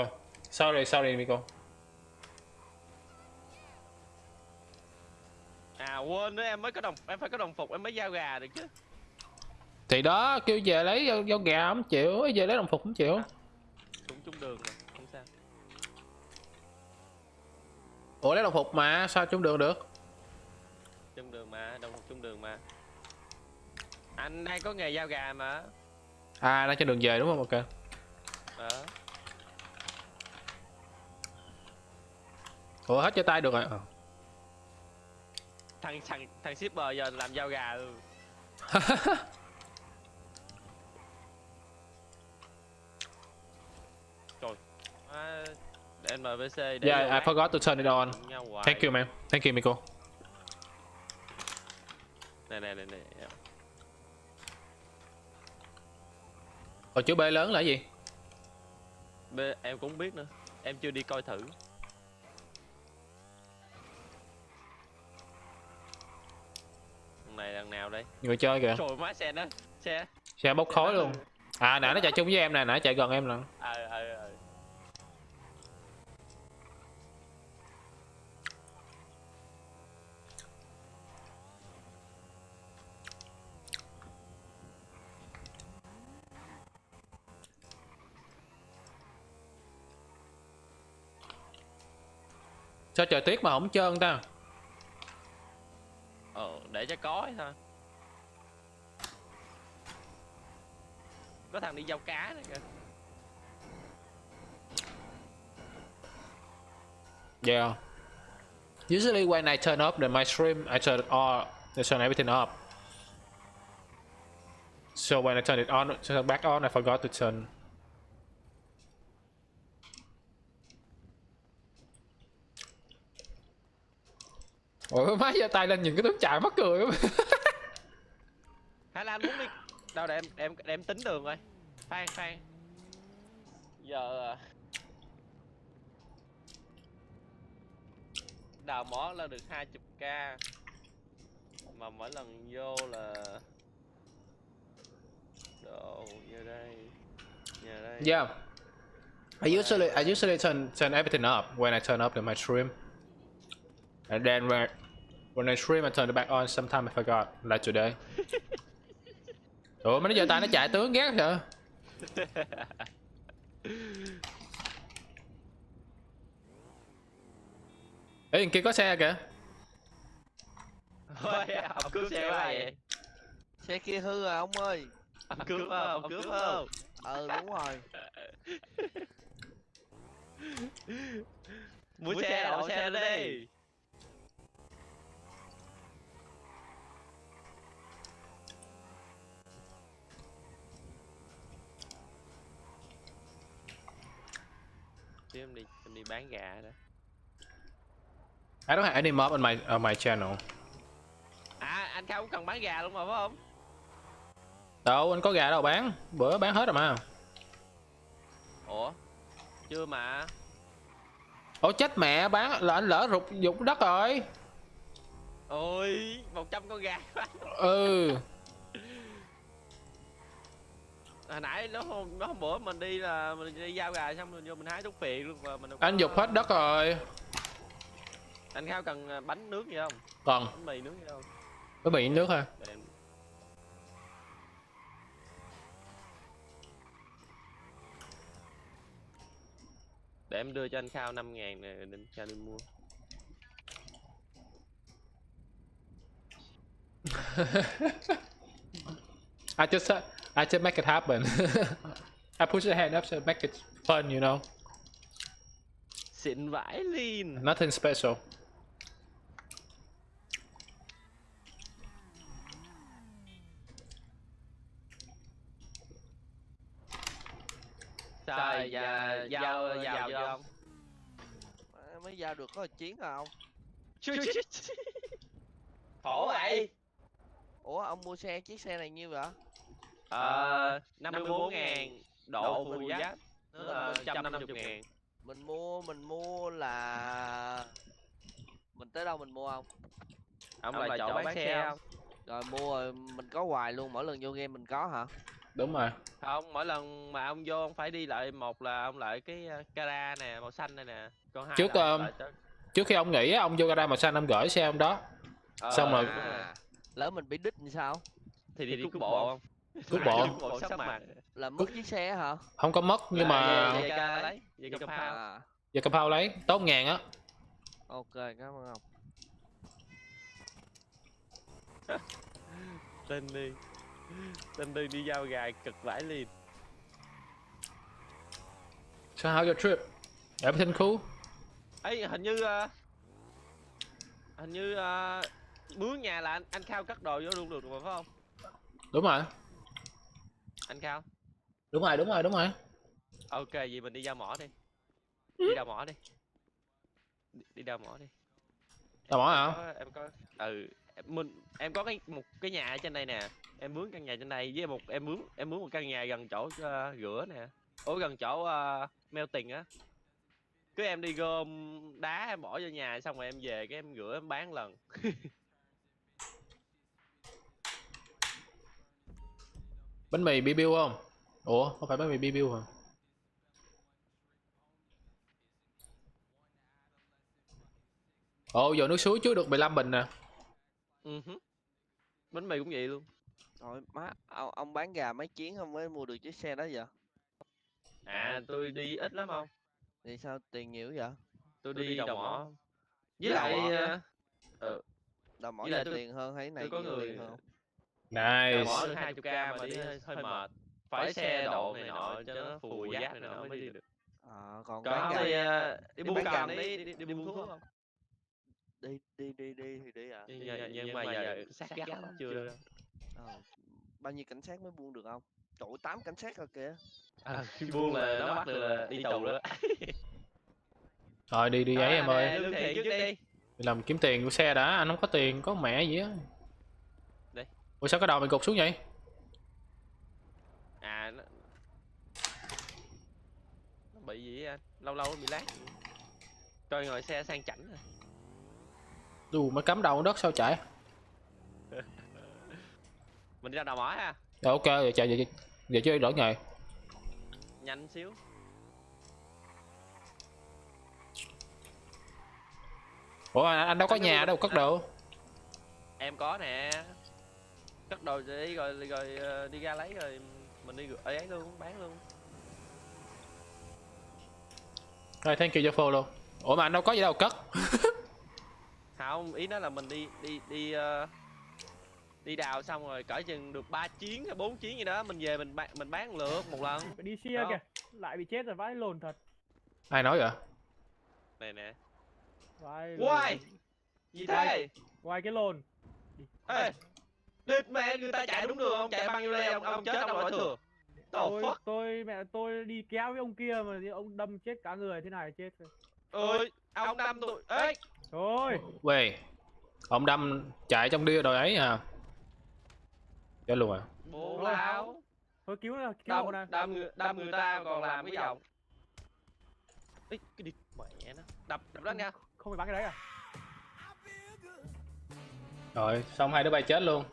Oh, sorry Miko. À quên nữa, em phải có đồng phục em mới giao gà được chứ. Thì đó, kêu về lấy dao gà không chịu, về lấy đồng phục không chịu. Cũng chung đường mà, không sao. Ủa lấy đồng phục mà, sao chung đường được? Chung đường mà, đồng phục chung đường mà. Anh đang có nghề giao gà mà. À, đang trên đường về đúng không? Ok. Đó. Ủa hết cho tay được rồi. Thằng shipper giờ làm giao gà luôn. Trời. À, để NPC để Yeah, vô I lát. forgot to turn it on. Nhau hoài. Thank you man. Thank you Miko. Này. Còn chữ B lớn là cái gì? Em cũng không biết nữa. Em chưa đi coi thử. Đằng nào đây? Người chơi kìa. Trời má xe đó. Xe bốc khói luôn. À nãy nó chạy chung với em nè, nãy chạy gần em nè. Ờ. Sao trời tuyết mà không trơn ta? Để cho có thôi. Có thằng đi giao cá này kìa. Yeah. Usually when I turn off my stream, I turn everything off. So when I turn it on, turn back on, I forgot to turn. Ủa má giơ tay lên nhìn cái tướng chạy mắc cười lắm. Hay là anh muốn đi đâu để em tính đường rồi. Khoan. Giờ đào mỏ lên được 20k mà mỗi lần vô là đồ như đây. Yeah. I usually turn everything up when I turn up my stream. And then when I stream I turn it back on sometimes I forgot like today. Ủa mà nó giơ tay nó chạy tướng ghét vậy? Ê bên kia có xe kìa. Thôi ông cướp xe qua vậy. Xe kia hư rồi ông ơi. Ông cướp không? Đúng rồi. Muốn xe đậu xe lên đi. Chứ em đi bán gà đó. I don't have any mob on my channel. À anh Khao cũng cần bán gà luôn mà phải không? Đâu anh có gà đâu bán, bữa bán hết rồi mà. Ủa? Chưa mà. Ủa chết mẹ, bán là anh lỡ dục đất rồi. Ôi 100 con gà. Ừ. Hồi nãy nó hôm bữa mình đi là mình đi giao gà xong rồi vô mình hái thuốc phiện luôn mà mình đâu Anh dục hết đất rồi. Anh Khao cần bánh nước gì không? Còn Bánh mì nước gì không? có bị nước ha. Để em đưa cho anh Khao 5.000 nè, định cho đi mua. I just make it happen. I push your hand up to make it fun, you know. Xịn vãi liền. Nothing special. Rồi giao vô không? Mới giao được có 1 chuyến rồi không? Khổ vậy. Ủa ông mua chiếc xe này nhiêu vậy? 54.000 độ phụ giáp. Nó là 150.000. Mình mua là mình tới đâu mình mua không? Ông là chỗ bán xe không? Rồi mua rồi mình có hoài luôn, mỗi lần vô game mình có hả? Đúng rồi. Không, mỗi lần mà ông vô ông phải đi lại, một là ông lại cái cara nè màu xanh này nè, còn hai Trước là ông lại tới trước khi ông nghỉ á, ông vô gara màu xanh ông gửi xe ông đó. Xong rồi đúng rồi. Lỡ mình bị đít thì sao? Thì đi cút bộ không? cút Ai đi bộ cút bộ sắp mặt. Là mất chiếc xe hả? không có mất nhưng mà Vậy cara lấy, vậy cầm phao. À, giờ compound lấy tốt ngàn á. ok, cảm ơn ông. Tên đi đi giao gài cực vãi liền. So how's your trip? Everything cool? Ấy hình như mướn nhà là anh Khao cất đồ vô luôn được mà phải không? Đúng rồi. Anh Khao. Đúng rồi. Ok, vậy mình đi giao mỏ đi. Đi đào mỏ đi. Đi đào mỏ đi. Tao bỏ hả? Em có em có một cái nhà ở trên đây nè. Em mướn căn nhà trên đây với em mướn một căn nhà gần chỗ rửa nè. Gần chỗ melting á. Cứ em đi gom đá em bỏ vô nhà xong rồi em về cái em rửa em bán lần. Bánh mì BBQ không? Ủa, không phải bánh mì BBQ hả? Ồ, giờ nước suối trước được 15 bình nè. Bánh mì cũng vậy luôn. Rồi má, ông bán gà mấy chuyến không mới mua được chiếc xe đó vậy? Tôi đi ít lắm không? Thì sao tiền nhiều vậy? Tôi đi đầu mỏ. Với lại Đào mỏ với nhiều lại tiền hơn hay này tôi có nhiều người tiền hơn? đầu Nice. mỏ được 20k mà đi hơi mệt. Phải xe độ này nọ cho nó phù giáp này nọ mới đi được. Còn Còn bán không gà thì đi buôn bán gà cầm đi buôn thuốc không? đi thì đi à? Nhưng mà giờ sát gắt lắm chưa đâu. Bao nhiêu cảnh sát mới buông được không? Trời ơi, 8 cảnh sát rồi kìa. Khi buôn là nó bắt được là đi tù đó. Rồi đi ấy em ơi. Lương thiện trước đi. Đi làm kiếm tiền của xe đã, anh không có tiền, có mẹ gì á. Đi. Ủa sao cái đầu mày gục xuống vậy? Nó bị gì anh? Lâu lâu nó bị lát. Coi ngồi xe sang chảnh rồi. Đù mới cắm đầu đất sao chạy? Mình đi ra đầu mỏ ha. Rồi ok rồi chạy giờ chơi đổi nghề. Nhanh xíu. Ủa anh đâu có nhà đâu cất đồ. Em có nè. Cất đồ đi rồi đi ra lấy rồi mình đi ấy luôn, bán luôn. Rồi thank you cho follow. Ủa mà anh đâu có gì đâu cất. Không, ý nó là mình đi đào xong rồi cỡ chừng được 3 chuyến hay 4 chuyến gì đó mình về mình bán lượt một lần. Phải đi xia kìa, lại bị chết rồi, vãi lồn thật. Ai nói vậy? Này nè. Vãi Quay. Gì thế? Ngoài cái lồn. Ê. Địt mẹ, người ta chạy đúng đường không? Chạy bao nhiêu đây ông chết ông hỏi thừa. Tôi đi kéo với ông kia mà ông đâm chết cả người, thế này chết rồi. Ơi, ông đâm tôi. Ê. Thôi. Quê. Ông đâm chạy trong đĩa đồi ấy à. Chết luôn à. Bố lão. Thôi cứu ông này. Đâm người ta còn làm cái giọng. Ê, cái địt mẹ nó. Đập đánh nha. Không phải bắn cái đấy à? Rồi xong hai đứa bay chết luôn.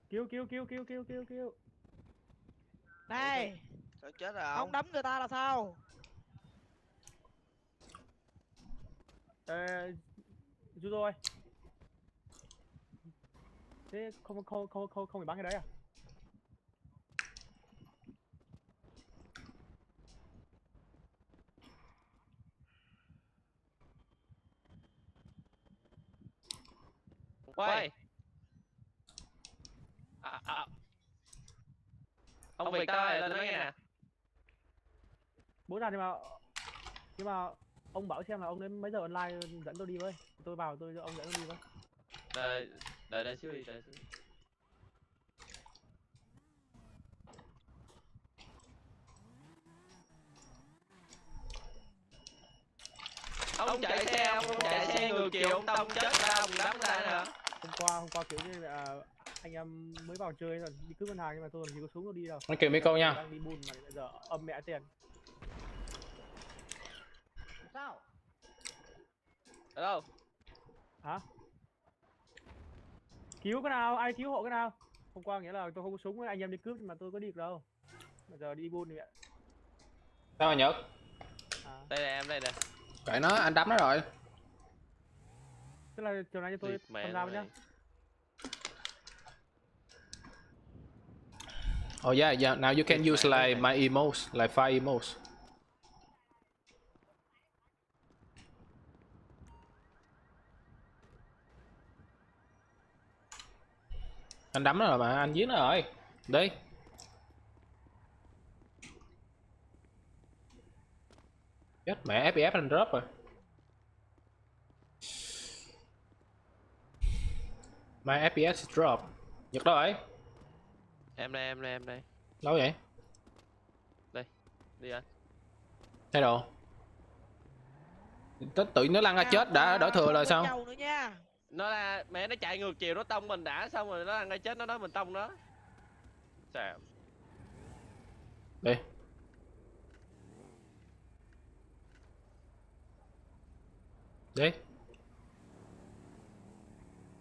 Cứu. Này, Sao chết rồi ông đấm người ta là sao? Judo ơi. Thế không phải bắn cái đấy à? Quay. Ông Việt ơi, lên nói nghe nè. Bố ra nhưng mà ông bảo xem là ông đến mấy giờ online dẫn tôi đi với. Tôi vào ông dẫn tôi đi với. Đợi xíu đi, Ông chạy xe, ông chạy xe ngược chiều, ông tông chết ra, ông đấm ra nữa hả? Hôm qua kiểu như là anh em mới vào chơi rồi đi cướp ngân hàng nhưng mà tôi làm gì có súng tôi đi đâu. Anh kêu Miko nha. Đang đi bùn mà bây giờ âm mẹ tiền. Sao? Ở đâu? Hả? Cứu cái nào? Ai cứu hộ cái nào? Hôm qua nghĩa là tôi không có súng, anh em đi cướp nhưng mà tôi có đi được đâu. Bây giờ đi buôn thì ạ. Sao mà Nhật? À, Đây nè em, đây nè. Kệ nó, anh đấm nó rồi. tức là chiều nay cho tôi Tuyệt mẹ tham gia với nó nhá. Oh yeah, yeah. Now you can Tuyệt use mẹ like này. my emotes, like 5 emotes. Anh đấm nó rồi mà, anh giết nó rồi. Đi. Chết mẹ, FPS anh drop rồi. My FPS is drop. Nhật đâu rồi? Em đây, em đây, em đây. Đâu vậy? Đi anh. Thay đồ. Tự nó lăn ra chết đã đỡ thừa rồi sao? Nhau nữa nha. Nó là mẹ nó chạy ngược chiều, nó tông mình đã, xong rồi nó ăn cái chết, nó nói mình tông nó. Sao? Đi. Đi.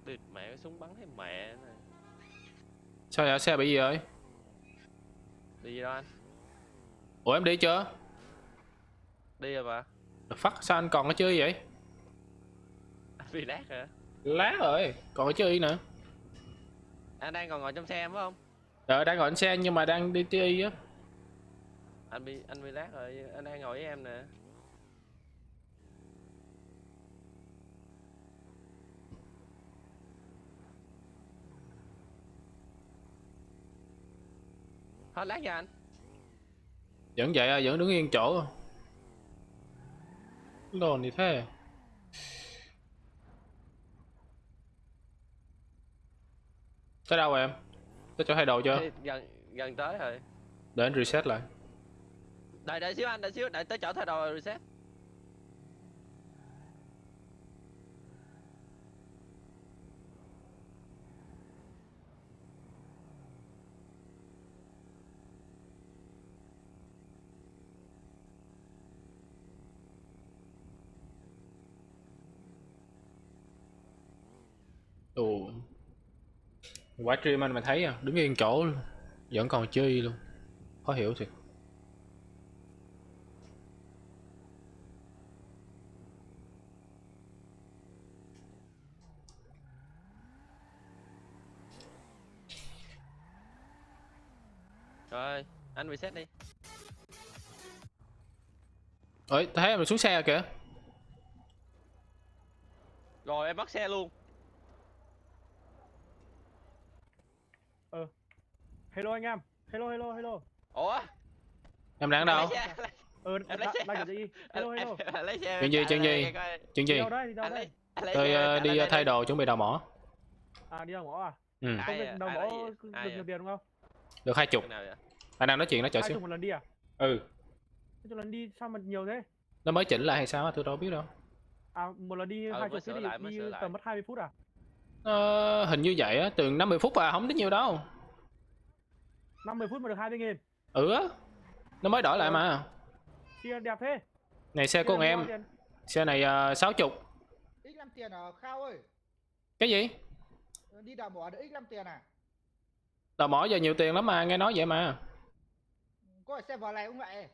Địt mẹ, cái súng bắn thấy mẹ nè. Sao vậy? Xe bị gì rồi? Đi gì đâu anh? Ủa em đi chưa? Đi rồi mà. The fuck, sao anh còn cái chơi vậy? Vì lát hả? Lá rồi, còn cái chơi nữa. Anh đang còn ngồi trong xe em phải không? Đang ngồi trên xe nhưng mà đang đi TI á. Anh bị lát rồi, anh đang ngồi với em nè. Hết lát cho anh. Vẫn vậy à, vẫn đứng yên chỗ. Lồn gì thế? Tới đâu rồi em? Tới chỗ thay đồ chưa? Ê, gần tới rồi. Để anh reset lại. Đợi xíu anh, đợi xíu, đợi tới chỗ thay đồ rồi reset. Ồ. Quả stream anh mà thấy à, đứng yên chỗ luôn. Vẫn còn chơi luôn. Khó hiểu thiệt. Rồi, anh reset đi. Ơi, thấy em xuống xe rồi kìa. Rồi em bắt xe luôn. Hello anh em. Hello. Ủa? Em đang ở Anh đâu? lấy xe, Em lấy xe. đang gì? Hello. Em lấy xe. Chuyện gì, chạy chuyện lại gì? đây coi. Chuyện gì? Đi đâu đây? Anh lấy Tôi xe, chạy đi lại đây thay đi. đồ chuẩn bị đào mỏ. À đi đâu mỏ à? Ừ. Ai Công việc à? đầu Ai mỏ lấy gì? được Ai à? nhiều tiền đúng không? Được 20. Cái nào vậy? Anh đang nói chuyện nó chờ 20 xíu. một lần đi à? Ừ. Một lần đi sao mà nhiều thế? Nó mới chỉnh lại hay sao á, tôi đâu biết đâu. À một lần đi Ừ, 20 mới phút sửa lại, mới đi sửa lại. tầm mất 20 phút à? Hình như vậy á, từ 50 phút à, không đến nhiều đâu. 50 phút mà được 20.000. Ừ á. Nó mới đổi lại mà. Chia đẹp thế. Này xe của Chia con em. bao tiền? Xe này 60. X 5 tiền à Khao ơi. Cái gì? Đi đào mỏ được X 5 tiền à? Đào mỏ giờ nhiều tiền lắm mà, nghe nói vậy mà. Có phải xe vào này không vậy?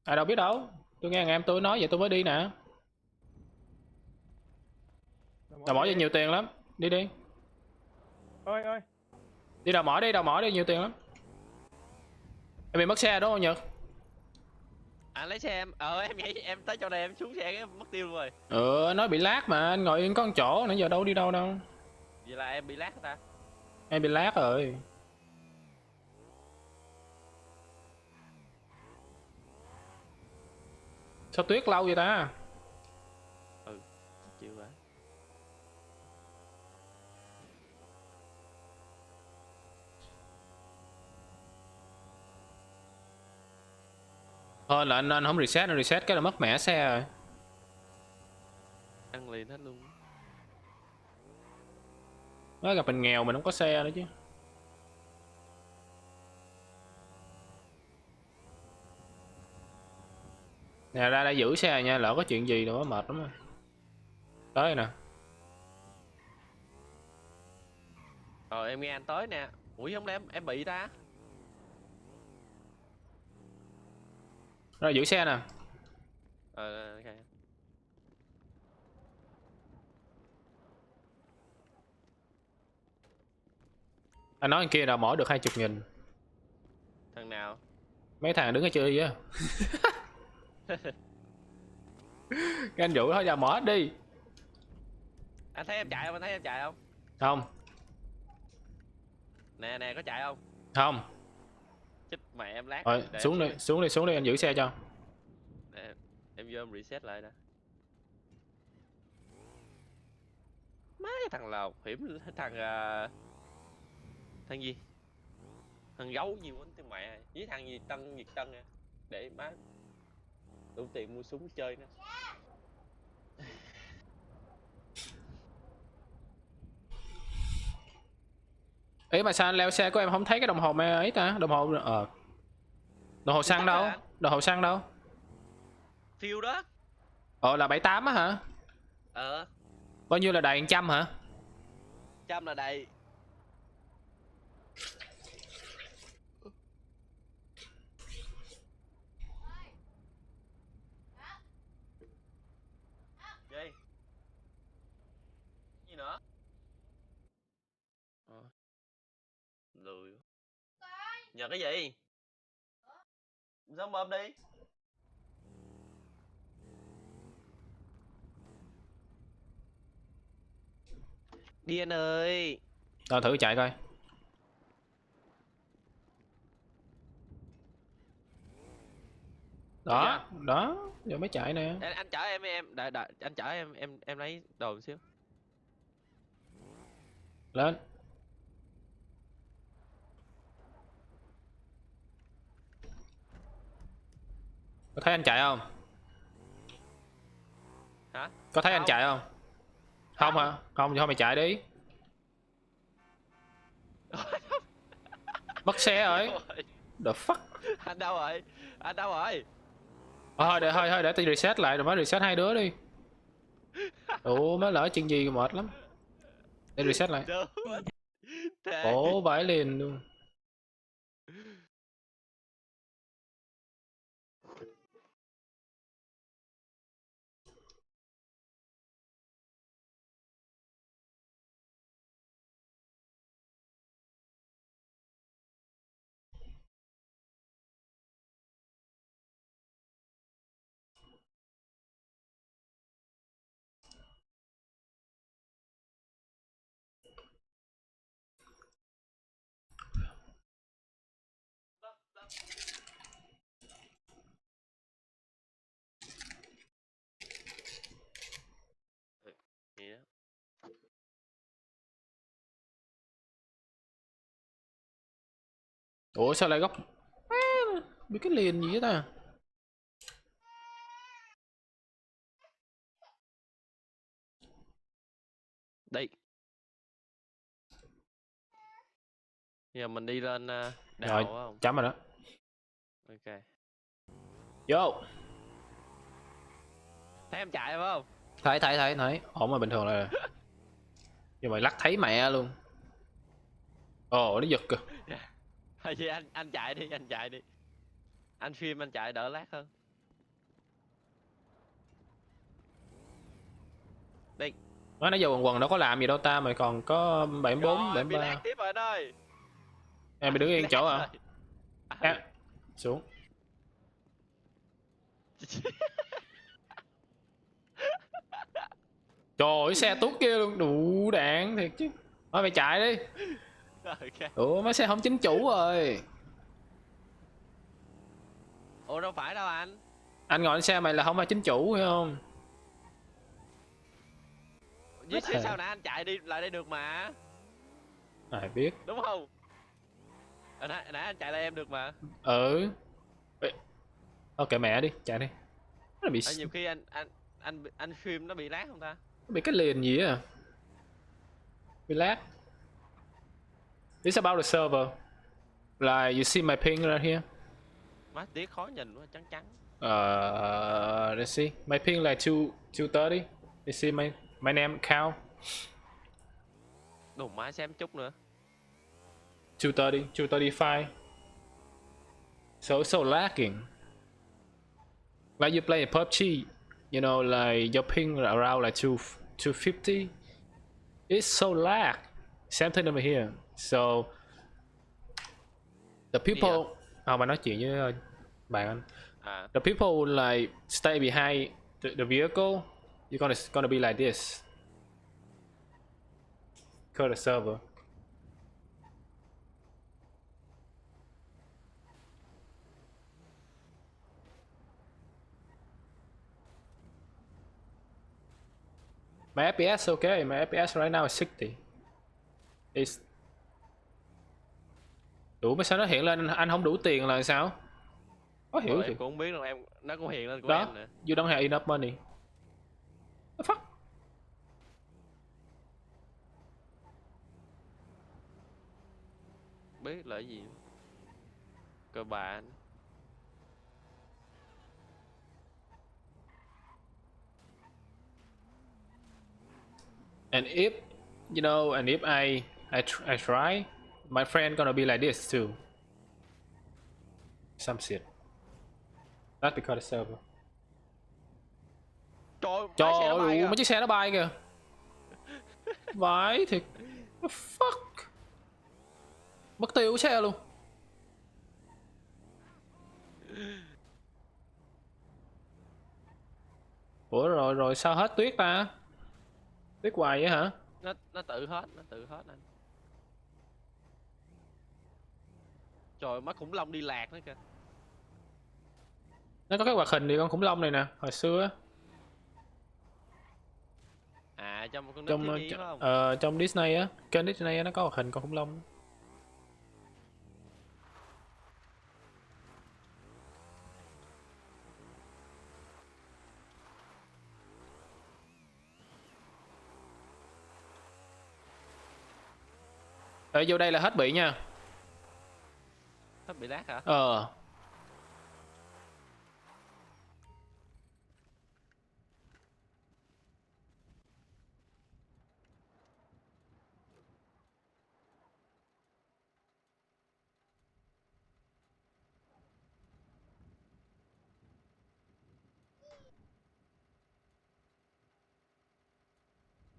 Ai đâu biết đâu. Tôi nghe thằng em tôi nói vậy tôi mới đi nè. Đào mỏ giờ nhiều tiền lắm. Đi đi. Ơi. Đi đào mỏ đi, nhiều tiền lắm. Em bị mất xe đúng không Nhật? Anh lấy xe em. Em nghĩ em tới chỗ này em xuống xe cái mất tiêu luôn rồi. Nói bị lag mà, anh ngồi yên có một chỗ, nãy giờ đâu đi đâu đâu. Vậy là em bị lát hả ta? Em bị lag rồi. Sao tuyết lâu vậy ta? Chịu vậy. Thôi là anh không reset, anh reset cái là mất mẻ xe rồi. Ăn liền hết luôn. Mới gặp mình nghèo mình không có xe nữa chứ. Nè ra đây giữ xe rồi nha, lỡ có chuyện gì nữa mệt lắm rồi. Tới nè. Em nghe anh tới nè. Ủa không lẽ em bị ta? Rồi giữ xe nè. Ok. Anh nói anh kia nào mỏ được 20.000. Thằng nào? Mấy thằng đứng ở chơi á. Cái anh Vũ thôi giờ mỏ đi. Anh thấy em chạy không? Anh thấy em chạy không? Không. Nè có chạy không? Không. Chết mẹ em lát. Rồi Để xuống em đi, xuống đi anh giữ xe cho. Để em vô em reset lại đã. Má cái thằng Lào hiểm, thằng gì? Thằng gấu nhiều quá thằng mẹ. Với thằng gì Tân Việt Tân nè. Để má đủ tiền mua súng chơi nữa. Ý mà sao anh leo xe của em không thấy cái đồng hồ mà ấy ta? Đồng hồ đồng hồ xăng đâu? Đồng hồ xăng đâu? Phiêu đó. Là 78 á hả? Bao nhiêu là đầy 100 hả? 100 là đầy. Gì nữa? Lười. Nhờ cái gì? Sao mồm đi? Đi anh ơi. Rồi thử chạy coi. Đó, đó, giờ mới chạy nè. Anh chở em đợi anh chở em lấy đồ một xíu. Lên. Có thấy anh chạy không? Hả? Có thấy anh Không. chạy không? Không hả? Không thì thôi mày chạy đi. Mất xe rồi. The fuck. Anh đâu rồi? Anh đâu rồi? Thôi để tôi reset lại rồi mới reset hai đứa đi. Ủa mới lỡ chuyện gì mệt lắm. Để reset lại. Thề. Ổ vãi liền luôn. Gì đó? Ủa sao lại góc biết cái liền gì vậy ta? Đi. Giờ mình đi lên đảo Rồi phải không? chấm rồi đó. Ok. Vô. Thấy em chạy phải không? Thấy ổn mà bình thường là nhưng mà lắc thấy mẹ luôn. Ồ nó giật kìa. Hay gì anh chạy đi, anh chạy đi. Anh phim anh chạy đỡ lát hơn. Đi. Nó nãy giờ quần đâu có làm gì đâu ta, mày còn có 74 Rồi, bị 73. lát tiếp rồi anh ơi. Em bị đứng yên chỗ à? À, xuống. Trời ơi xe tút kia luôn, đủ đạn thiệt chứ. Thôi mày chạy đi. Ok. Ủa mấy xe không chính chủ rồi. Ủa đâu phải đâu anh. Anh ngồi trên xe mày là không phải chính chủ hiểu không? Với sao nãy anh chạy đi lại đây được mà. Ai biết. Đúng không? Nãy anh chạy lại em được mà. Ừ. Ok mẹ đi, chạy đi. Nó bị Nhiều khi anh phim nó bị lát không ta? nó bị cái liền gì á. Bị lag. This about the server. Like you see my ping right here. Má tiếc khó nhìn quá, trắng trắng. Let's see. My ping like 230. You see my name count. Đồ má xem chút nữa. 230, 235. So lacking. Like you play a PUBG, you know, like your ping around like 250. It's so lag. Same thing over here. So the people. Mà nói chuyện với bạn anh. The people who like stay behind the vehicle, you're gonna be like this. Call the server. My FPS okay, my FPS right now is 60. It's... Đủ mà sao nó hiện lên anh không đủ tiền là sao? Có hiểu gì? Em cũng không biết đâu, em nó cũng hiện lên của Đó, em nè. you don't have enough money. The fuck? Biết là cái gì. Cơ bản. And if, you know, and if I try, my friend gonna be like this too. Some shit. Not because the server. Trời Trời ơi, ơi, mấy chiếc xe nó bay kìa. Vãi thiệt. The fuck. Mất tiêu xe luôn. Ủa rồi sao hết tuyết ta? Tuyết hoài vậy hả? Nó tự hết anh. Trời, mắt khủng long đi lạc nữa kìa. Nó có cái hoạt hình thì con khủng long này nè, hồi xưa á. Trong một con nước thiên nhiên phải không? Trong Disney á, kênh Disney á, nó có hoạt hình con khủng long. Vô đây là hết bị nha. Hết bị lát hả?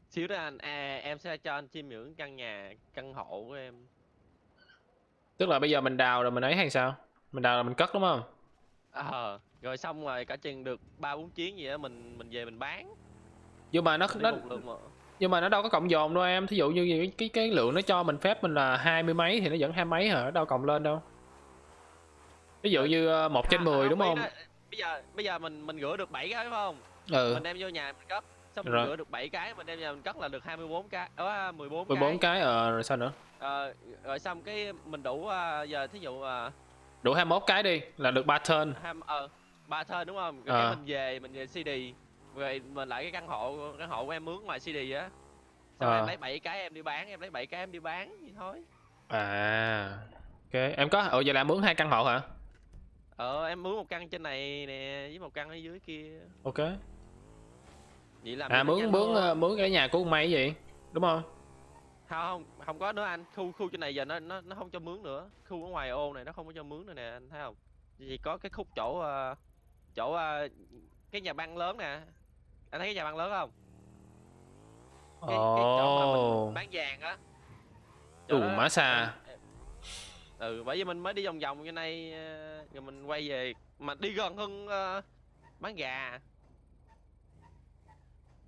Xíu đó anh, em sẽ cho anh chiêm ngưỡng căn hộ của em. Tức là bây giờ mình đào rồi mình ấy hay sao? Mình đào là mình cất đúng không? Rồi xong rồi cả chừng được 3-4 chuyến gì đó mình về mình bán. Nhưng mà nhưng mà nó đâu có cộng dồn đâu em. Thí dụ như cái lượng nó cho mình phép mình là 20 mấy thì nó vẫn 20 mấy hả? Đâu cộng lên đâu. Ví dụ như 1/10 đúng không? Bây giờ mình rửa được 7 cái phải không? Mình đem vô nhà mình cất. Xong mình rửa được 7 cái, mình đem nhà mình cất là được 24 cái. 14 cái. Rồi sao nữa? Rồi xong cái mình đủ giờ thí dụ đủ 21 cái đi là được 3 turn. 3 turn đúng không? Rồi cái mình về CD. Rồi mình lại cái căn hộ của em mướn ngoài CD á. Xong em lấy 7 cái em đi bán, em lấy 7 cái em đi bán vậy thôi. Ok, em có vậy là mướn 2 căn hộ hả? Em mướn một căn trên này nè với một căn ở dưới kia. Ok. Vậy làm mướn cái nhà của ông mày vậy đúng không? Không có nữa anh. Khu trên này giờ nó không cho mướn nữa. Khu ở ngoài ô này nó không có cho mướn nữa nè, anh thấy không? Chỉ có cái khúc chỗ cái nhà băng lớn nè. Anh thấy cái nhà băng lớn không? Cái chỗ mà mình bán vàng á. Má xa. Bởi vì mình mới đi vòng vòng như này rồi mình quay về mà đi gần hơn bán gà.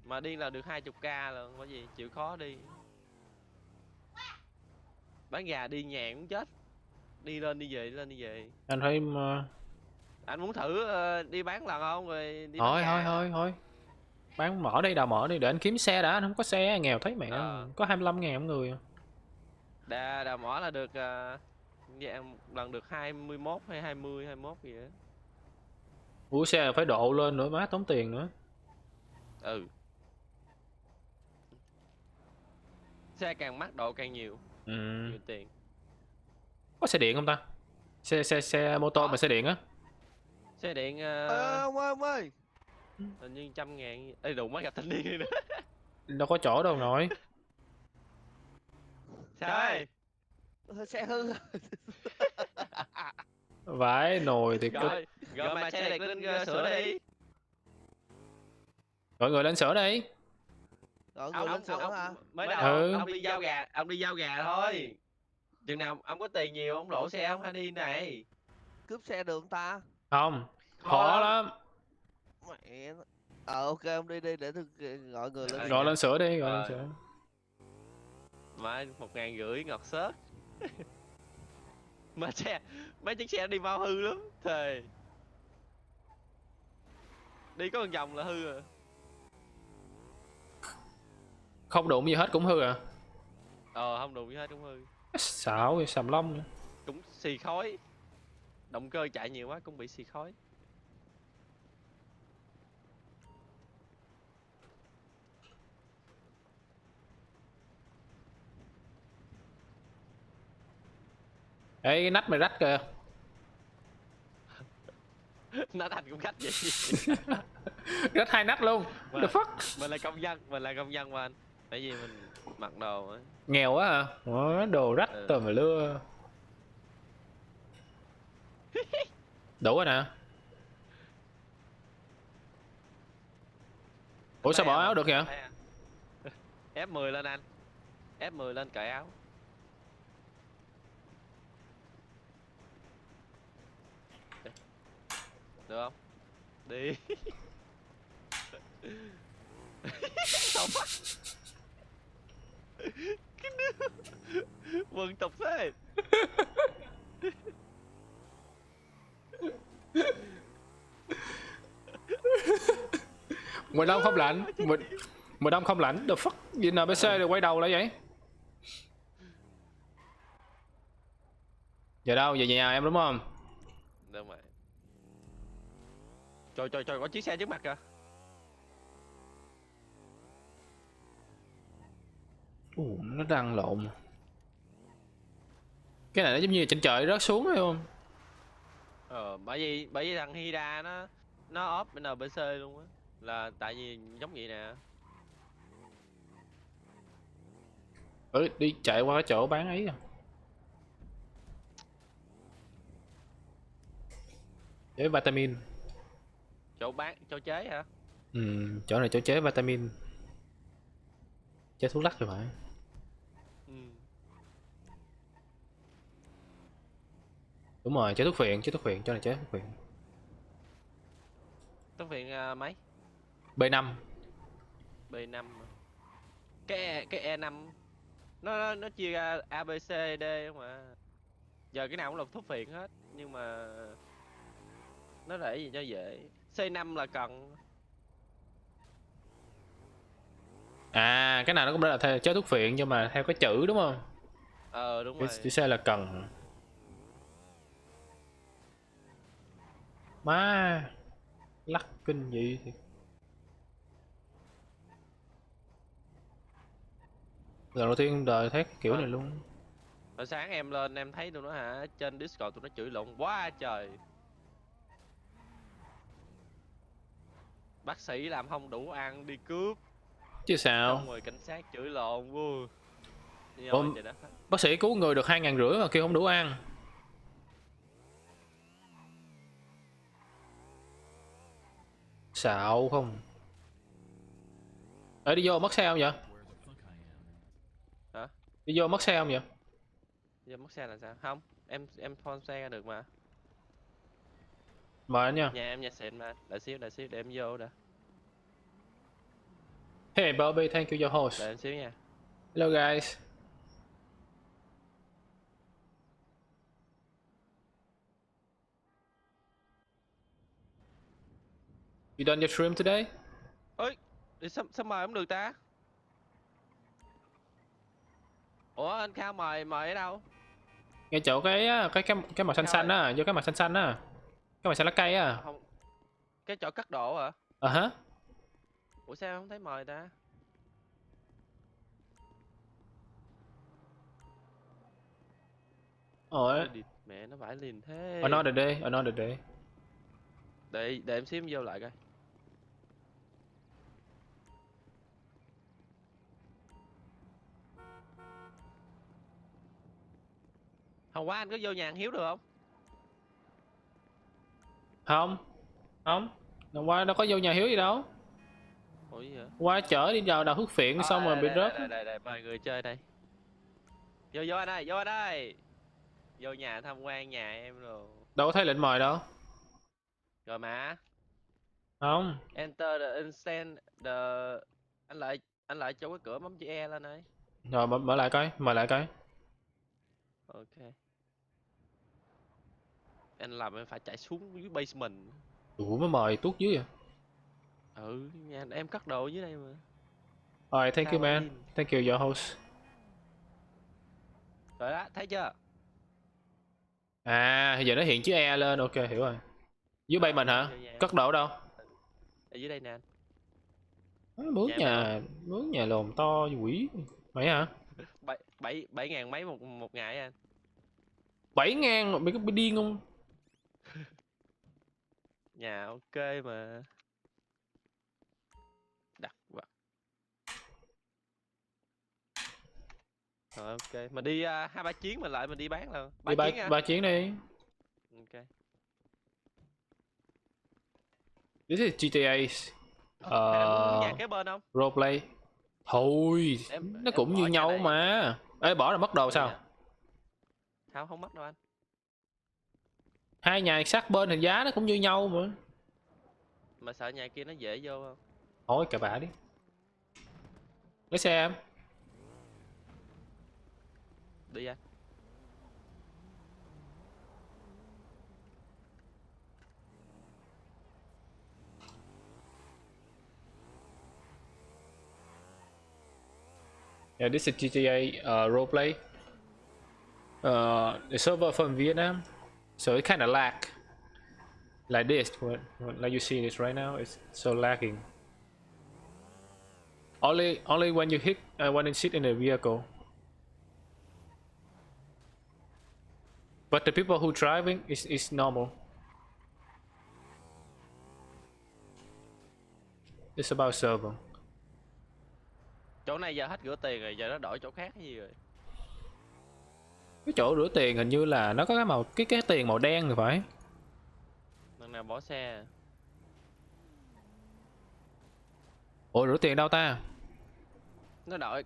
Mà đi là được 20k lần, bởi vì chịu khó đi. Bán gà đi nhàn cũng chết. Đi lên đi về, đi lên đi về. Anh thấy Anh muốn thử đi bán lần không rồi đi thôi. Bán mỏ đi, đào mỏ đi để anh kiếm xe đã, anh không có xe, nghèo thấy mẹ. Có 25.000 một người. Đào mỏ là được lần được 21 hay 21 gì đó. Ủa xe phải độ lên nữa, má tốn tiền nữa. Xe càng mắc độ càng nhiều. Nhiều tiền. Có xe điện không ta? Xe mô tô mà xe điện á. Xe điện ông ơi. Hình như 100.000. Ê đụng mắt gặp thanh niên nữa. Đâu có chỗ đâu nội. Sao ơi? Xe hư. Vãi nồi thì cứ Gọi mà xe liệt lên sửa đi. gọi người lên sửa đi. Gọi người lên sửa hả? Mới đầu Ừ. ông đi giao gà thôi. Chừng nào ông có tiền nhiều ông lỗ xe ông hãy đi này. Cướp xe được không ta? Không, Khó khó lắm. lắm. Mẹ ok ông đi đi để tôi gọi người lên Gọi sửa. lên sửa đi, gọi lên Rồi. sửa. Mà 1.500 ngọt xớt. Mà mấy chiếc xe đi mau hư lắm thề. Đi có một vòng là hư rồi. Không đụng gì hết cũng hư à. Không đụng gì hết cũng hư. Xạo vậy, sầm lông nữa. Cũng xì khói. Động cơ chạy nhiều quá cũng bị xì khói. Ê, cái nách mày rách kìa. Nó thành cũng khách vậy. Rách 2 nách luôn. Mà- The fuck. Mình là công nhân mà anh. Tại vì mình mặc đồ á. Nghèo quá à. Ủa, đồ rách Ừ. tờ mà lưa. Đủ rồi nè. Ủa sao bỏ áo được vậy? F10 lên anh. F10 lên cởi áo. Được không? Đi. Sao phát? Cái đứa quần tục thế. Mùa đông không lạnh. Mùa đông không lạnh. The fuck. Gì NPC rồi quay đầu lại vậy? Giờ đâu? Về nhà em đúng không? Đúng rồi. Trời có chiếc xe trước mặt kìa. Nó đang lộn. Cái này nó giống như trên trời rớt xuống phải không? Bởi vì thằng Hida nó off bên NPC luôn á. Là tại vì giống vậy nè. Đi chạy qua cái chỗ bán ấy à. Chế vitamin. Chỗ chế hả? Chỗ này chỗ chế vitamin. Chế thuốc lắc rồi phải. Ừ. Đúng rồi, chế thuốc phiện, chỗ này chế thuốc phiện. Tấm phiền mấy? B5. B5 hả? Cái E5 nó chia ra A B C D không mà. Giờ cái nào cũng là thuốc phiện hết, nhưng mà nó để gì cho dễ. C5 là cần. À, cái nào nó cũng đã là theo chế thuốc phiện nhưng mà theo cái chữ đúng không? Đúng Cái rồi. chữ C là cần. Má lắc kinh gì thì. Lần đầu tiên đời thấy cái kiểu này luôn. Hồi sáng em lên em thấy tụi nó hả, trên Discord tụi nó chửi lộn quá trời. Bác sĩ làm không đủ ăn đi cướp. Chứ sao? Xong rồi cảnh sát chửi lộn vô. Ủa, Trời đất. bác sĩ cứu người được 2.500 mà kêu không đủ ăn. Xạo không? Đi vô mất xe không vậy? Hả? Đi vô mất xe không vậy? Giờ mất xe là sao? Không, em phone xe ra được mà. Mời anh nha. Nhà em nhà xịn mà. Đợi xíu để em vô đã. Hey Bobby, thank you your host. Đợi em xíu nha. Hello guys. You done your stream today? Ôi, đi sao mời không được ta? Ủa anh Khao mời ở đâu? Ngay chỗ cái màu xanh Sao xanh vậy? á, vô cái màu xanh xanh á. Cái màu xanh lá cây á. Không. Cái chỗ cắt độ hả? Hả? Ủa sao em không thấy mời ta? Ôi, Mẹ nó vãi liền thế. another day, another day. Để em xíu em vô lại coi. Hôm qua anh có vô nhà ăn Hiếu được không? Không, không. Hôm qua đâu có vô nhà Hiếu gì đâu. Ủa gì vậy? Qua chở đi vào đào thuốc phiện xong rồi bị rớt. Đây, mời người chơi đây. Vô anh ơi, vô anh ơi. Vô nhà tham quan nhà em rồi. Đâu có thấy lệnh mời đâu. Rồi mà. Không. Enter the instant the anh lại cho cái cửa bấm chữ E lên đây. Rồi mở lại coi, mở lại coi. Ok. Anh làm em phải chạy xuống dưới basement. Ủa mới mời tuốt dưới à. Ừ, nhà em cất đồ dưới đây mà. Alright, thank you man. Caroline. Thank you your host. Rồi đó, thấy chưa? À, giờ nó hiện chữ E lên, ok hiểu rồi. Dưới bay mình hả? Vô nhà. Cất đồ đâu? Ở dưới đây nè anh. Mướn nhà lồn to như quỷ. Mày hả? 7.000 mấy một ngày anh. 7.000 mày có bị điên không? Nhà ok mà. Đặt vào. Rồi ok, mình đi 2-3 chuyến mình lại mình đi bán luôn. Đi ba chuyến đi. Ok. This is GTA. Hay là muốn nhà kế bên không? Roleplay. Thôi, nó cũng bỏ như nhà nhau này. mà. Ê bỏ là mất đồ Bỏ sao? nhà. Không mất đâu anh. Hai nhà sát bên thì giá nó cũng như nhau mà. Mà sợ nhà kia nó dễ vô không? Thôi cà bả đi. Lấy xe em. Đi anh. Yeah, this is GTA roleplay. The server from Vietnam, so it kind of lag. Like this, like you see this right now, it's so lagging. Only when you hit, when you sit in a vehicle. But the people who driving is normal. It's about server. Chỗ này giờ hết rửa tiền rồi, giờ nó đổi chỗ khác cái gì rồi. Cái chỗ rửa tiền hình như là nó có cái màu cái tiền màu đen rồi phải. Lần nào bỏ xe. Ủa rửa tiền đâu ta? Nó đổi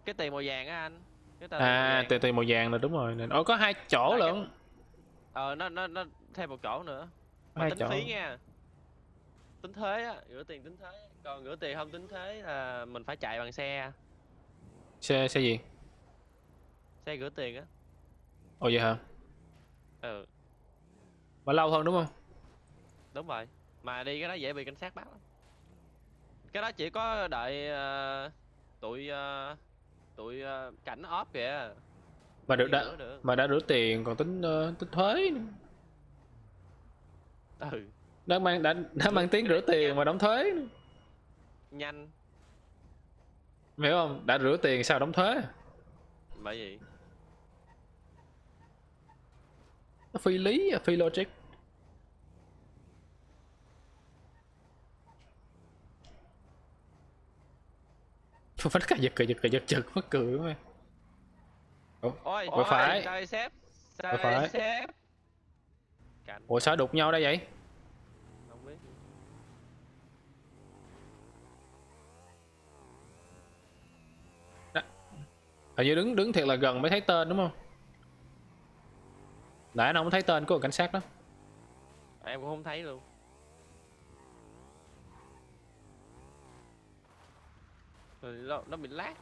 cái tiền màu vàng á anh. Cái tờ tiền màu À vàng. tiền màu vàng là đúng rồi. Ồ có hai chỗ Là lận. nó thêm một chỗ nữa. Mà Hai tính chỗ. phí nha. Tính thuế á, rửa tiền tính thuế. Còn rửa tiền không tính thuế là mình phải chạy bằng xe. Xe gì? Xe rửa tiền á. Ồ vậy hả? Ừ, Mà lâu hơn đúng không? đúng rồi. Mà đi cái đó dễ bị cảnh sát bắt lắm. Cái đó chỉ có đợi tụi cảnh off kìa. Mà được Đi đã rửa được. mà đã rửa tiền còn tính tính thuế nữa. Ừ, Đã mang tiếng rửa tiền mà đóng thuế nữa. nhanh. Mày hiểu không? Đã rửa tiền sao đóng thuế? Bởi vì Nó phi lý, phi logic. Phải cả giật mắc cười quá. ôi Ôi, phải. sao sếp? Phải. Sao sếp? Cảnh Ủa sao đụng nhau đây vậy? không biết. Hình như đứng thiệt là gần mới thấy tên đúng không? Nãy nó không thấy tên của cảnh sát đó. Em cũng không thấy luôn. Rồi nó bị lag.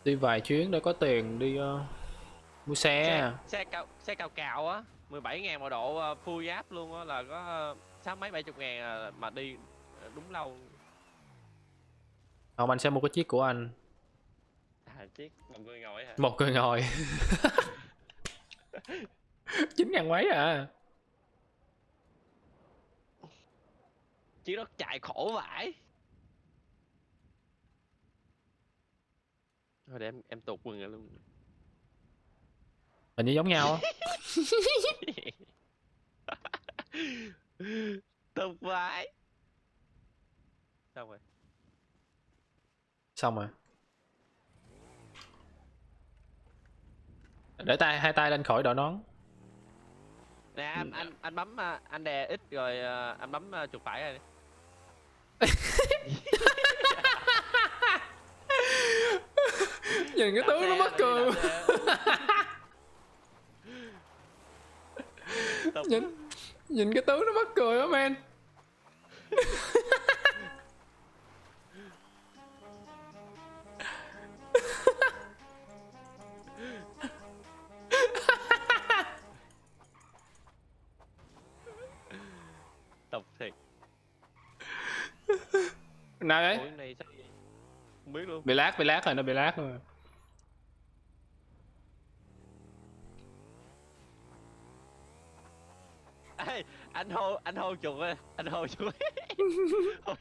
Đi vài chuyến để có tiền đi mua xe. Xe cào cào á, 17.000 một độ full giáp luôn á là có 60-70 ngàn mà đi đúng lâu. Không anh sẽ mua cái chiếc của anh. Chiếc một người ngồi hả? Một người ngồi. 9.000 mấy à. Chiếc đó chạy khổ vãi. Thôi để em tụt quần rồi luôn. Hình như giống nhau á. Tụt vãi. Xong rồi. Xong rồi. Để hai tay lên khỏi đội nón. Nè anh bấm anh đè X rồi anh bấm chuột phải rồi. Nhìn cái Đạp tướng xe nó mắc rồi, cười. đạp xe. Tục. Nhìn cái tướng nó mắc cười á man. Tục thiệt. Nào đấy. Ủa, cái này sao vậy? Không biết luôn. Bị lát rồi, nó bị lát rồi. Ê, anh hô chuột ơi, anh hô chuột.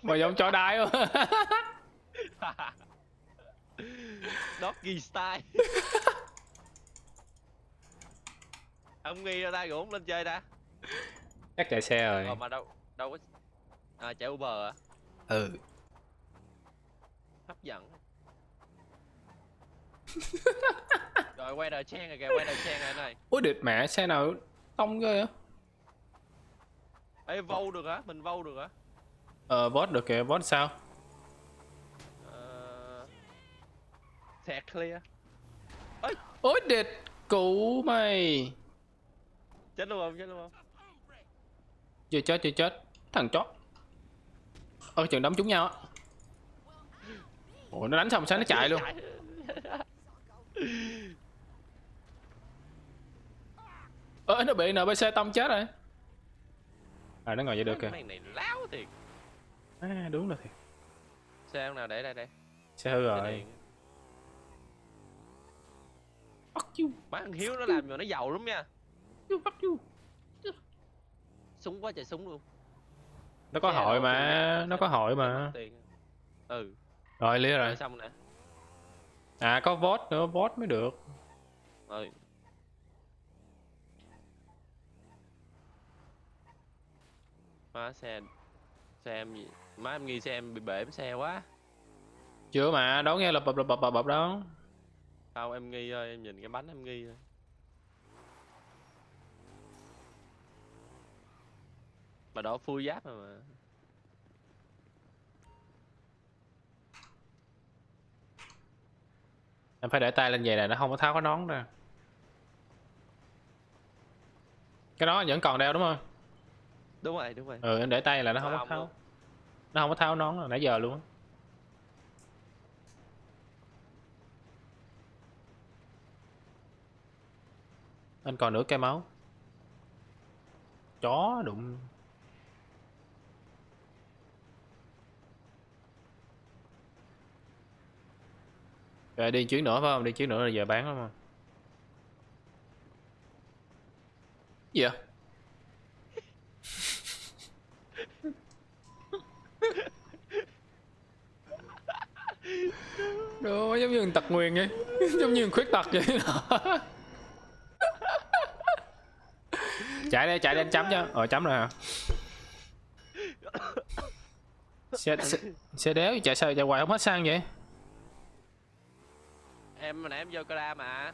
Mà giống chó đái luôn. Doggy style. Ông nghi ra đây cũng lên chơi ta. Chắc chạy xe rồi. Mà đâu có chạy Uber à? Ừ. Hấp dẫn. Rồi quay đời chen rồi kìa, quay đời chen rồi anh ơi. Ui địt mẹ, xe nào tông ghê á. Ê, vâu được hả? Mình vâu được hả? Vote được kìa, vote sao? Xe clear. Ôi địt, cụ mày. Chết luôn không? Chết luôn không? Chưa chết. Thằng chó. Chừng đấm trúng nhau á. Ủa nó đánh xong sáng nó chạy luôn. Nó bị NPC tông chết rồi. Nó ngồi vậy được kìa. Mấy này láo thiệt. Đúng rồi thiệt. Xe ông nào để đây? Xe hư Xe rồi. điện. Fuck you. Má thằng Hiếu nó làm rồi nó giàu lắm nha. Fuck you. Súng quá trời súng luôn. Nó có Xe hội đâu mà, cũng nó có hội mất mà. tiền. Ừ. Rồi clear rồi. Rồi xong nè. Có vote nữa, vote mới được. Ừ. Má xe em gì? Má em nghi xe em bị bể xe quá. Chưa mà, đâu nghe là bập đó. Không, em nghi thôi, em nhìn cái bánh em nghi thôi. Mà đó full giáp rồi mà. Em phải để tay lên vậy nè, nó không có tháo cái nón ra. Cái đó vẫn còn đeo đúng không? Đúng rồi. Em để tay là nó không Mà có không tháo. luôn. Nó không có tháo nón rồi, nãy giờ luôn á. Anh còn nửa cây máu. Chó đụng. Rồi đi chuyến nữa phải không? Đi chuyến nữa là giờ bán lắm mà. Gì vậy? Đồ giống như người tật nguyền vậy. Giống như người khuyết tật vậy. Chạy đi anh chấm cho. Chấm rồi hả? Xe đéo chạy sao chạy hoài không hết xăng vậy? Em nãy em vô cara mà.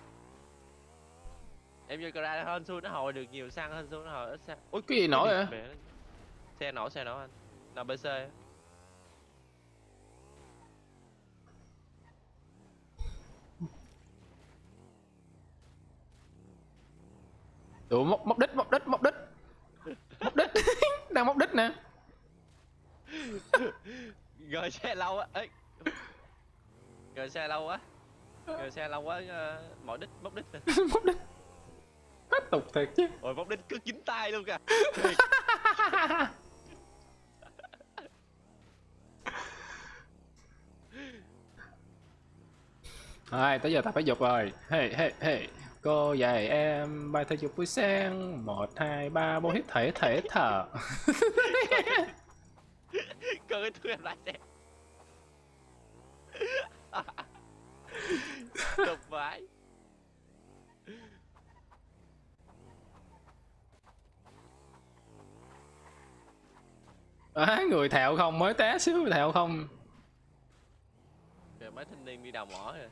Em vô cara hơn xui nó hồi được nhiều xăng, hơn xui nó hồi ít xăng. Ui Cái gì nổi vậy? mẹ nó- Xe nổ anh. NPC. Tụi móc đít. Đang móc đít nè. Gời xe lâu á. Ê. Gời xe lâu quá. Mỏi đít, móc đít nè. Móc đít. Hết tục thiệt chứ. Ôi móc đít cứ dính tay luôn kìa. Rồi, tới giờ tập thể dục rồi. Hey. Cô dạy em bài thể dục buổi sáng. 1, 2, 3, 4 hít thở. Cơ cái thứ em lái xe. Độc vãi. Người thẹo không, mới té xíu thẹo không. Kìa rồi, mấy thanh niên đi đào mỏ rồi.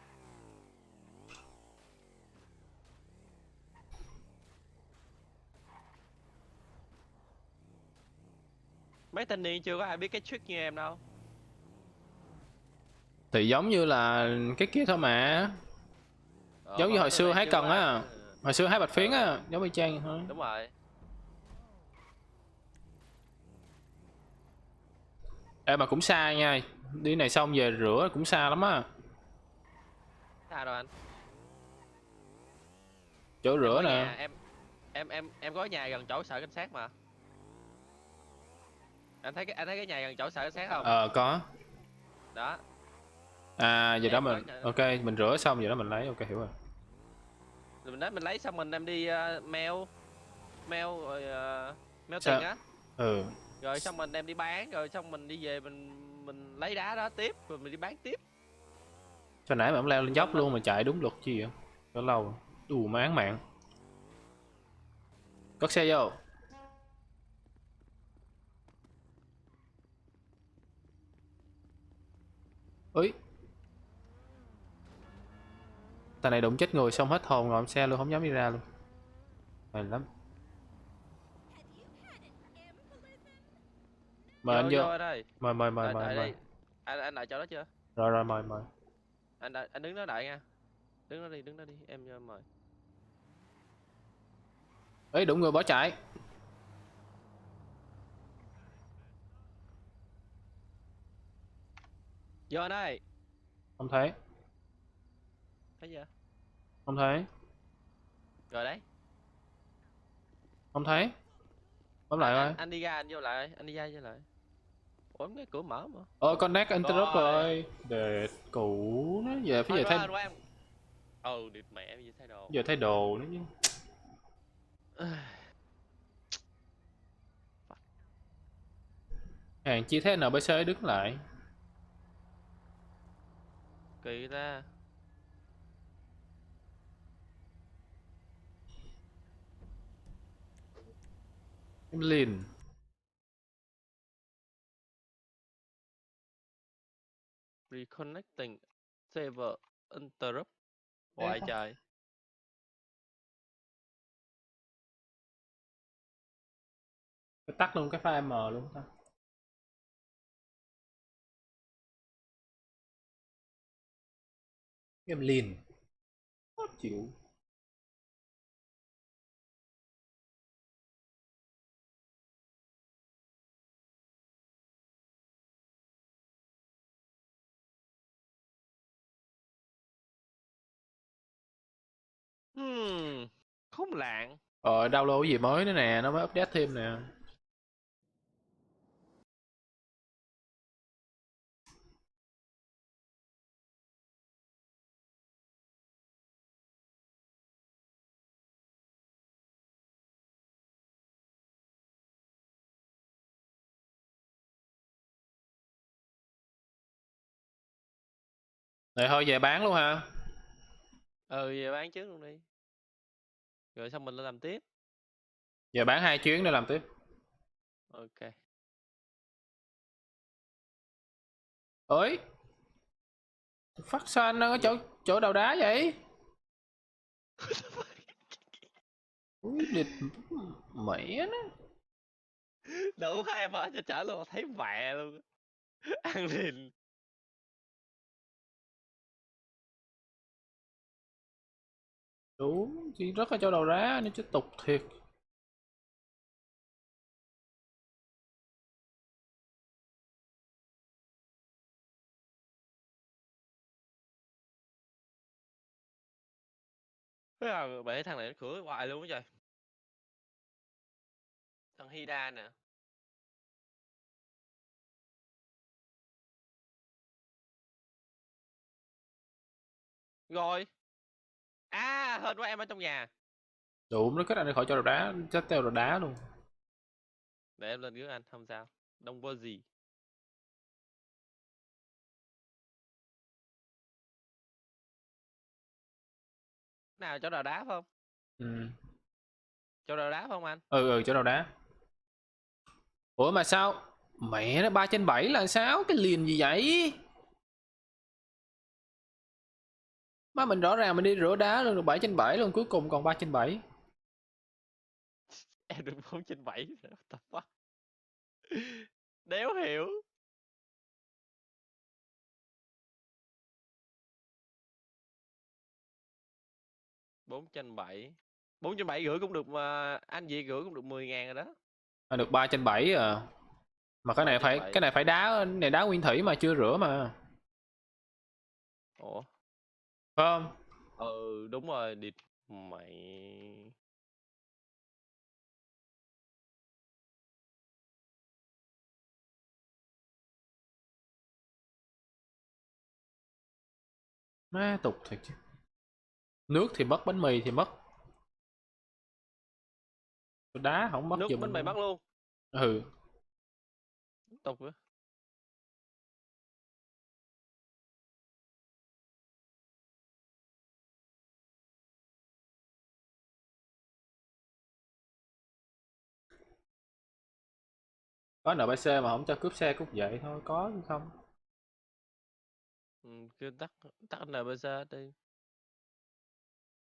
Mấy thanh niên chưa có ai biết cái trick như em đâu. Thì giống như là cái kia thôi mà. Giống như hồi xưa hái cần á. Hồi xưa hái bạch phiến á, giống y chang thôi. Đúng rồi. Ê mà cũng xa nha. Đi này xong về rửa cũng xa lắm á. Sao đâu anh? Chỗ Em rửa có nè. nhà, em có nhà gần chỗ sở cảnh sát mà. Anh thấy cái nhà gần chỗ sở cảnh sát không? Có. Đó. À giờ đó Em có mình nhà. ok, mình rửa xong giờ đó mình lấy, ok hiểu rồi. Rồi mình lấy xong mình đem đi mail rồi mail Sao? tiền á. Ừ. Rồi xong mình đem đi bán, rồi xong mình đi về mình lấy đá đó tiếp rồi mình đi bán tiếp. Sao nãy mà ông leo lên dốc Mình- luôn mà chạy đúng luật chi vậy? Có lâu. Đù mà án mạng. Cất xe vô. Úi. Thằng này đụng chết người xong hết hồn ngồi xe luôn, không dám đi ra luôn. Mệt lắm. Mời anh vô. Vô đây. Mời. Anh đợi cho đó chưa? Rồi mời. Anh đứng đó đợi nha. Đứng đó đi, em mời. Ấy đụng người bỏ chạy. Vô đây. Không thấy. Thấy chưa? Không thấy. Rồi đấy. Không thấy. Bấm lại coi. Anh đi ra anh vô lại, anh đi ra vô lại. Ủa cái cửa mở mà. Connect interrupt Rồi. rồi. Để cũ nó về phía giờ thay. Thôi em. Ừ, địt mẹ bây giờ thay đồ. Giờ thay đồ nữa chứ. Hàng chi thế NPC đứng lại. Kỳ ta. Em liền. Reconnecting server interrupt. Hoài trời. Phải tắt luôn cái file M luôn ta. Em liền. Khó chịu. Khốn nạn. Download cái gì mới nữa nè, nó mới update thêm nè. Rồi thôi về bán luôn ha. Về bán trước luôn đi. Rồi xong mình lên làm tiếp. Giờ bán 2 chuyến để làm tiếp. Ok. Ơi. Phát sao anh đang ở chỗ đầu đá vậy? Úi địt mẹ nó. Đủ hai em ở cho trở luôn, thấy mẹ luôn. Ăn liền. Đúng, thì rất là chỗ đầu đá nên chứ tục thiệt. Thế là bể thằng này nó cửa hoài luôn á trời. Thằng Hida nè. Rồi. À, hên quá em ở trong nhà. Đúng, nó kết anh đi khỏi chỗ đầu đá, chết theo đầu đá luôn. Để em lên dưới anh, không sao. Don't có gì. Nào chỗ đầu đá phải không? Ừ. Chỗ đầu đá phải không anh? Chỗ đầu đá. Ủa mà sao? Mẹ nó 3/7 là sao? Cái liền gì vậy? Má mình rõ ràng mình đi rửa đá luôn được 7/7 luôn, cuối cùng còn 3/7. Em được 4/7. What the fuck? Đéo hiểu. 4/7. 4/7 rưỡi cũng được mà anh Việt rưỡi cũng được 10.000 rồi đó. Được 3/7 à. Mà cái này phải 3/7. đá này, đá nguyên thủy mà chưa rửa mà. Ủa? Phải không? Ừ đúng rồi, địt mày. Má tục thiệt chứ. Nước thì mất, bánh mì thì mất. Đá không mất Nước giùm bánh mình mì luôn. mất luôn. Ừ. Tục nữa. Có NPC mà không cho cướp xe cướp vậy thôi, có chứ không. Kêu tắt tắt NPC đi.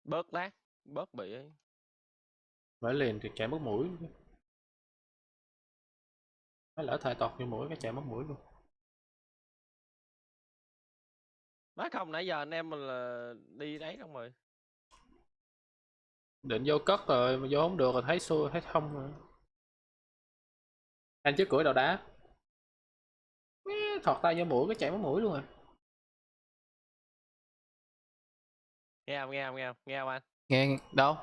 Bớt lát, bớt bị ấy. Phải liền thì chạy mất mũi. Nó lỡ thời tọt vô mũi cái chạy mất mũi luôn. Má không, nãy giờ anh em mình là đi đấy không rồi. Định vô cất rồi mà vô không được rồi, thấy xui thấy không rồi. Anh trước cửa đầu đá. Thọt tay vô mũi cái chạy mất mũi luôn rồi. Nghe không, nghe không, nghe không, nghe không anh? Nghe đâu?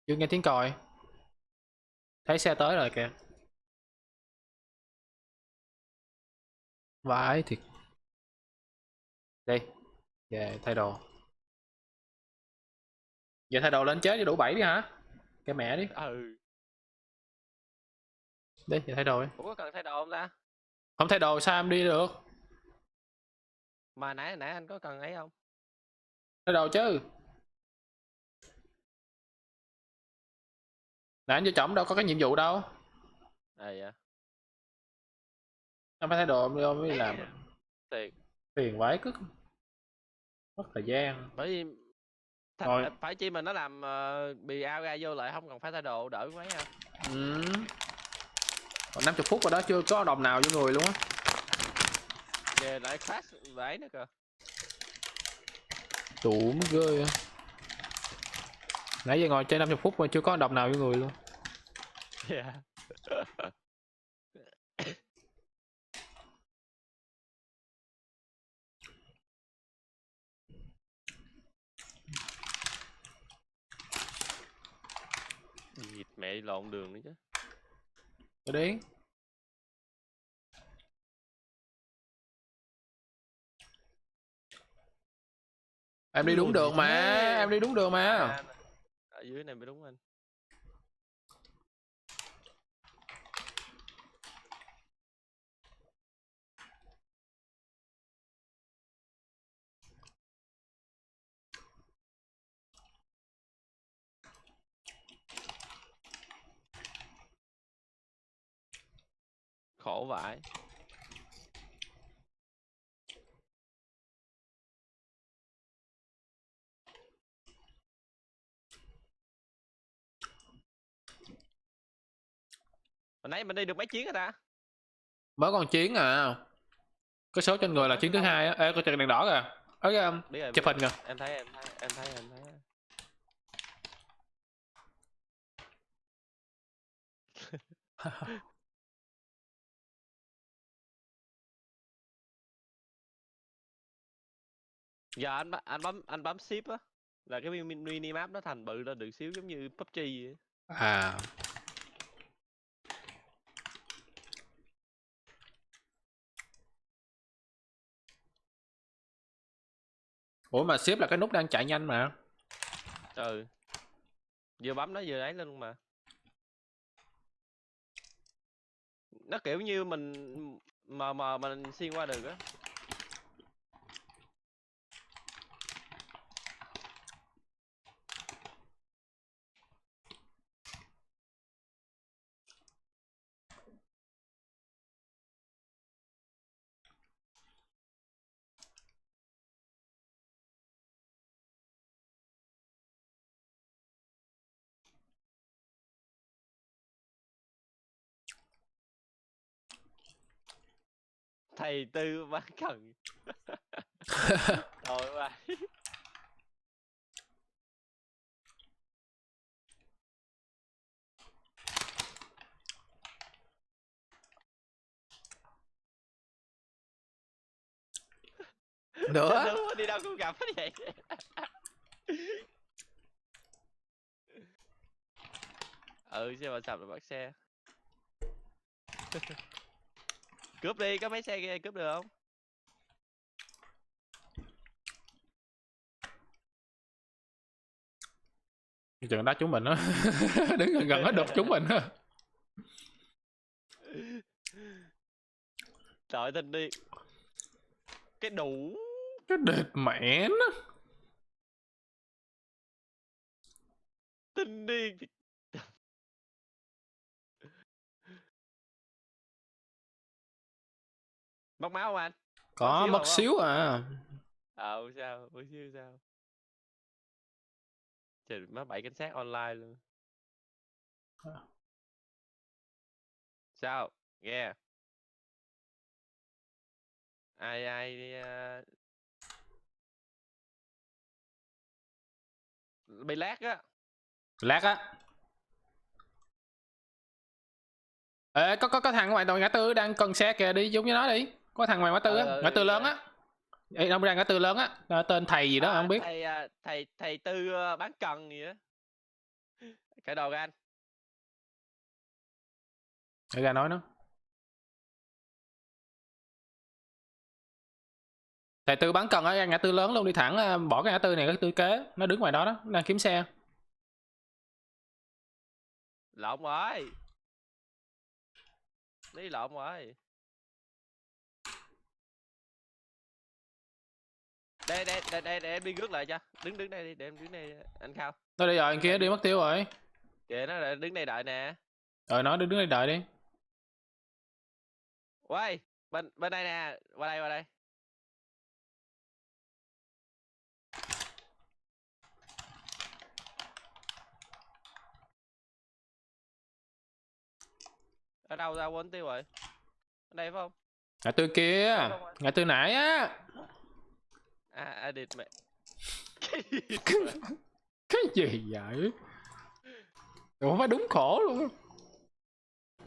Chưa nghe tiếng còi. Thấy xe tới rồi kìa. Vãi thiệt. Đi. Về thay đồ. Về thay đồ lên chết cho đủ 7 đi hả? Cái mẹ đi. Ừ. Đi về thay đồ đi. Ủa có cần thay đồ không ta? Không thay đồ sao em đi được? Mà nãy nãy anh có cần ấy không? Thay đồ chứ. Nãy anh vô trọng đâu có cái nhiệm vụ đâu. À dạ. Anh phải thay đồ mới đi làm. Thiệt. Phiền vãi cứt. Mất thời gian. Bởi vì Rồi. phải chi mà nó làm bị ao ra vô lại không cần phải thay đồ đỡ mấy ha. Ừ. Còn 50 phút rồi đó chưa có đồng nào vô người luôn á. Về lại crash vậy nữa kìa. Đủ ghê á. Nãy giờ ngồi chơi 50 phút mà chưa có đồng nào vô người luôn. Yeah. Địt mẹ lộn đường nữa chứ. Rồi đi. Em đi đúng đường mà, em đi đúng đường mà. Ở dưới này mới đúng anh. Khổ vãi. Hồi nãy mình đi được mấy chuyến rồi ta? Mới còn chiến à. Cái số trên người là chiến thứ hai á. Ê có đèn đỏ kìa. Ở Biết rồi, chụp hình kìa. em thấy em thấy. Giờ anh bấm ship á là cái mini map nó thành bự ra được xíu giống như PUBG vậy. À. Ủa mà ship là cái nút đang chạy nhanh mà. Ừ. Vừa bấm nó vừa ấy lên luôn mà. Nó kiểu như mình mờ mình xuyên qua được á. thầy Tư bán cần. Rồi mà. Nữa. Đúng, đi đâu cũng gặp hết vậy. Ừ, xe mà sập là bắt xe. Cướp đi, có mấy xe kia cướp được không? Chừng đá chúng mình á. Đứng gần gần hết đục chúng mình á. Trời tình đi. Cái đủ. Cái đệt mẹ nó. Tinh điên. Mất máu không anh? Có xíu mất rồi phải xíu à. sao? Mất xíu sao? Trời, má 7 cảnh sát online luôn. Sao? Nghe. Ai bị lát á. Lát á. Ê, có thằng ngoài ngã tư đang cần xe kìa, đi giống như nó đi. Có thằng ngoài ngã tư á, ngã tư lớn á. Ê, ông đang ngã tư lớn á, tên thầy gì đó không biết. Thầy Tư bán cần gì đó. Cái đầu anh. Để ra nói nó. Thầy Tư bán cần ở ngã tư lớn luôn, đi thẳng bỏ cái ngã tư này, cái tư kế nó đứng ngoài đó đó, nó đang kiếm xe. Lộn rồi. Đi lộn rồi. Để em đi rước lại cho. Đứng đây đi, để em đứng đây anh Khao. Nó đi rồi, anh kia đi mất tiêu rồi. Kìa nó lại đứng đây đợi nè. Rồi nó đứng đây đợi đi. Quay, bên đây nè, qua đây. Ở đâu ra quên tiêu rồi. Ở đây phải không? Ngã tư kia, ngã tư nãy á. Edit mẹ. Cái gì vậy? Ủa phải đúng khổ luôn.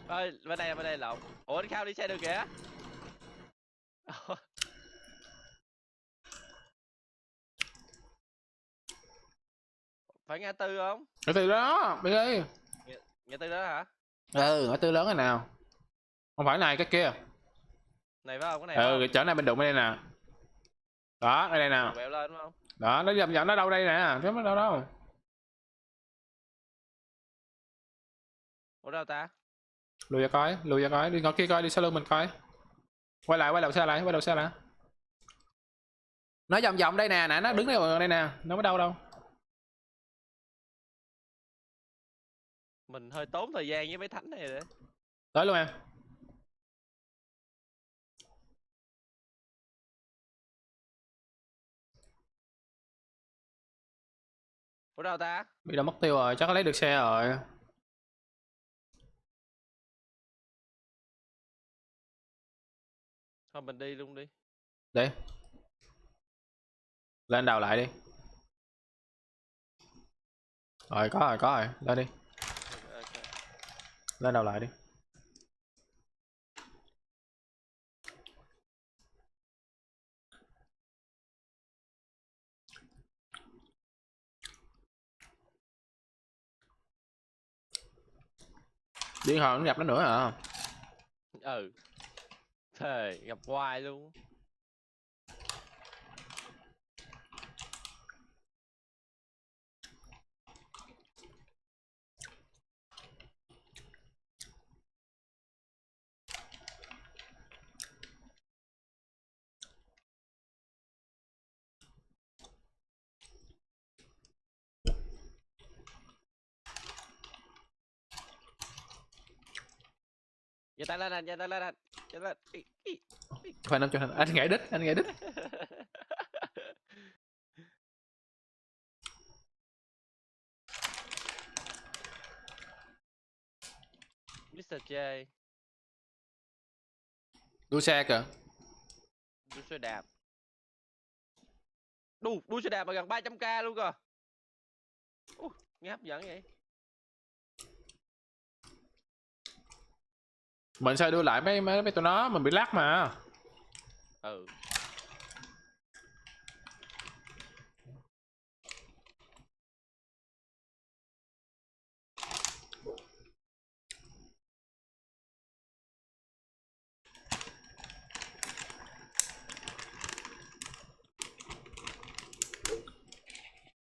Ơi, bên đây lộn. Ủa anh Khao đi xe được kìa. Phải ngã tư không? Ngã tư đó, đi đi. Ngã tư đó hả? Ừ, ngã tư lớn này nào. Không phải này, cái kia. Này phải không? Cái này phải Ừ, không? chỗ này mình đụng ở đây nè. Đó, ở đây nè. Quẹo lên đúng không? Đó, nó dầm nó đâu đây nè, nó đâu đâu. Ủa đâu ta? Lùi ra coi, đi ngồi kia coi, đi sau lưng mình coi. Quay đầu xe lại. Nó vòng đây nè, nó đứng đây nè, nó có đâu đâu. Mình hơi tốn thời gian với mấy thánh này đấy. Tới luôn em. Ủa đâu ta? Bị đâu mất tiêu rồi, chắc có lấy được xe rồi. Thôi mình đi luôn đi. Đi. Lên đầu lại đi. Rồi có rồi, lên đi. Okay. Lên đầu lại đi. Điên hồi nó gặp nó nữa à. Ừ. Thề, gặp hoài luôn. Giơ tay lên anh, giơ tay lên anh. Giơ lên. Khoan năm cho anh nhảy đích. Mr. J. Đua xe kìa. Đua xe đạp. Đua xe đạp mà gần 300k luôn cơ. Nghe hấp dẫn vậy. Mình sao đưa lại mấy tụi nó, mình bị lắc mà. Ừ.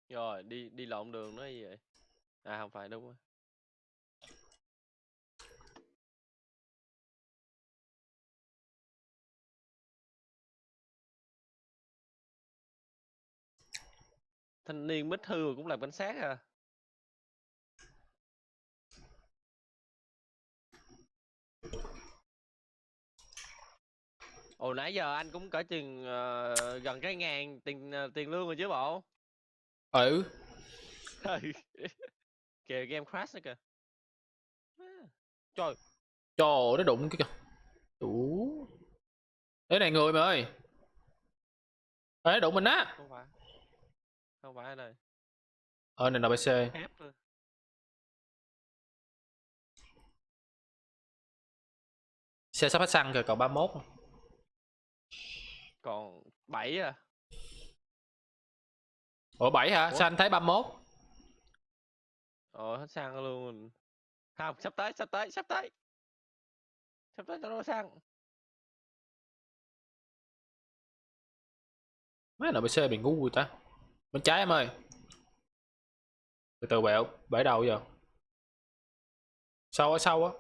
Rồi, đi lộn đường nó gì vậy? À không phải, đúng rồi. Thanh niên mít hư mà cũng làm cảnh sát à? Ồ nãy giờ anh cũng cỡ chừng gần cái ngàn tiền lương rồi chứ bộ. Ừ. Kìa game crash nữa kìa. Trời. Trời ơi, nó đụng cái kìa. Đủ. Thế này người mày ơi. Ê, đụng mình á. Không phải. Không phải này. Này NPC. Thép thôi. Xe sắp hết xăng rồi, còn 31. Còn 7 à. Ủa 7 hả? Ủa? Sao anh thấy 31? Hết xăng luôn. Không, sắp tới. Sắp tới tao đổ xăng. Mấy NPC bị ngu người ta. Bên trái em ơi. Từ từ bẹo, bể đầu giờ. Sau á.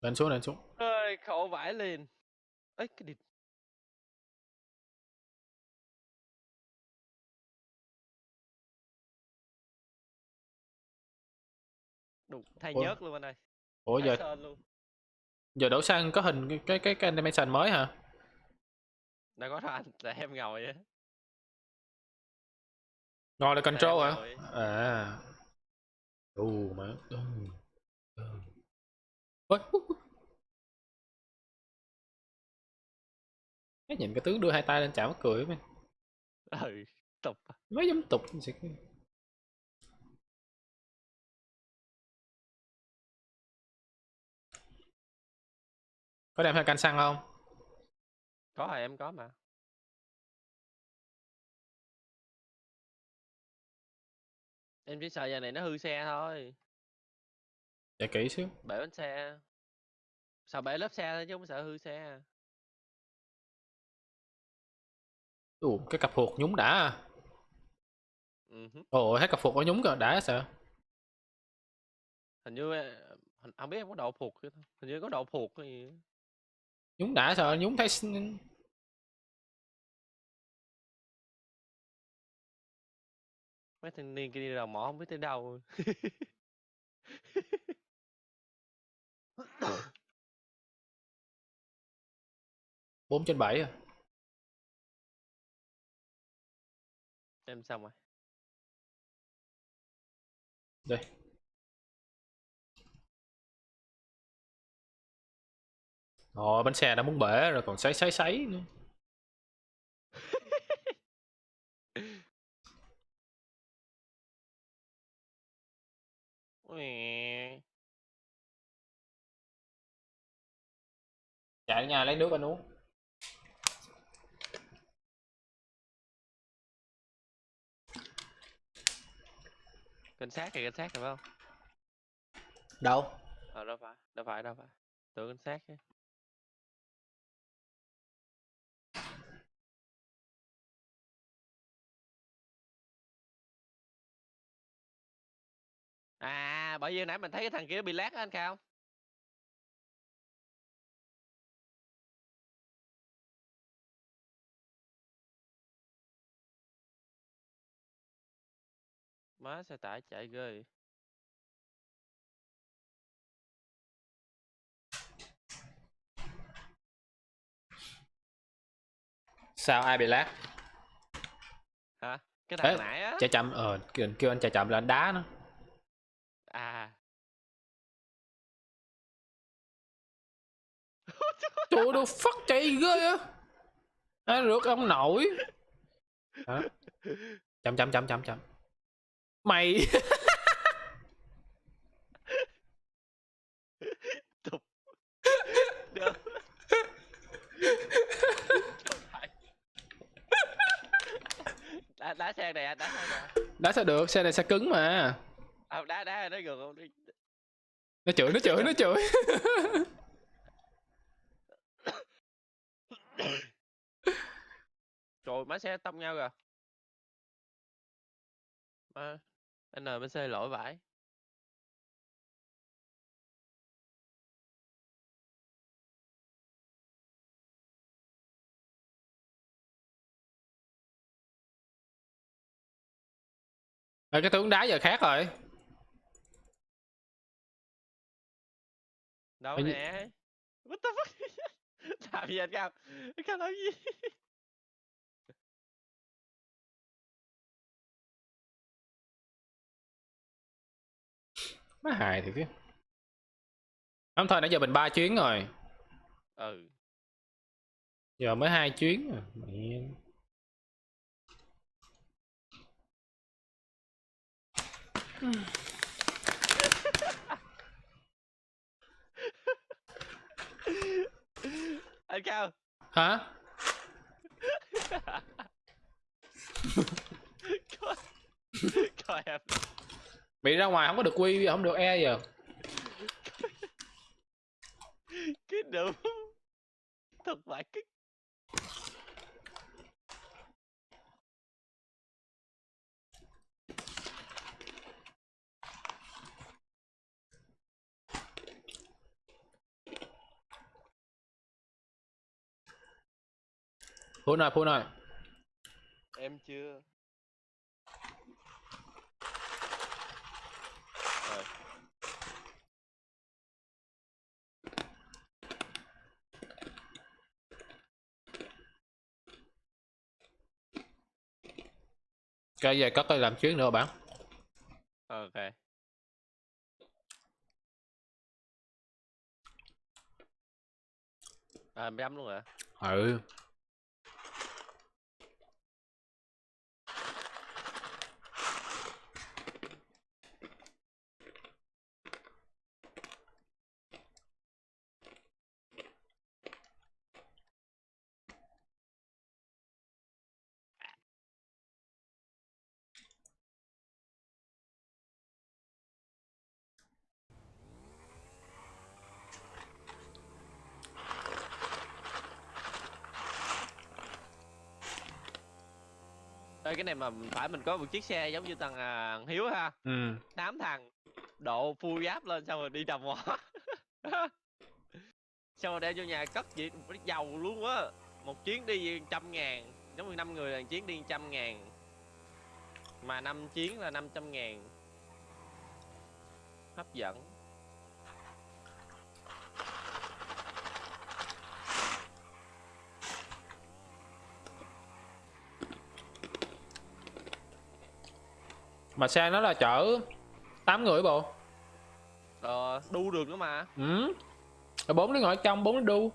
Lên xuống. Ơi, khổ vãi liền. Ấy cái địt. Đục thay Ủa? nhớt luôn anh ơi. Ủa Thái giờ sơn luôn. đổ xăng có hình cái animation mới hả? Đâu có đâu anh, là em ngồi á. Ngồi là Là em control hả? ngồi. À. Mà. Ôi. Cái nhìn cái tướng đưa hai tay lên chảo mắc cười mấy. Ừ, tục. Mấy giống tục. Có đem theo canh xăng không? Có rồi, em có mà. Em chỉ sợ giờ này nó hư xe thôi. Để kỹ xíu. Bể bánh xe. Sợ bể lớp xe thôi chứ không sợ hư xe. Cái cặp phuộc nhúng đã à. Ồ, hết cặp phuộc có nhúng kìa, đã sợ. Hình như không biết em có độ phục chứ. Hình như có độ phục cái gì. Nhúng đã sợ, nhúng thấy. Mấy thanh niên kia đi đào mỏ không biết tới đâu. 4/7 à. Em xong rồi. Đây. Ồ, bánh xe đã muốn bể rồi còn sấy nữa. Chạy nhà lấy nước anh uống. Cảnh sát thì phải không? Đâu? Đâu phải. Tưởng cảnh sát chứ. À, bởi vì nãy mình thấy cái thằng kia bị lát á anh Cao. Má xe tải chạy ghê. Sao ai bị lát? Hả? Cái thằng Ê, nãy á. chạy chậm, kêu anh chạy chậm là anh đá nó. À. Trời ơi, đồ fuck chạy ghê á. Ai rượt ông nội. Đó. Chậm. Mày. Tục. Được. Trời ơi. Đá xe này anh, đá xe này. Đá sao được, xe này xe cứng mà. À, đá nó gần không đi. Nó chửi. Trời, má xe tông nhau kìa. Má, anh bên xe lỗi vãi. Cái tướng đá giờ khác rồi. Đâu Hình như- nè. What the fuck? Làm gì anh Cao? Anh Cao làm gì? Má hài thì chứ. Không thôi, nãy giờ mình 3 chuyến rồi. Ừ. Giờ mới 2 chuyến à. Mẹ. Anh Cao. Hả? Coi, coi em. Bị ra ngoài không có được quy, không được e giờ. Cái đủ. Thật vãi kích. Phun rồi. Em chưa. Rồi. Cái giờ có làm chuyến nữa bạn. Ok. À, 15 luôn hả? Ừ. Ê, cái này mà phải mình có một chiếc xe giống như thằng Hiếu ha. Ừ. 8 thằng độ full giáp lên xong rồi đi đầm mỏ. Xong rồi đem vô nhà cất gì giàu luôn á. Một chuyến đi 100.000. Giống như 5 người là chuyến đi 100.000. Mà 5 chuyến là 500.000. Hấp dẫn. Mà xe nó là chở 8 người bộ. Đu được nữa mà. Ừ. 4 đứa ngồi trong, 4 đứa đu.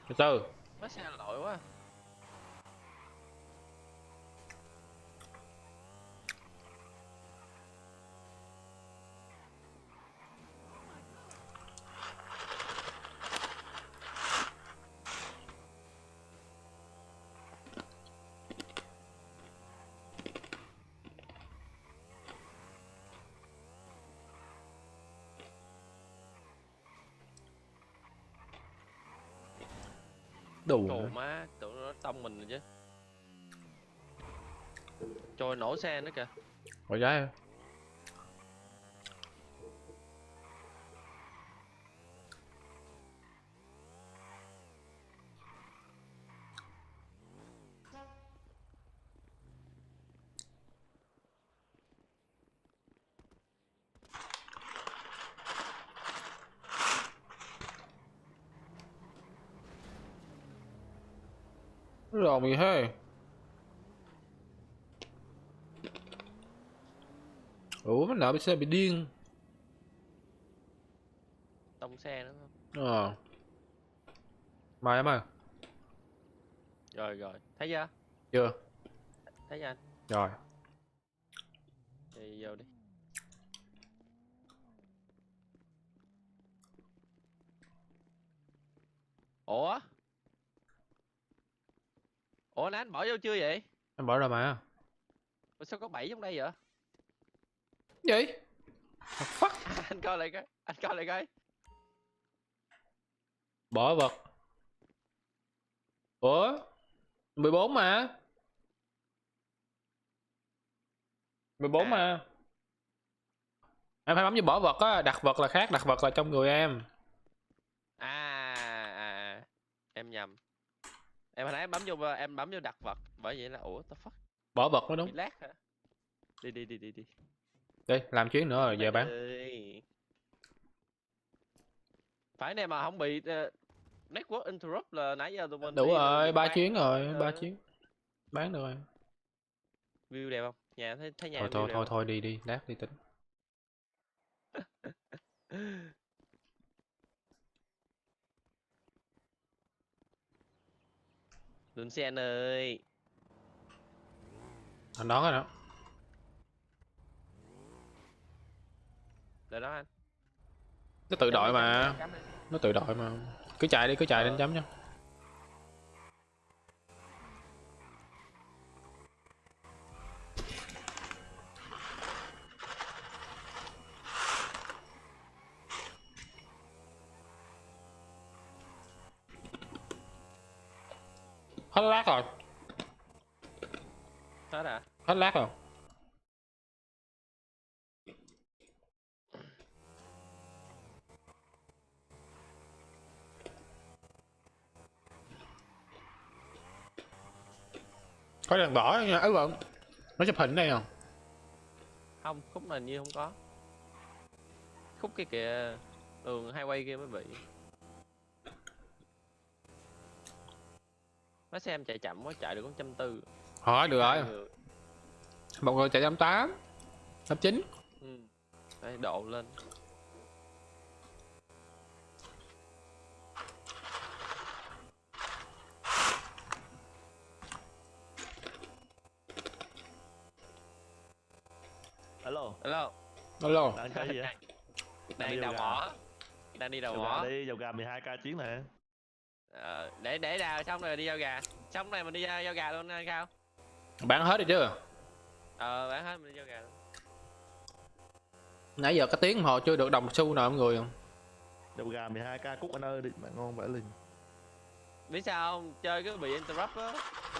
Từ từ. Má xe lỗi quá. Đủ Trời nữa. má, tụi nó tông mình rồi chứ. Trời, nổ xe nữa kìa. Rồi gái. Rồi gì thế? Ủa mấy nợ bị xe bị điên. Tông xe nữa không? Ờ. Mời em ơi. Rồi rồi, thấy chưa? Chưa. Thấy chưa anh? Rồi. Thì vô đi. Ủa? Ủa nãy anh bỏ vô chưa vậy? Em bỏ rồi mà. Ủa, sao có 7 trong đây vậy? Gì? The fuck? Anh coi lại cái, anh coi lại cái. Bỏ vật. Ủa? 14 mà. 14 mà. Em phải bấm vô bỏ vật á, đặt vật là khác, đặt vật là trong người em. Em nhầm. Em hồi nãy em bấm vô đặt vật, bởi vậy là ủa the fuck? Bỏ vật mới Bị đúng. lag hả? Đi. Đi, làm chuyến nữa rồi Các về bạn bán. ơi. Phải này mà không bị network interrupt là nãy giờ tụi mình Đủ đi rồi, được 3 bán. chuyến rồi, 3 chuyến. Bán được rồi. View đẹp không? Nhà thấy nhà Thôi view thôi đẹp thôi không? thôi đi, lát đi tính. Lên xe anh ơi. Anh đón rồi đó. Để đó anh. Nó tự đội Chấm mà. đi, chấm đi. Nó tự đội mà. Cứ chạy đi, cứ chạy đến chấm nha. Hết lát rồi. Hết à? Hết lát rồi. Có đèn đỏ nha, ấy vâng. Nó chụp hình đây không? Không, khúc này như không có. Khúc kia kìa, đường highway kia mới bị. Nói xe em chạy chậm quá, chạy được có 140. Hỏi được rồi. Hai người. Một người chạy 88, 89. Ừ. Đây, độ lên. Alo, Hello, Alo. đang chơi gì vậy? đang đi đào đầu mỏ. Đang đi đào Dầu mỏ. gà đi, dầu gà 12k chuyến nè. Để đào xong rồi đi giao gà. Xong này mình đi giao gà luôn anh Khao. Bán hết đi chứ. Bán hết mình đi giao gà luôn. Nãy giờ cái tiếng đồng hồ chưa được đồng xu nào mọi người không? Dầu gà 12k cúc anh ơi, đi bạn ngon vãi liền. Biết sao không? Chơi cứ bị interrupt á.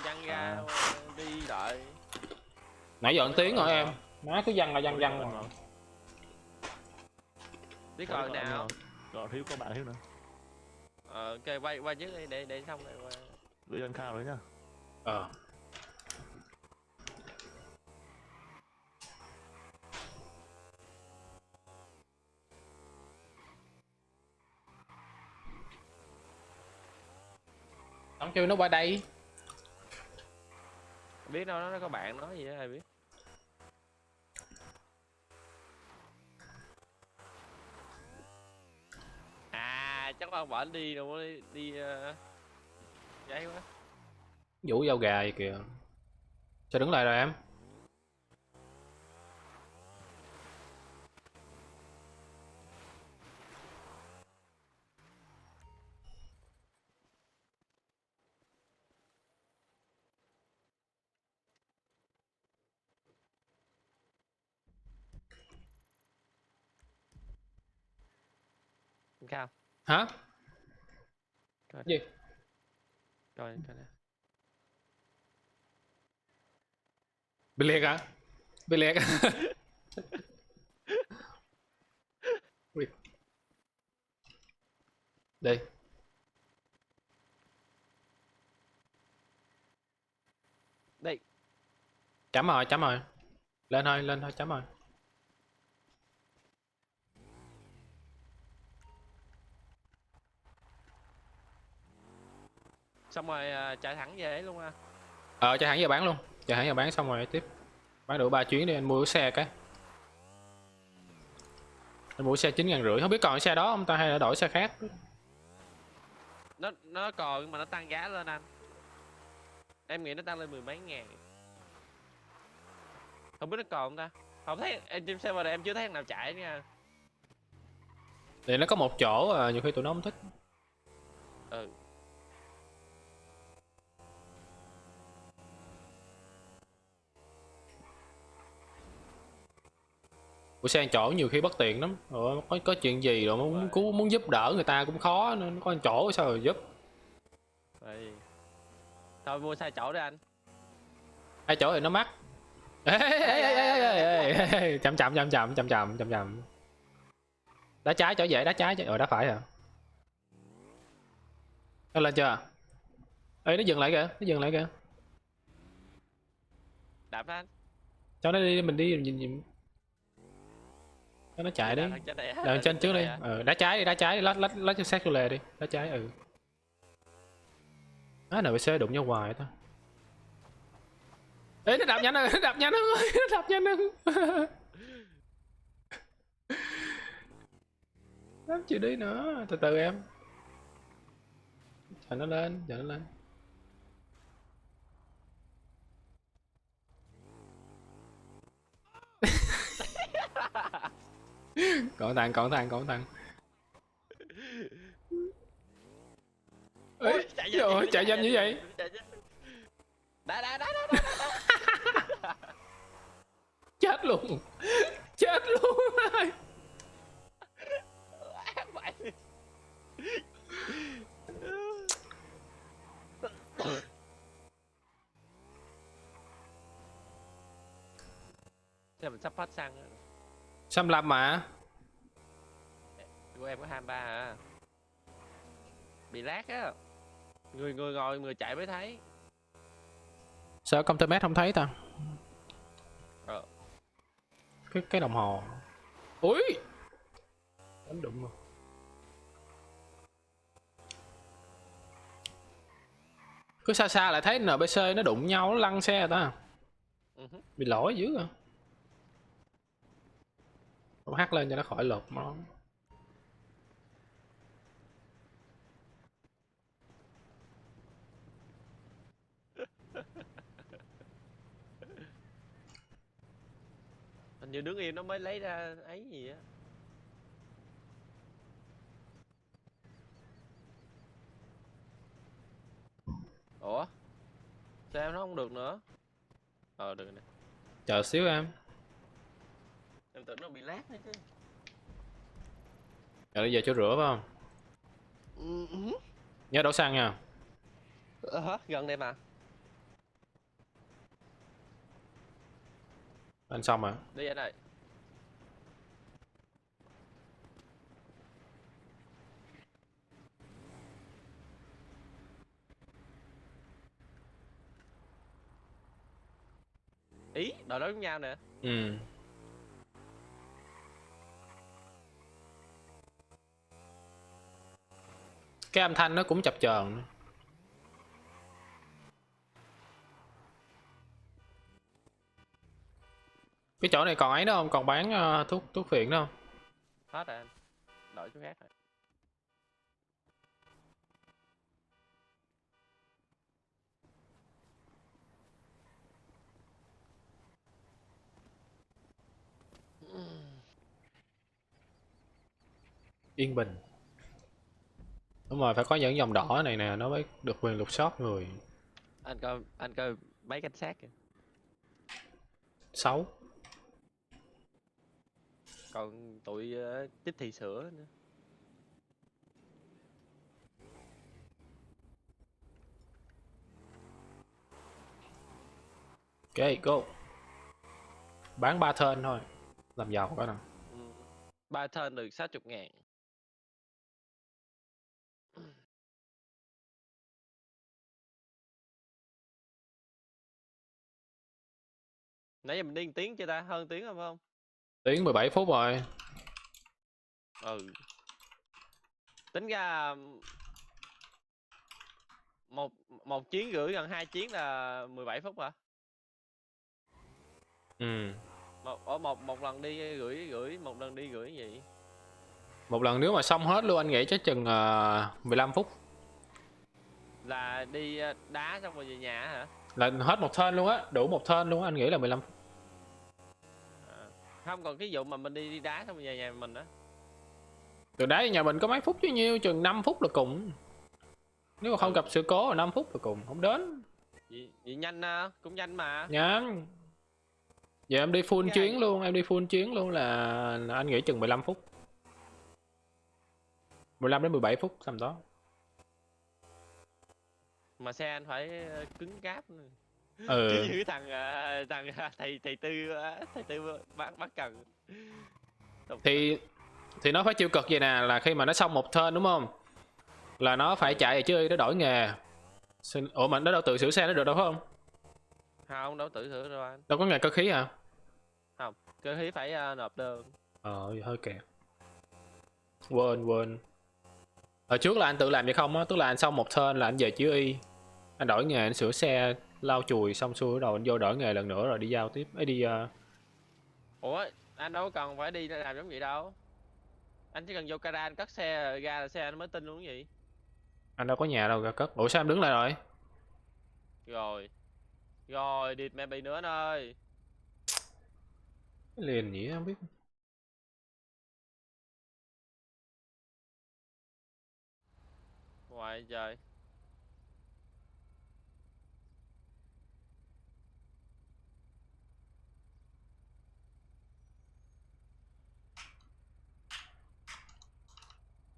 Văng ra đi đợi. Nãy giờ tiếng rồi em. Má cứ văng là văng Còn rồi. mà. Biết còn nào. Còn thiếu có bạn thiếu nữa. Ok quay trước đi để xong rồi qua. Gửi cho anh Khao nữa nha. Ờ. Ông kêu nó qua đây. Biết đâu nó có bạn nói gì đó ai biết. Chắc ông bỏ anh đi đâu đi giấy quá. Vũ dao gà vậy kìa. Sao đứng lại rồi em? Anh Khao. Hả? Coi Gì? coi nè. Bị liệt hả? Bị liệt. Đi. Đây. Chấm rồi, chấm rồi. Lên thôi, chấm rồi. Xong rồi chạy thẳng về ấy luôn à. Cho hãng giờ bán luôn. Cho hãng giờ bán xong rồi tiếp. Bán đủ 3 chuyến đi, anh mua cái xe cái. Anh mua xe 9.500. Không biết còn cái xe đó không ta hay là đổi xe khác. Nó còn nhưng mà nó tăng giá lên anh. Em nghĩ nó tăng lên 10 mấy ngàn. Không biết nó còn không ta. Không thấy em trên server này em chưa thấy thằng nào chạy nha. Thì nó có một chỗ à, nhiều khi tụi nó không thích. Ừ. Buổi sang chỗ nhiều khi bất tiện lắm. Rồi có chuyện gì rồi muốn cứu muốn giúp đỡ người ta cũng khó nên có một chỗ sao rồi giúp. Vậy. Thôi mua sai chỗ đi anh. Hai chỗ thì nó mắc. Ê, chậm chậm chậm chậm chậm chậm chậm chậm. Đá trái chỗ dễ, đá trái chứ. Đá phải à. Nó lên chưa? Ê, nó dừng lại kìa, nó dừng lại kìa. Đạp đó anh. Cho nó đi, mình đi nhìn. Cho nó chạy đi. Đằng trên trước đi. Đá trái đi, đá trái đi, lát cho sát vô lề đi. Đá trái NPC đụng nhau hoài thôi. Ê, nó đạp nhanh hơn, nó đạp nhanh hơn, nó đạp nhanh hơn. Đám chịu đi nữa, từ từ em. Chờ nó lên, chờ nó lên. Còn thằng. Ê, chạy nhanh như vậy. Đá. Chết luôn. Chết luôn. Thế mình sắp phát xăng á. 65 mà. Của em có 23 à. Bị lag á. Người ngồi người chạy mới thấy. Sao công tơ mét không thấy ta? Cái đồng hồ. Ui. Đánh đụng rồi. Cứ xa xa lại thấy NPC nó đụng nhau, nó lăn xe rồi ta. Bị lỗi dữ à. Không hát lên cho nó khỏi lột nó. Hình như đứng yên nó mới lấy ra ấy gì á. Ủa? Sao nó không được nữa? Được nè. Chờ xíu em. Em tưởng nó bị lag đấy chứ. Giờ đi về chỗ rửa phải không? Nhớ đổ xăng nha. Gần đây mà. Anh xong rồi. Đi anh ơi. Ý, đội đấu với nhau nè. Ừ. Cái âm thanh nó cũng chập chờn. Cái chỗ này còn ấy nữa không? Còn bán thuốc phiện nữa không? Hết rồi anh. Đổi chỗ khác rồi. Yên bình. Đúng rồi, phải có những dòng đỏ này nè, nó mới được quyền lục soát người. Anh coi mấy cảnh sát kìa. 6. Còn tụi chích thì sữa nữa. Ok, go. Bán 3 turn thôi. Làm giàu có nào. 3 turn được 60.000. Nãy giờ mình đi 1 tiếng chưa ta? Hơn tiếng không không? Tiếng 17 phút rồi. Tính ra một chuyến rưỡi gần 2 chuyến là 17 phút hả? Ừ. Một lần đi gửi một lần đi gửi gì? Một lần nếu mà xong hết luôn anh nghĩ chắc chừng 15 phút. Là đi đá xong rồi về nhà hả? Là hết một turn luôn á, đủ một turn luôn á, anh nghĩ là 15 phút. À. Không, còn cái vụ mà mình đi đá xong rồi về nhà mình á. Từ đấy nhà mình có mấy phút chứ nhiêu, chừng 5 phút là cùng. Nếu mà không gặp sự cố là 5 phút là cùng, không đến. Vậy nhanh cũng nhanh mà. Nhá. Giờ em đi full Cái chuyến này- luôn, em đi full chuyến luôn là anh nghĩ chừng 15 phút. 15 đến 17 phút tầm đó. Mà xe anh phải cứng cáp nữa. Ừ. Chứ như thằng thầy tư bắt cần. Thì nó phải chịu cực vậy nè, là khi mà nó xong một turn đúng không? Là nó phải chạy về chứ nó đổi nghề. Ủa mà nó đâu tự sửa xe nó được đâu phải không? Không, đâu tự sửa đâu anh. Đâu có nghề cơ khí hả? Không, cơ khí phải nộp đơn. Hơi kẹt. Quên. Hồi trước là anh tự làm vậy không á, tức là anh xong một turn là anh về chữ Y. Anh đổi nghề, anh sửa xe, lau chùi xong xuôi đầu anh vô đổi nghề lần nữa rồi đi giao tiếp. Ấy đi Ủa, anh đâu có cần phải đi làm giống vậy đâu. Anh chỉ cần vô gara anh cất xe ra là xe anh mới tin luôn cái gì. anh đâu có nhà đâu ra cất. Ủa sao em đứng lại rồi? Rồi địt mẹ bị nữa anh ơi. Liền nhỉ không biết. Ngoài trời.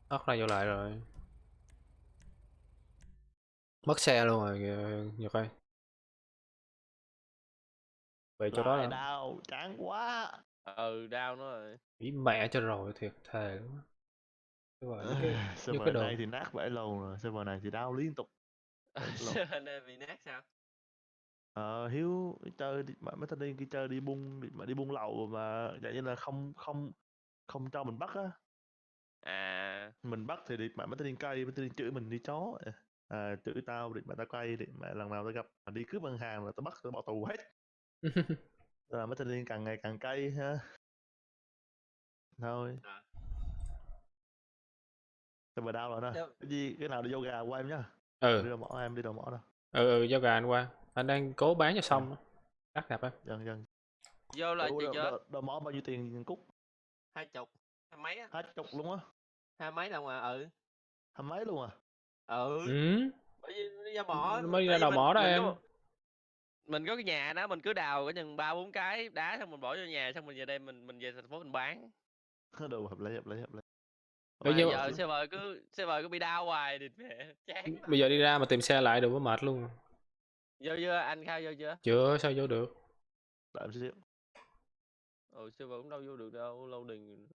Thoát ra vô lại rồi. Mất xe luôn rồi kìa, Nhật ơi. Về chỗ đó Lại là đau chán quá. Đau nữa rồi. ý mẹ cho rồi, thiệt thề luôn á. Đúng rồi, như cái Server đồ. này thì nát vãi lồn rồi, server này thì đau liên tục. Anh em bị nát sao? Hiếu chơi mấy thanh niên kia chơi đi bung lậu mà dạng như là không cho mình bắt á. À, Mình bắt thì mấy thanh niên cay, mấy thanh niên chửi mình đi chó. Chửi tao đi mà tao cay đi mà lần nào tao gặp mà đi cướp ngân hàng là tao bắt tao bỏ tù hết. Là mấy thanh niên càng ngày càng cay ha. Thôi. Server đau rồi nè. Cái nào đi yoga qua em nhá. Đi đồ mỏ em, đi đồ mỏ đâu. Giao gà anh qua. Anh đang cố bán cho xong. Đắt đạp em. Dần. vô là chị chết. Đồ mỏ bao nhiêu tiền cúc? 20, hai mấy á. 20 luôn á. Hai mấy đồng à? Hai mấy luôn à? Bởi vì đi ra mỏ. Mới ra đầu mỏ đó em. Mình có cái nhà đó, mình cứ đào cái chừng 3-4 cái đá xong mình bỏ vô nhà, xong mình về đây mình về thành phố mình bán. Đồ hợp lý. Mà giờ server cứ bị đau hoài thì mẹ chán. Bây giờ đi ra mà tìm xe lại được có mệt luôn. Vô chưa? Anh Khao vô chưa? Chưa, sao vô được? Đợi em xíu. Server cũng đâu vô được đâu, loading.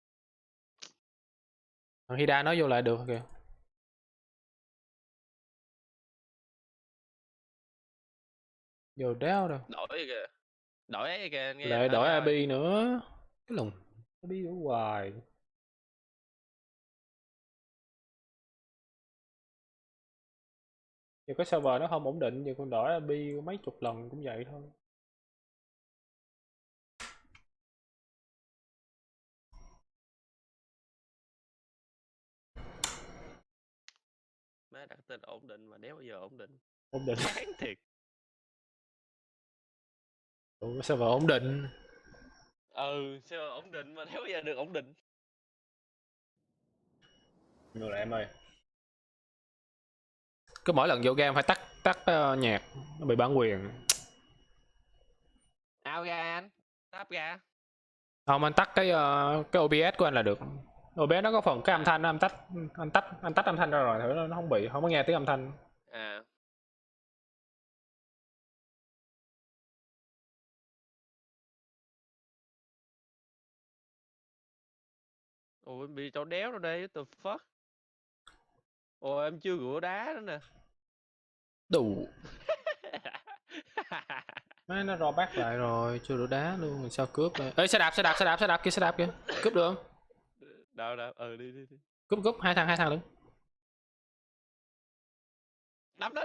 Thằng Hida nói vô lại được kìa. Vô đéo đâu. Đổi kìa nghe. Lại đổi AB nữa. Cái lùng AB ở hoài. Giờ cái server nó không ổn định, giờ con đổi AB mấy chục lần cũng vậy thôi. Má đặt tên ổn định mà đéo bao giờ ổn định. Ổn định. Chán thiệt. Ủa, server ổn định. Server ổn định mà đéo bao giờ được ổn định. Ngược lại em ơi. Cứ mỗi lần vô game phải tắt nhạc, nó bị bản quyền. Ao ra anh, táp ra. Không, anh tắt cái OBS của anh là được. OBS nó có phần cái âm thanh, anh tắt âm thanh ra rồi, thử nó không bị, không có nghe tiếng âm thanh. À. Ôi bị chỗ đéo đâu đây, what the fuck. Ôi em chưa rửa đá nữa nè. Đủ. Má nó ro back lại rồi, chưa đổ đá luôn, rồi sao cướp đây? Ê xe đạp kia, cướp được không? Đâu, đi. Cướp, hai thằng đứng. Đập đó.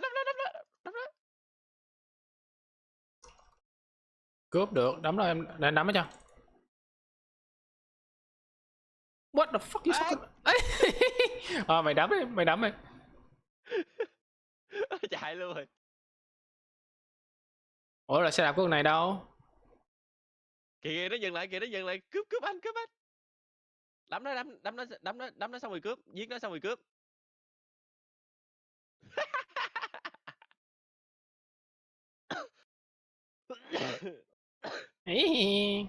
Cướp được, đấm rồi em, để anh đấm nó cho. What the fuck you fucking... Mày đấm đi. chạy luôn rồi. Ủa là xe đạp của con này đâu? Kìa nó dừng lại, kìa nó dừng lại, cướp anh, cướp anh. Đấm nó xong rồi cướp, giết nó xong rồi cướp. Ý.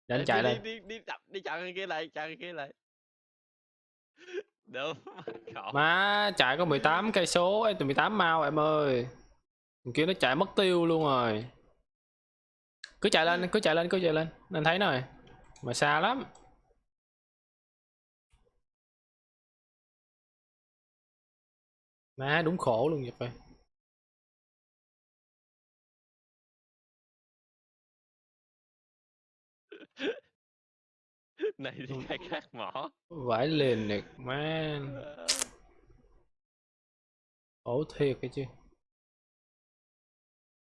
Đến chạy lên. Đi chặn thằng kia lại, chặn thằng kia lại. Đúng. Khổ. Má chạy có 18 cây số ấy, từ 18 mile em ơi. Thằng kia nó chạy mất tiêu luôn rồi. Cứ chạy lên, cứ chạy lên, cứ chạy lên. Anh thấy rồi. Mà xa lắm. Má đúng khổ luôn vậy. Này thì khai thác mỏ. Vãi liền nè, má. Khổ thiệt cái chứ.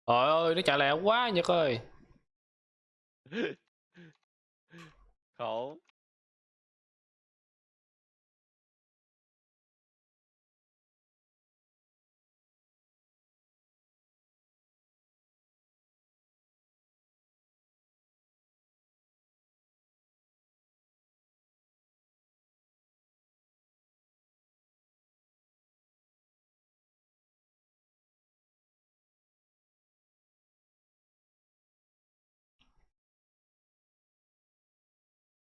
Trời ơi, nó chạy lẹ quá Nhật ơi. Khổ.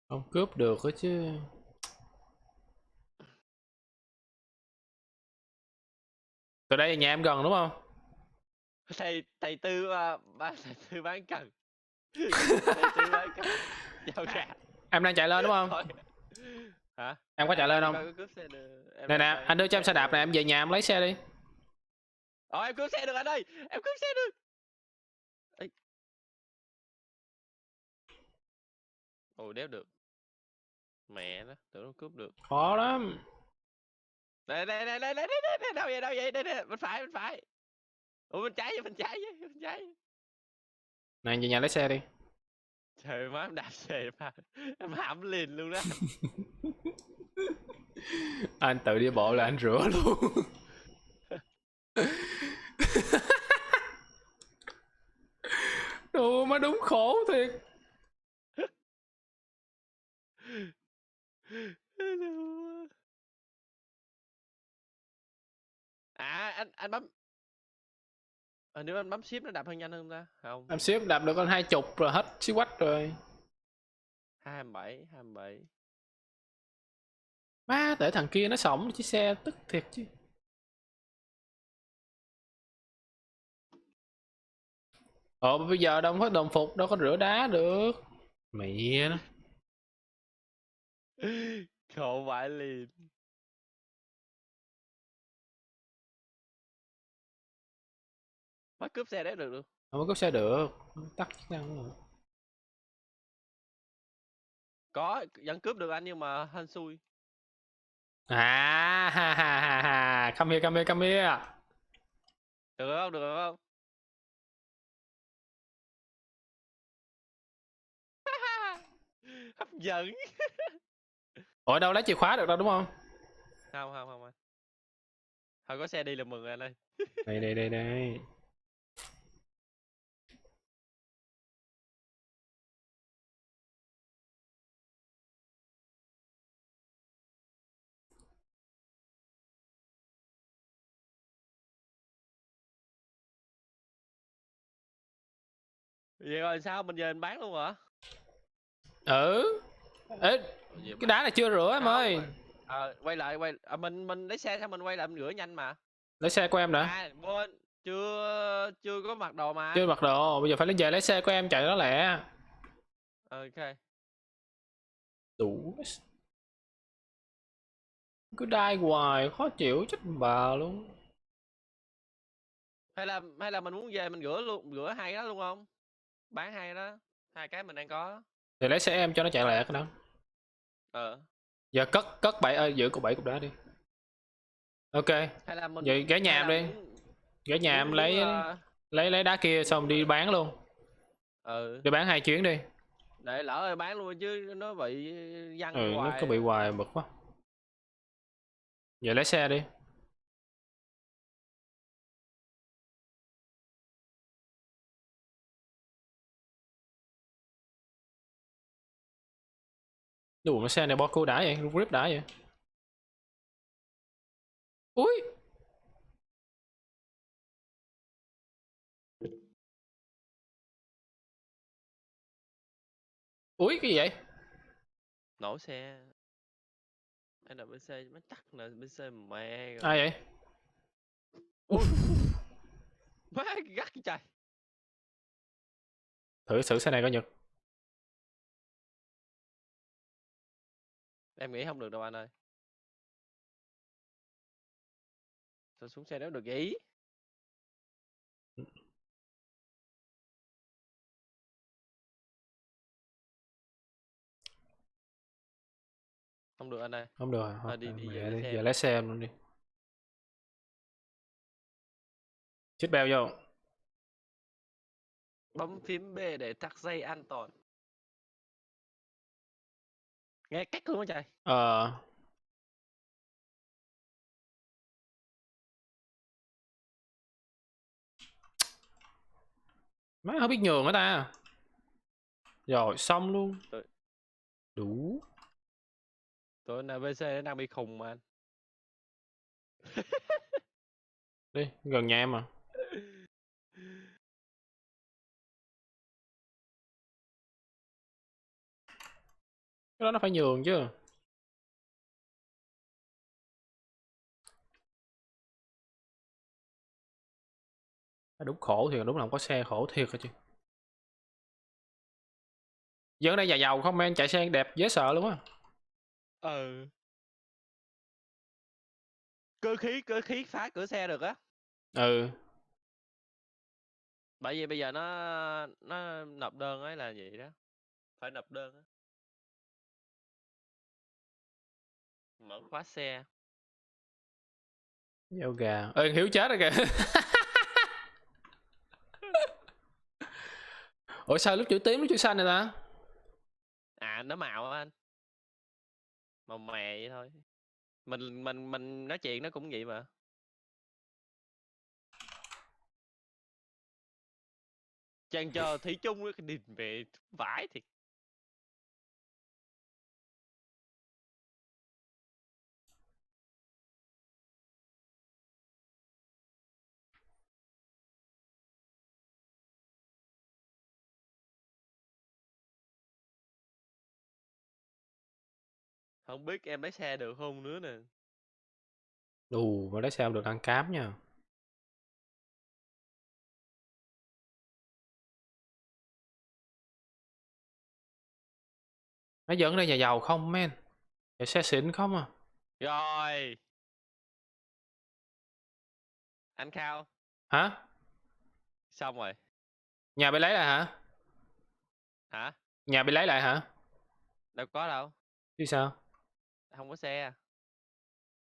Không cướp được hết chứ. Từ đây nhà em gần đúng không? Thầy Tư thầy Tư bán cần. Thầy Tư bán cần. Giao gà. Em đang chạy lên đúng không? Thôi. Hả? Em có chạy lên không? Coi có cướp xe được. Nè nè, anh đưa cho em xe đạp này, em về nhà em lấy xe đi. Em cướp xe được anh ơi, em cướp xe được. Ê. Ồ đéo được. Mẹ nó, tưởng nó cướp được. Khó lắm. Đây, đâu vậy, đây, bên phải. Ủa bên trái vậy. Này về nhà lấy xe đi. Trời má em đạp xe mà em hãm liền luôn đó. Anh tự đi bộ là anh rửa luôn. Đồ mà đúng khổ thiệt. Anh bấm. Nếu anh bấm shift nó đạp hơn nhanh hơn ta? Không. Em xếp đạp được con 20 rồi hết xí quách rồi. 27. Má để thằng kia nó xổng chiếc xe tức thiệt chứ. Bây giờ đâu có đồng phục đâu có rửa đá được. Mẹ nó. Khổ vãi liền. Bắt cướp xe đấy được. Không có cướp xe được. Tắt chức năng rồi. Có, vẫn cướp được anh nhưng mà hên xui. Ha ha ha ha ha. Come here. Được không? Hấp dẫn. Ủa đâu lấy chìa khóa được đâu đúng không? Không anh. Thôi có xe đi là mừng rồi anh ơi. Đây. Vậy rồi sao mình về mình bán luôn hả? Ừ. Ê, cái đá này chưa rửa em ơi. Quay lại mình lấy xe xong mình quay lại mình rửa nhanh mà. Lấy xe của em đã. Quên, chưa có mặc đồ mà. Chưa mặc đồ, bây giờ phải lên về lấy xe của em chạy nó lẹ. Ok. Đủ. Cứ đai hoài khó chịu chết bà luôn. Hay là mình muốn về mình rửa hai cái đó luôn không? Bán hai đó, hai cái mình đang có. Thì lấy xe em cho nó chạy lẹ cái đó. Giờ cất 7 giữ cục 7 cục đá đi. Ok. Hay là mình Vậy ghé nhà em đi. Ghé nhà em lấy đá kia xong đi bán luôn. Đi bán 2 chuyến đi. Để lỡ rồi bán luôn chứ nó bị văng Nó hoài. có bị hoài bực quá. Giờ lấy xe đi. Đủ mà xe này bo cô đá vậy, grip đá vậy. Ui. Ui cái gì vậy? Nổ xe. NPC mới chắc NPC mẹ rồi. Ai vậy? Ui. Má gắt trời. Thử xe này coi Nhật. Em nghĩ không được đâu anh ơi. Sao xuống xe đéo được ý. Không được anh ơi. Không được rồi. Thôi đi về Mẹ lấy đi, xe giờ em. lấy xe em luôn đi. Chết beo vô. Bấm phím B để thắt dây an toàn. Nghe cách luôn á trời. Ờ. Má không biết nhường hả ta? Rồi xong luôn. Rồi. Đủ. Tụi NPC nó đang bị khùng mà anh. Đi, gần nhà em mà. Cái đó nó phải nhường chứ. Đúng khổ thì đúng là không có xe, khổ thiệt hả chứ. Dân ở đây nhà giàu không men, chạy xe đẹp dễ sợ luôn á. Ừ. Cơ khí phá cửa xe được á. Ừ. Bởi vì bây giờ nó nộp đơn ấy là vậy đó. Phải nộp đơn á. Mở khóa xe. Giao gà. Ê Hiếu chết rồi kìa. Ủa sao lúc chữ tím lúc chữ xanh này ta? À nó màu á anh. Màu mè vậy thôi. Mình nói chuyện nó cũng vậy mà. Chàng chờ Thủy chung cái điền về vãi thiệt. Không biết em lấy xe được không nữa nè. Đù mà lấy xe không được ăn cám nha. Nó dẫn đây nhà giàu không men. Chạy xe xịn không à. Rồi. Anh Khao. Hả? Xong rồi. Nhà bị lấy lại hả? Hả? Nhà bị lấy lại hả? Đâu có đâu. Chứ sao? Không có xe.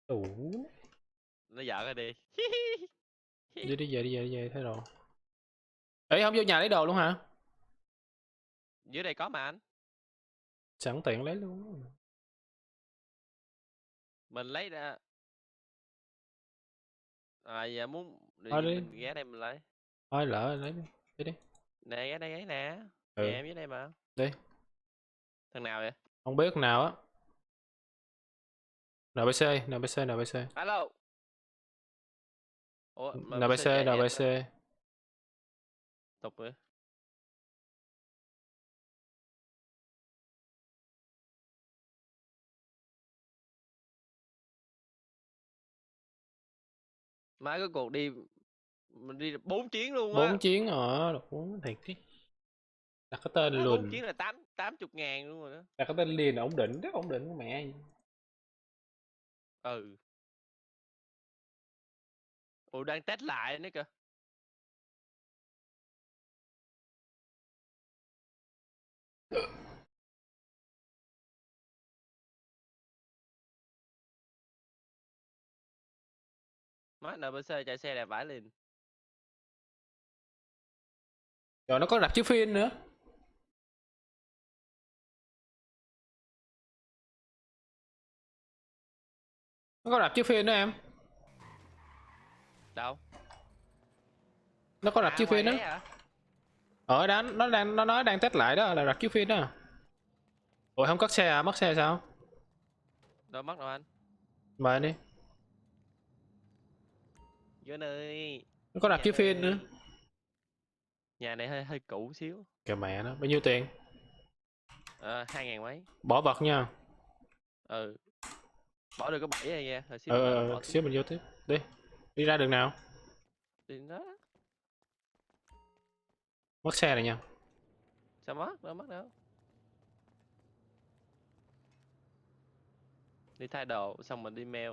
Đủ. Nó vợ rồi đi. Đi về thế rồi. Ê không vô nhà lấy đồ luôn hả? Dưới đây có mà anh. Sẵn tiện lấy luôn. Mình lấy ra. À giờ muốn Thôi đi. mình ghé đây mình lấy. Thôi lỡ lấy đi. Đi đi. Nè ghé đây ấy nè. Ừ. Nhà em dưới đây mà. Đi. Thằng nào vậy? Không biết nào á. NPC. Alo. Ủa mà NPC. sao chạy vậy? Tục nữa. Má cái cuộc đi mình đi được 4 chuyến luôn á. 4 chuyến ở được 4 thiệt chứ. Đặt cái tên 4 lùn. chuyến là 80.000 luôn rồi đó. Đặt cái tên liền ổn định, rất ổn định của mẹ. Ừ. Ủa đang test lại nữa kìa. Má NPC chạy xe đẹp vãi liền. Rồi nó có rạp chiếu phim nữa. Nó có rạp chiếu phim nữa em. Đâu? Nó có rạp chiếu ngoài phim đó. đấy hả? Ở đó nó nói đang test lại đó là rạp chiếu phim đó. Ủa không cất xe à? Mất xe sao? Đâu mất đâu anh. Mời anh đi. Vô nơi. Nó có đặt Nhà chiếu phim nữa. ơi. Nhà này hơi hơi cũ xíu. Kìa mẹ nó, bao nhiêu tiền? 2.000 mấy. Bỏ vật nha. Ừ. Bỏ được có 7 rồi nha. Rồi xíu nữa bỏ Xíu mình vô tiếp. Đi. Đi ra đường nào? thì đó. Mất xe rồi nha. Sao mất? Đâu mất đâu. Đi thay đồ xong mình đi mail.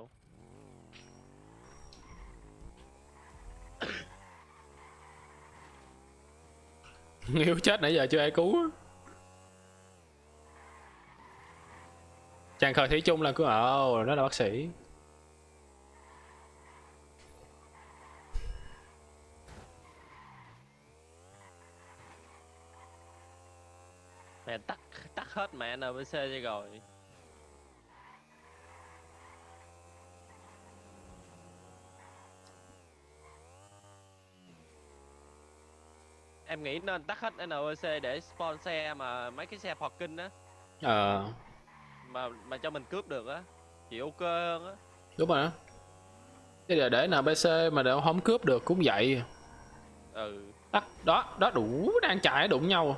Yêu chết nãy giờ chưa ai cứu á. Chàng khởi thủy chung là cứ nó là bác sĩ. Mẹ tắt hết mẹ NPC cho rồi. Em nghĩ nên tắt hết NPC để spawn xe mà mấy cái xe parking á Ờ mà cho mình cướp được á thì ok hơn á. đúng rồi đó. Chứ để NPC mà để không cướp được cũng vậy. Ừ. Đó đủ đang chạy đụng nhau.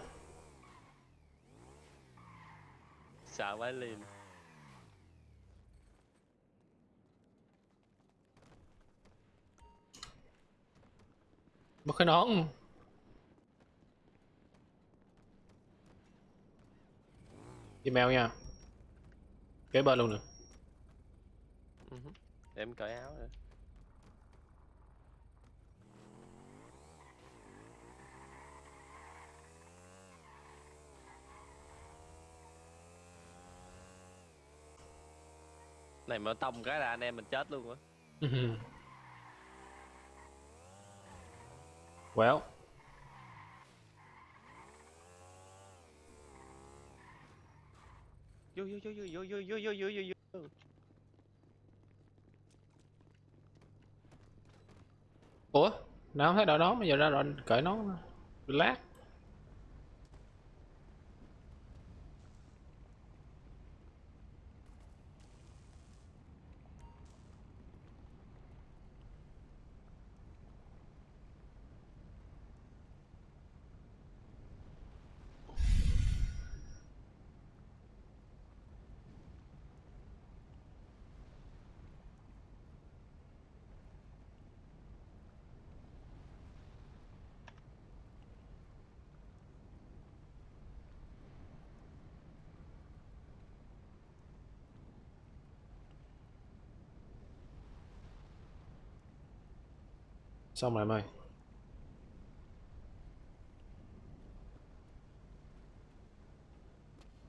Sợ vãi liền. Mất cái nón. Email nha. Kế bên luôn nè. Để em cởi áo nữa. Này mà tông cái là anh em mình chết luôn á. Well. Vô. Ủa? Nào không thấy đội nón bây giờ ra rồi cởi nón. Relax. Xong rồi em ơi.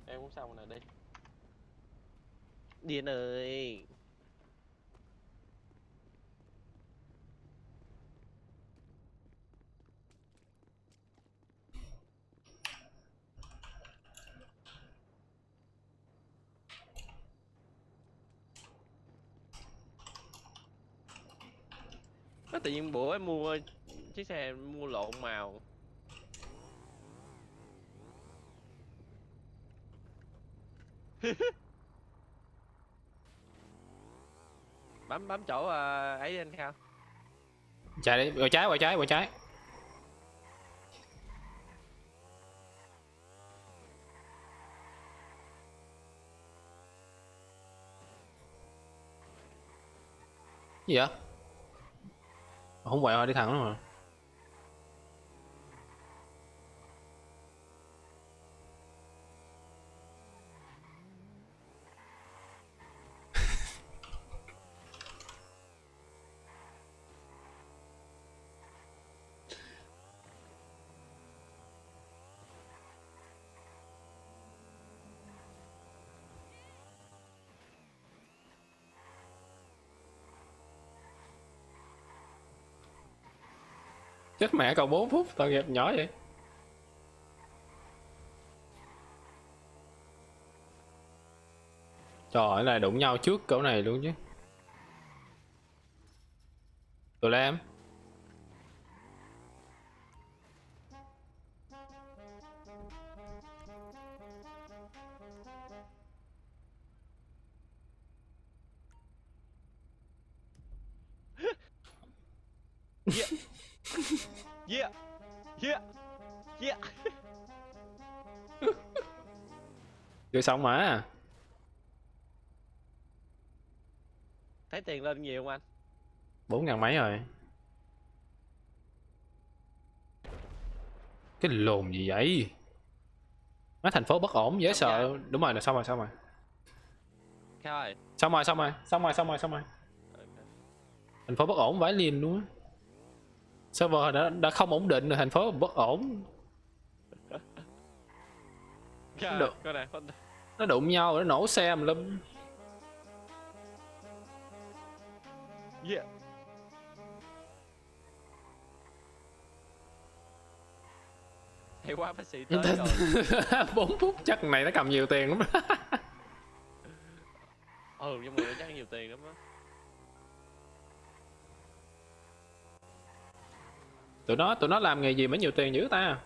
Em cũng xong rồi nè đi. Điên ơi. Nó tự nhiên bữa em mua chiếc xe em mua lộn màu. Bấm chỗ ấy đi anh Khao. Chạy đi, quay trái. Gì vậy? Không quay rồi đi thẳng luôn rồi. Chết mẹ còn 4 phút tội nghiệp nhỏ vậy. Trời ơi này đụng nhau trước cỡ này luôn chứ. Tụi em. Yeah. Yeah. Yeah. Yeah. Chưa xong mà. Thấy tiền lên nhiều không anh? 4.000 mấy rồi. Cái lồn gì vậy? Má thành phố bất ổn dễ Xong sợ. chưa? Đúng rồi, là xong rồi, xong rồi. Sao rồi? Xong rồi, xong rồi, xong rồi, xong rồi, xong rồi. Thành phố bất ổn vãi liền luôn á. Server đã không ổn định rồi, thành phố bất ổn. Được. Coi nè, Nó đụng nhau, nó nổ xe mà lâm. yeah. Hay quá bác sĩ tới rồi. 4 phút chắc này nó cầm nhiều tiền lắm. Ừ, nhưng mà nó chắc nhiều tiền lắm á. Tụi nó làm nghề gì mà nhiều tiền dữ ta?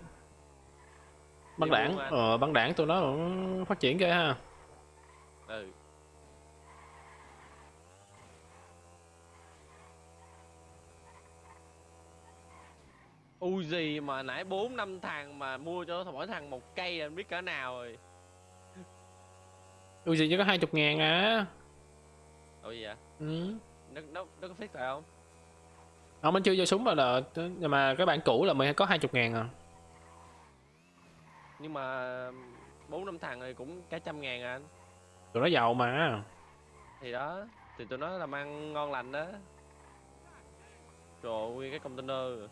Băng Nhiều đảng, luôn anh. băng đảng tụi nó cũng phát triển ghê ha. Ừ. Uzi mà nãy 4-5 thằng mà mua cho mỗi thằng một cây là anh biết cỡ nào rồi. Ui gì chỉ có 20.000 à. Ủa gì vậy? Ừ. Nó có fit phải không? Ông anh chưa vô súng mà là, nhưng mà cái bản cũ là mới có 20.000 à. Nhưng mà 4-5 thằng thì cũng cả 100.000 à anh. Tụi nó giàu mà. Thì đó, thì tụi nó làm ăn ngon lành đó. Trời ơi, nguyên cái container.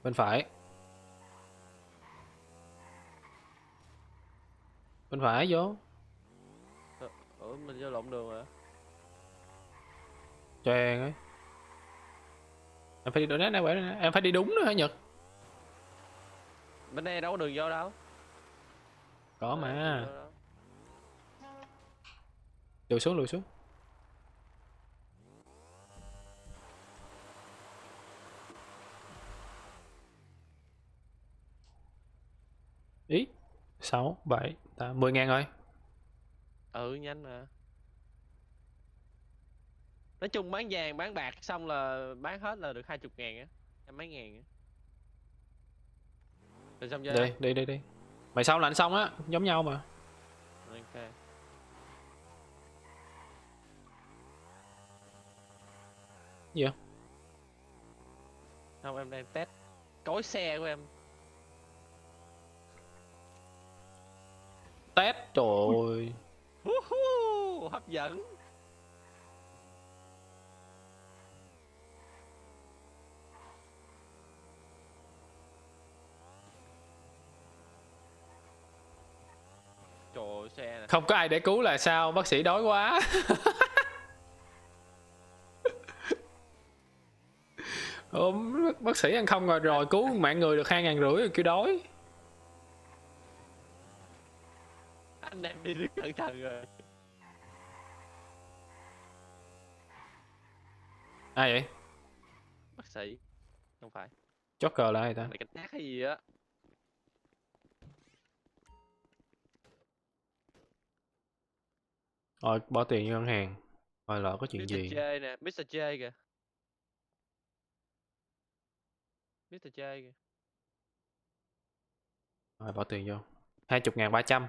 Bên phải. Bên phải vô. Ủa mình vô lộn đường hả? Chèn ấy. Em phải đi đúng này, em phải đi đúng nữa hả Nhật? Bên đây đâu có đường vô đâu. Có Đường mà. vô đâu. Lùi xuống, lùi xuống. Ý 6, 7, 8, 10.000 rồi. Ừ nhanh mà. Nói chung bán vàng bán bạc xong là bán hết là được 20.000 á, trăm mấy ngàn á. Rồi xong chưa? Đi. Mày xong là anh xong á, giống nhau mà. Ok. Gì vậy? Không, em đang test cối xe của em. Test trời ơi. Hấp dẫn. Trời ơi, xe nè. Không có ai để cứu là sao? Bác sĩ đói quá. Bác sĩ ăn không rồi cứu mạng người được 2.500 rồi kêu đói. Anh em đi rất cẩn thận rồi. Ai vậy? Bác sĩ. Không phải. Joker là ai ta? Này cảnh sát hay gì á. Rồi bỏ tiền vô ngân hàng. Rồi lỡ có chuyện Mr. gì? J nè, Mr. J kìa. Mr. J kìa. Rồi bỏ tiền vô. 20.300.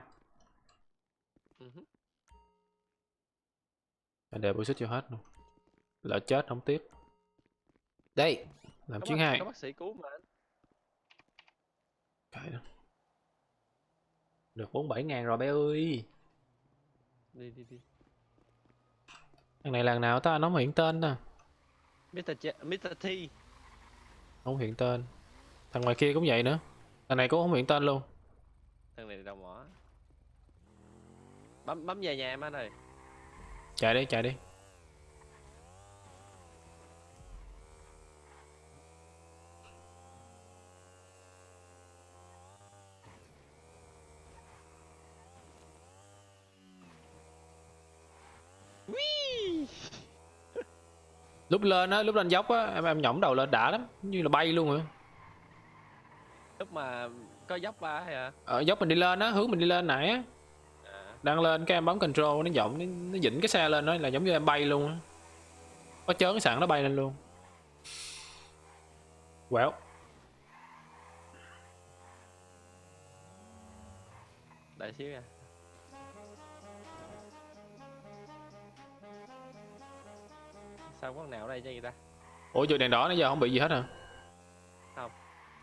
Để bổ sung cho hết luôn. Lỡ chết không tiếc. Đây, làm chuyến 2. Có bác sĩ cứu mà anh. Kệ đó. Được 47.000 rồi bé ơi. Đi. Thằng này lần nào ta, nó không hiện tên nè. Mr. T. Không hiện tên. Thằng ngoài kia cũng vậy nữa. Thằng này cũng không hiện tên luôn. Thằng này đâu mỏ. Bấm về nhà em anh ơi. Chạy đi. Lúc lên dốc á, em nhõng đầu lên đã lắm, như là bay luôn rồi. Lúc mà có dốc ba hay hả? Dốc mình đi lên á, hướng mình đi lên nãy á. À. Đang lên cái em bấm control nó giọng nó dĩnh cái xe lên đó là giống như em bay luôn á. Có chớn sẵn nó bay lên luôn. Quẹo. Đợi xíu nha. Sao có con nào ở đây cho người ta? Ủa chỗ đèn đỏ nãy giờ không bị gì hết hả? Không,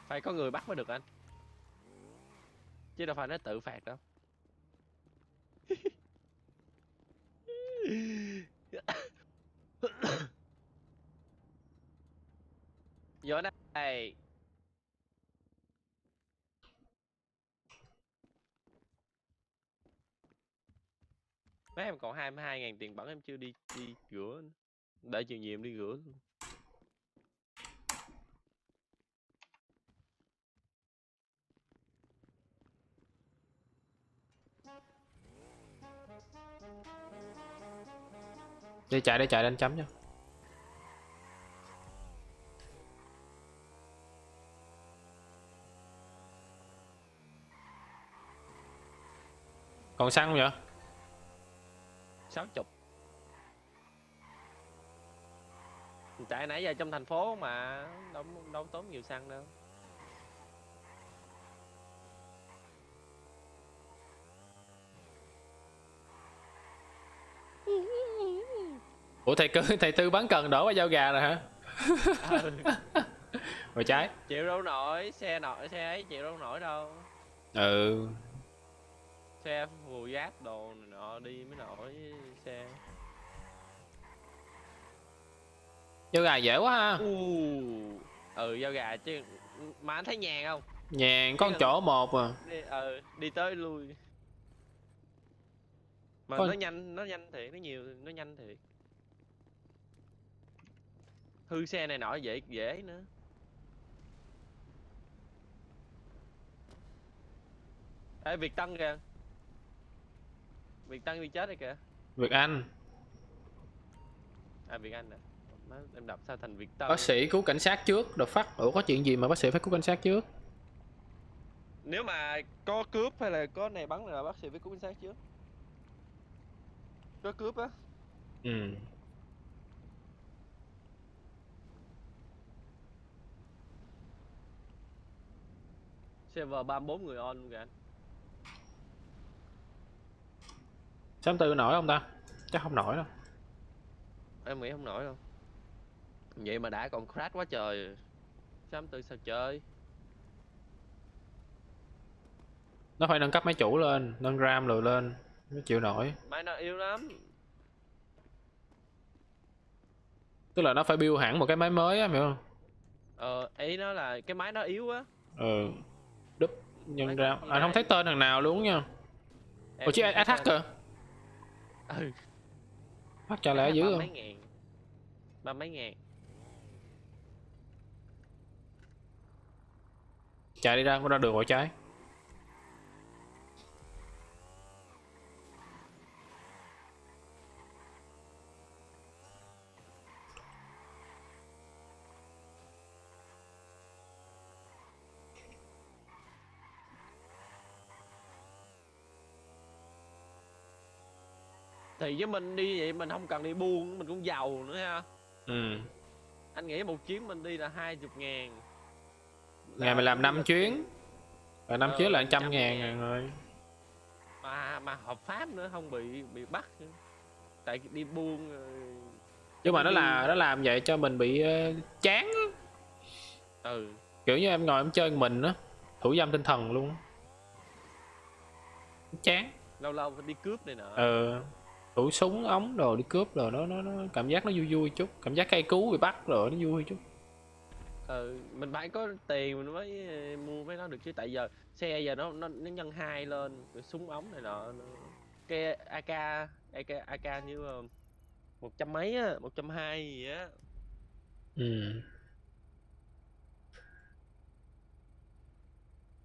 phải có người bắt mới được anh, chứ đâu phải nó tự phạt đâu. Vô đây. Mấy em còn 22.000 tiền bẩn em chưa đi rửa nữa. Đợi chiều nhiều em đi rửa luôn. Đi chạy đánh chấm cho. Còn xăng không vậy? 60. Chạy nãy giờ trong thành phố mà đâu tốn nhiều xăng đâu. Ủa thầy Tư bán cần đổ qua dao gà rồi hả? Ừ. Rồi trái. Chịu đâu nổi, xe ấy chịu đâu nổi đâu. Ừ. Xe phù giáp đồ này nọ đi mới nổi xe. Dao gà dễ quá ha. Dao gà chứ. Mà anh thấy nhàn không? Nhàn có một chỗ một à. Đi tới lui. Mà Con... nó nhanh thiệt, nó nhanh thiệt. Hư xe này nọ dễ nữa. Ê, Việt Tân kìa. Việt Tân đi chết rồi kìa. Việt Anh. À, Việt Anh nè. Em đọc sao thành Việt Tân. Bác sĩ cứu cảnh sát trước, đột phát. Ủa có chuyện gì mà bác sĩ phải cứu cảnh sát trước? Nếu mà có cướp hay là có này bắn là bác sĩ phải cứu cảnh sát trước. Có cướp á. Ừ. Server 34 người on luôn kìa anh. 64 nổi không ta? Chắc không nổi đâu. Em nghĩ không nổi đâu. Vậy mà đã còn crash quá trời. 64 sao chơi. Nó phải nâng cấp máy chủ lên, nâng RAM rồi lên mới chịu nổi. Máy nó yếu lắm. Tức là nó phải build hẳn một cái máy mới á, hiểu không? Ý nó là cái máy nó yếu á. Ừ. Đúp nhân RAM. gì Anh không đây? thấy tên thằng nào luôn nha. Em Ủa chứ không thấy SH tên. kìa. Ừ. Phát trả lẽ dữ ba không? mấy ngàn. Ba mấy ngàn. Chạy đi ra đường ngoài trái. Thì với mình đi vậy mình không cần đi buôn, mình cũng giàu nữa ha. Ừ. Anh nghĩ một chuyến mình đi là 20.000. Ngày mình làm 5 chuyến. Và 5 chuyến là 100 100.000 ngàn rồi. Mà hợp pháp nữa, không bị bắt nữa. Tại đi buôn Nhưng mà nó làm vậy cho mình bị chán á. Ừ. Kiểu như em ngồi em chơi mình á, thủ dâm tinh thần luôn. Chán. Lâu lâu phải đi cướp này nọ. Thủ súng ống đồ đi cướp rồi nó cảm giác nó vui vui chút, cảm giác cây cứu bị bắt rồi nó vui chút. Mình phải có tiền mình mới mua mấy nó được chứ, tại giờ xe giờ nó nhân 2 lên, rồi súng ống này nọ. Cái AK như 100 mấy á, 120 gì á. Ừ.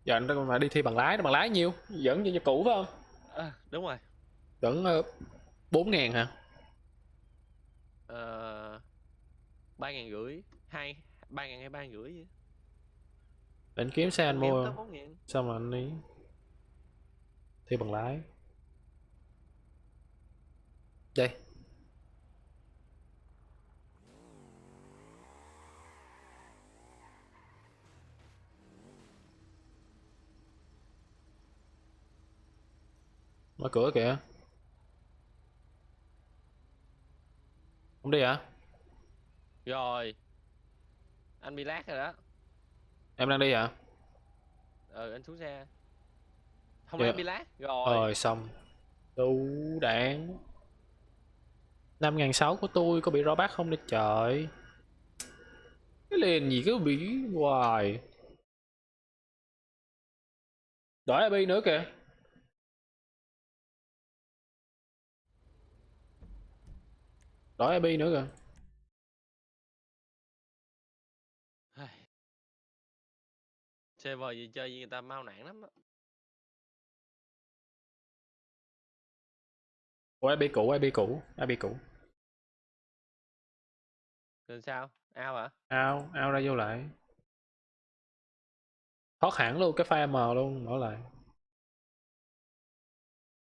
Giờ anh phải đi thi bằng lái nhiêu? Vẫn như cũ phải không? Đúng rồi. Vẫn 4.000 hả? 3.500, 3.000 hay 3.500 vậy. Định kiếm xe anh mua. 4.000. Xong rồi anh đi thi bằng lái. Đây. Mở cửa kìa. Không đi hả? Rồi. Anh bị lag rồi đó. Em đang đi hả? Anh xuống xe. Không lẽ Dạ. anh bị lag? Rồi. Rồi xong. Đủ đạn. 5.600 của tôi có bị drawback không đây trời? Cái liền gì cứ bị hoài. Đổi AB nữa kìa. Đổi AB nữa kìa. Server gì chơi với người ta mau nản lắm á. Ủa AB cũ, AB cũ, AB cũ. Rồi sao? Ao hả? Ao, ao ra vô lại. Thoát hẳn luôn cái file M luôn, mở lại.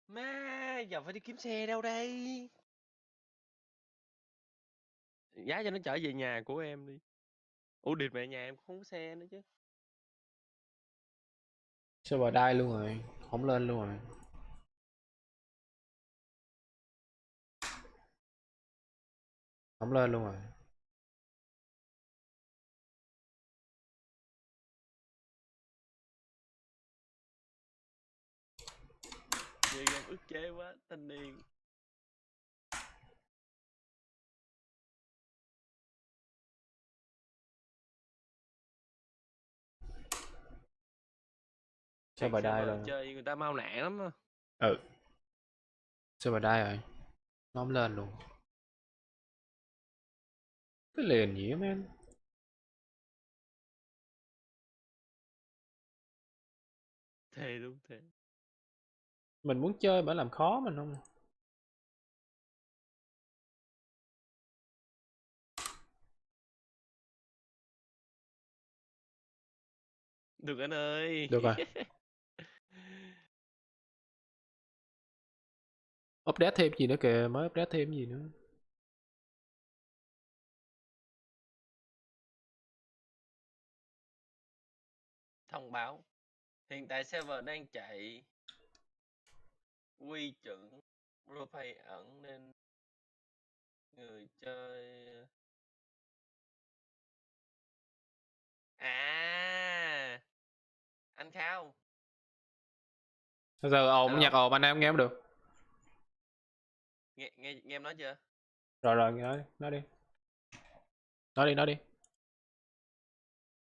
Má, giờ phải đi kiếm xe đâu đây? Giá cho nó chở về nhà của em đi. Ủa địt mẹ nhà em không có xe nữa chứ. Server die luôn rồi, không lên luôn rồi. Không lên luôn rồi. Chơi game ức chế quá, thanh niên. Server die Server rồi. chơi với người ta mau nản lắm á. Ừ. Server die rồi. Nó không lên luôn. Cái liền gì á man. Thề luôn thề. Mình muốn chơi bởi làm khó mình không. Được anh ơi. Được rồi. Update thêm gì nữa kìa, mới update thêm gì nữa. Thông báo. Hiện tại server đang chạy quy chuẩn Propay ẩn nên người chơi à anh Khao. Giờ ồn, nhạc Alo, ồn anh em nghe không được. nghe em nói chưa? Rồi rồi, nói đi. Nói đi, nói đi.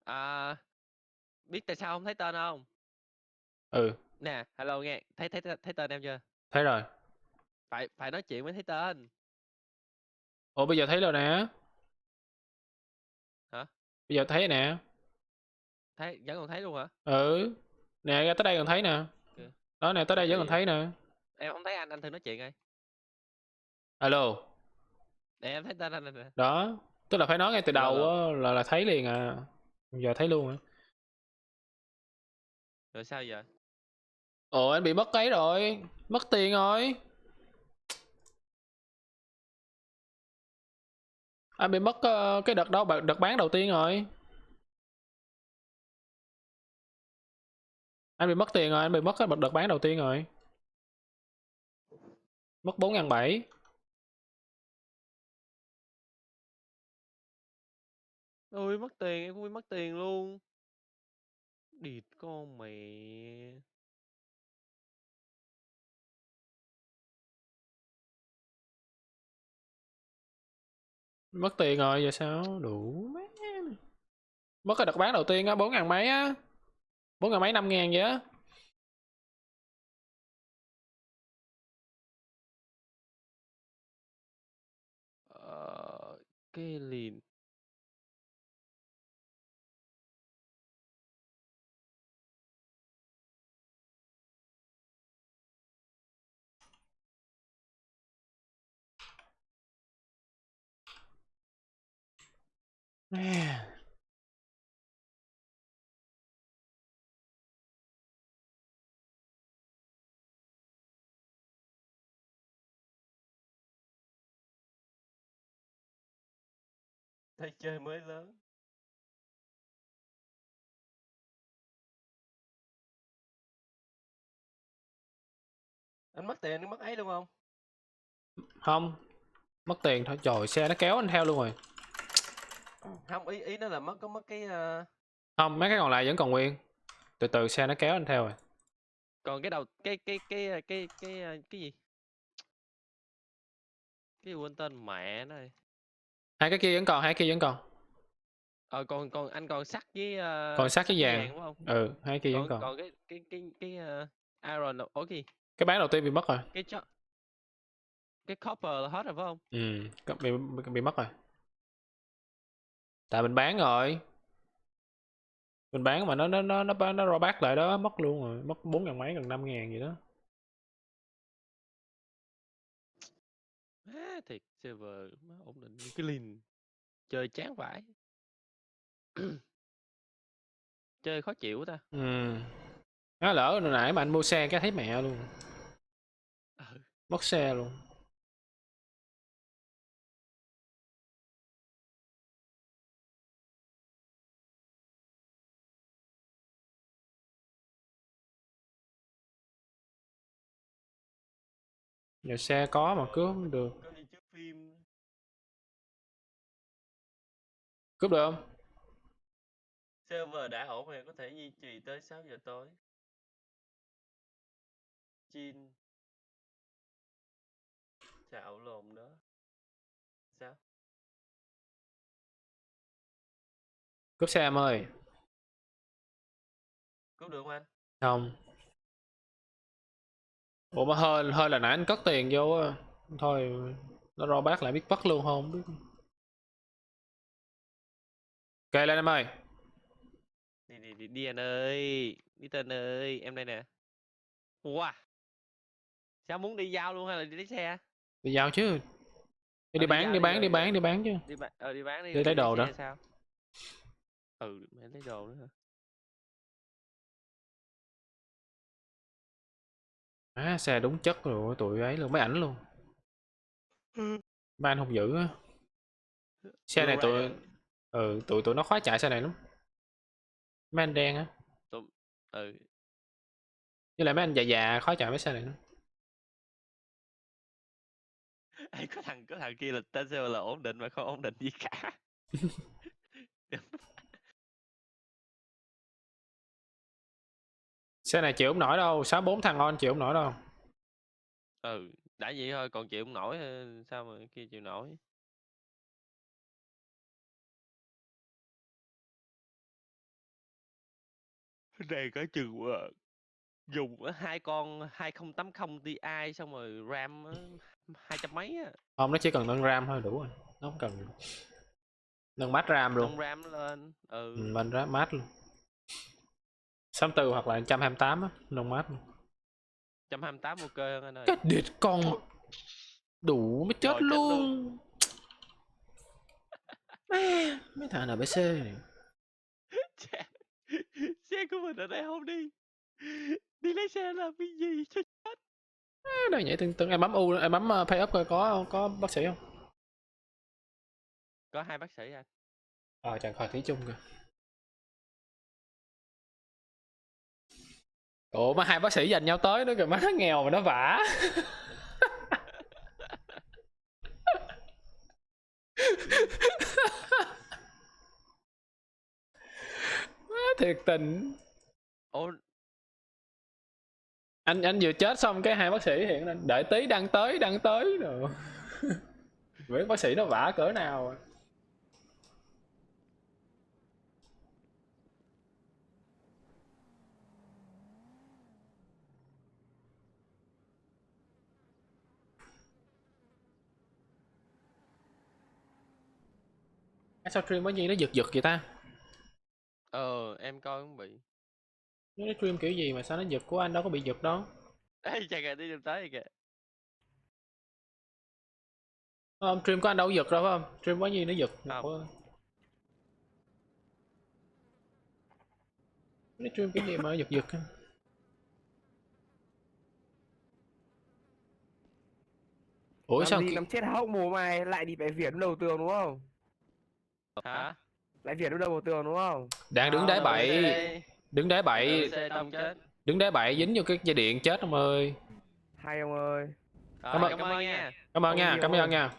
À, biết tại sao không thấy tên không? Ừ, Nè, hello nghe, thấy tên em chưa? thấy rồi. Phải phải nói chuyện mới thấy tên. Ủa bây giờ thấy rồi nè. Hả? Bây giờ thấy nè. Thấy vẫn còn thấy luôn hả? Ừ. Nè, ra tới đây còn thấy nè. Kìa, Đó nè, tới sao đây vẫn còn kỳ vậy? thấy nè. Em không thấy anh thử nói chuyện coi. Alo. Để em thấy tên anh nè. Đó. Tức là phải nói ngay từ Rồi đầu rồi, á, là thấy liền à. Giờ thấy luôn á. rồi sao giờ? Ồ anh bị mất cái rồi. Mất tiền rồi. Anh bị mất cái đợt đó, đợt bán đầu tiên rồi. Anh bị mất tiền rồi, anh bị mất cái đợt bán đầu tiên rồi. Mất 4.700. Ôi mất tiền, em cũng bị mất tiền luôn. Địt con mẹ. Mất tiền rồi, giờ sao? Đủ má. Mất cái đợt bán đầu tiên á, 4.000 mấy á. 4.000 mấy, 5.000 vậy á. Ờ, cái lìn. Man. Thấy chơi mới lớn. Anh mất tiền, anh mất ấy luôn không? Không, mất tiền thôi. Trời, xe nó kéo anh theo luôn rồi. Không, ý nó là mất cái Không, mấy cái còn lại vẫn còn nguyên. Từ từ xe nó kéo anh theo rồi. còn cái đầu cái gì? Cái gì quên tên mẹ nó rồi. Hai cái kia vẫn còn, hai cái kia vẫn còn. Còn anh còn sắt với Còn sắt với vàng. đúng không? Ừ, hai cái kia vẫn Còn còn. còn cái iron là cái gì? Cái bán đầu tiên bị mất rồi. Cái copper là hết rồi phải không? Ừ, bị mất rồi. Tại mình bán rồi. Mình bán mà nó rollback lại đó, mất luôn rồi, mất 4.000 mấy, gần 5.000 gì đó. Thiệt server má ổn định như cái lìn. Chơi chán vãi. Chơi khó chịu ta. Nó lỡ hồi nãy mà anh mua xe cái thấy mẹ luôn. Mất xe luôn. Giờ xe có mà cướp không được. Có đi chiếu phim. Cướp được không? Server đã ổn rồi, có thể duy trì tới 6 giờ tối. Chin. Chạo lồn đó. Sao? Cướp xe em ơi. Cứu được không anh? Không. Ủa mà hơi là nãy anh cất tiền vô á. Thôi nó rollback lại biết bắt luôn không biết. Ok lên em ơi. Đi anh ơi. Đi tên ơi, em đây nè. Wow. Sao muốn đi giao luôn hay là đi lấy xe? Đi giao chứ. Đi Đi bán giao đi đi bán rồi, đi rồi. bán đi bán chứ. Đi bán đi Đi rồi lấy đi lấy đồ xe đó. sao? Mẹ lấy đồ nữa hả? Xe đúng chất rồi tụi ấy luôn, mấy ảnh luôn. Mấy anh không giữ á. Xe này tụi tụi nó khoái chạy xe này lắm. Mấy anh đen á. Ừ. Với lại mấy anh già già khoái chạy mấy xe này lắm. Ê, có thằng kia là tên server là ổn định mà không ổn định gì cả. Xe này chịu không nổi đâu, 64 thằng on chịu không nổi đâu. Đã vậy thôi còn chịu không nổi sao mà cái kia chịu nổi. Đây có chừng dùng hai con 2080 Ti xong rồi RAM 200 mấy á. Không, nó chỉ cần nâng RAM thôi đủ rồi. Nó không cần nâng mát RAM luôn. Nâng RAM lên. Mình RAM mát luôn. 64 hoặc là 128 á, nâng mát luôn. 128 ok hơn anh ơi. Cái đệt con đủ mới chết Rồi, chết luôn. luôn. Mấy thằng NPC này. Xe của mình ở đây không đi. Đi lấy xe làm cái gì cho chết. Đâu nhảy từng em bấm U, em bấm pay up coi có bác sĩ không? Có 2 bác sĩ anh. Chẳng khỏi thủy chung kìa. Ủa mà 2 bác sĩ dành nhau tới nữa kìa, má nó nghèo mà nó vả. Má thiệt tình. Ủa, Anh vừa chết xong cái 2 bác sĩ hiện lên, đợi tí đang tới rồi. Mấy bác sĩ nó vả cỡ nào à. Sao stream có gì nó giật giật vậy ta? em coi cũng bị. Nó stream kiểu gì mà sao nó giật, của anh đâu có bị giật đâu. Ê, chà kìa, đi tới kìa. Không, stream của anh đâu có giật đâu phải không? Stream có gì nó giật. Không. Nó stream kiểu gì mà nó giật giật. Ủa Làm sao gì làm chết hốc mồm mày lại đi bẻ viễn đầu tường đúng không? Hả? Lại Việt đâu vào tường đúng không? Đang đứng đá Đâu, bậy, đây. đứng đá bậy, Xe tông chết. đứng đá bậy dính vô cái dây điện chết ông ơi. Hay ông ơi. Cảm ơn- Cảm ơn nha. Cảm ơn Ôi, nha, nhiều cảm ơn ơi. nha.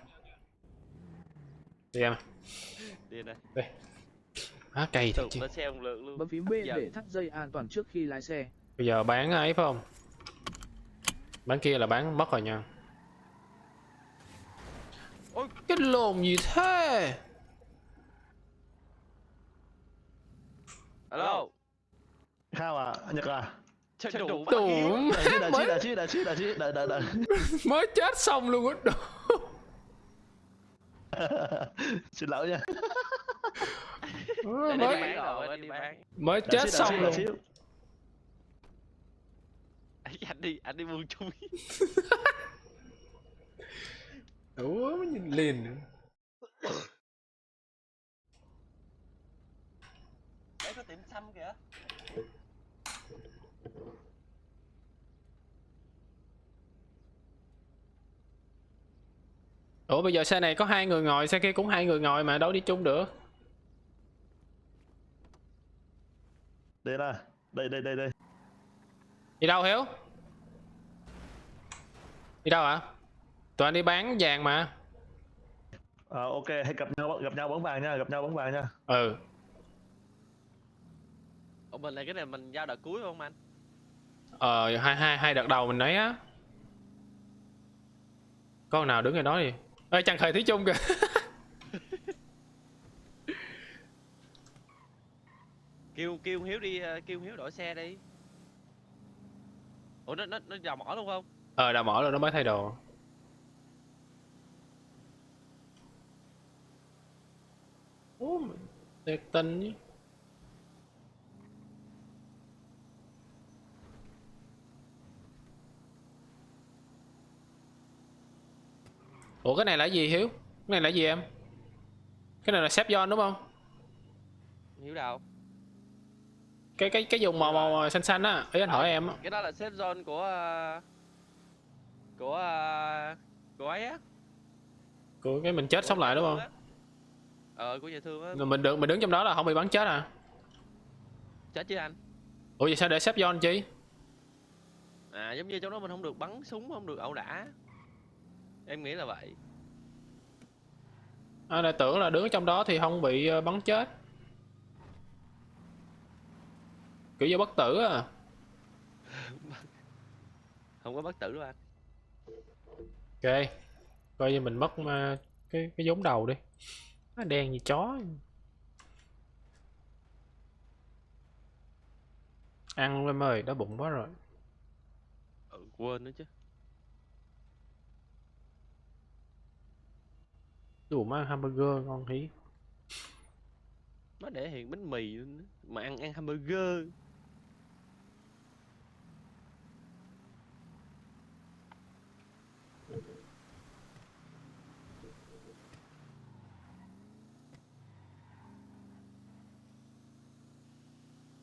Đi em. Đi đây. Á cay thiệt Tụt chứ. lên xe ông lượng luôn. Bấm phím B để thắt dây an toàn trước khi lái xe. Bây giờ bán ấy phải không? Bán kia là bán mất rồi nha. Ôi. Cái lồn gì thế? Alo. Khao à, Nhật à? Chơi đủ. Đủ. Đợi chứ, đợi. Mới chết xong luôn á. Xin lỗi nha. Để đi mới bán rồi, để đi bán. mới chết xong luôn. Anh đi buông chui. Ủa mới nhìn liền. Đấy có tiệm xăm kìa. Ủa bây giờ xe này có 2 người ngồi, xe kia cũng 2 người ngồi mà đâu đi chung được. Đây nè, đây. Đi đâu Hiếu? Đi đâu hả? Tụi anh đi bán vàng mà. Ok, hãy gặp nhau bóng vàng nha. Ừ. Ủa mình là cái này mình giao đợt cuối không anh? Hai đợt đầu mình lấy á. Con nào đứng ngay đó đi. Ê Trần Khởi Thủy Chung kìa. Kêu Hiếu đi, kêu Hiếu đổi xe đi. Ủa nó dò mỏ luôn không? Đã mở rồi nó mới thay đồ. Ủa thiệt tình chứ. Ủa cái này là gì Hiếu? Cái này là gì em? Cái này là xếp John đúng không? Hiếu đâu? Cái dùng màu xanh xanh á, ý anh hỏi em á. Cái đó là safe zone của ấy á. Của cái mình chết sống lại đúng không? Của nhà thương á. Rồi mình đứng trong đó là không bị bắn chết à? Chết chứ anh. Ủa vậy sao để xếp John chi? À giống như trong đó mình không được bắn súng, không được ẩu đả. Em nghĩ là vậy. Anh lại tưởng là đứng trong đó thì không bị bắn chết. Kiểu như bất tử à. Không có bất tử đâu anh. Ok. Coi như mình mất cái giống đầu đi. Nó đen như chó. Ăn luôn em ơi, đói bụng quá rồi. Quên nữa chứ. Đủ mà ăn hamburger ngon hí. Nó để hiện bánh mì luôn á. Mà ăn hamburger.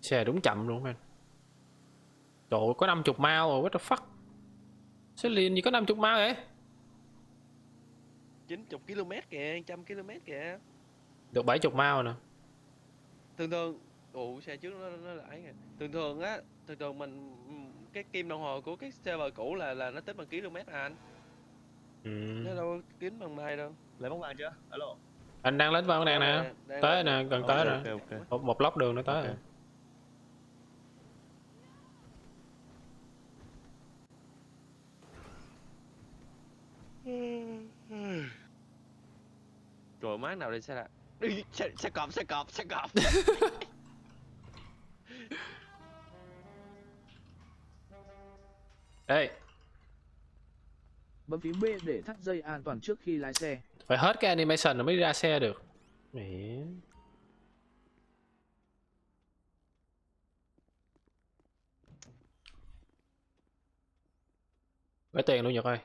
Xe đúng chậm luôn anh. Trời ơi, có 50 mile rồi, what the fuck. Xe liền gì có 50 mile vậy? 90 km kìa, 100 km kìa. Được 70 mile nè. Thường xe trước nó lãi kìa. Thường mình cái kim đồng hồ của cái server cũ là nó tính bằng km à anh. Nó đâu có tính bằng mai đâu. Lấy bóng vàng chưa? Alo. Anh đang lên vào cái này nè. Tới nè, gần tới Ok, nè. ok. Một lóc đường nữa tới Ok. rồi. Rồi má nào đây xe là đi xe cọp. Ê, Bấm phím B để thắt dây an toàn trước khi lái xe. phải hết cái animation rồi mới ra xe được. Mẹ. Gửi tiền luôn Nhật ơi.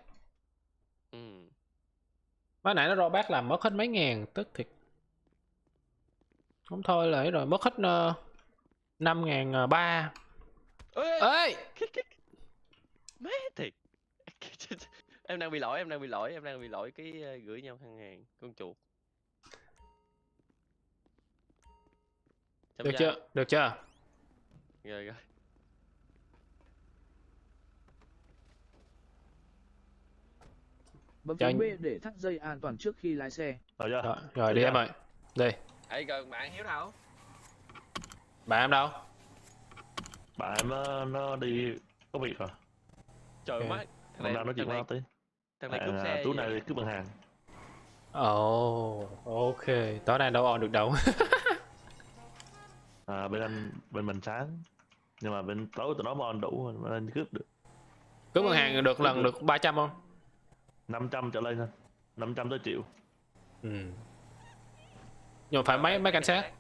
Mới nãy nó rollback làm mất hết mấy ngàn, tức thiệt. Không thôi lại rồi, mất hết 5.300. Ê! Má thiệt. Em đang bị lỗi cái gửi nhau 2.000 con chuột. Được chưa? Được chưa? Rồi rồi. Bấm Cho phím B anh- để thắt dây an toàn trước khi lái xe. Rồi chưa? Rồi đi Được em chưa? ơi. Đi. Ấy rồi bạn Hiếu đâu? Bạn em đâu? Bạn em nó đi có việc rồi. Trời Ok. má. Hôm nay nói chuyện với nó tí. Thằng này cướp xe Tú gì này vậy? cướp bằng hàng. Ồ, ok. Tối nay đâu on được đâu. Bên mình sáng. Nhưng mà bên tối tụi nó mà on đủ rồi, nên cướp được. Cướp ngân hàng được lần được 300 không? 500 trở lên thôi. 500 tới triệu. Ừ. Nhưng mà phải mấy cảnh sát.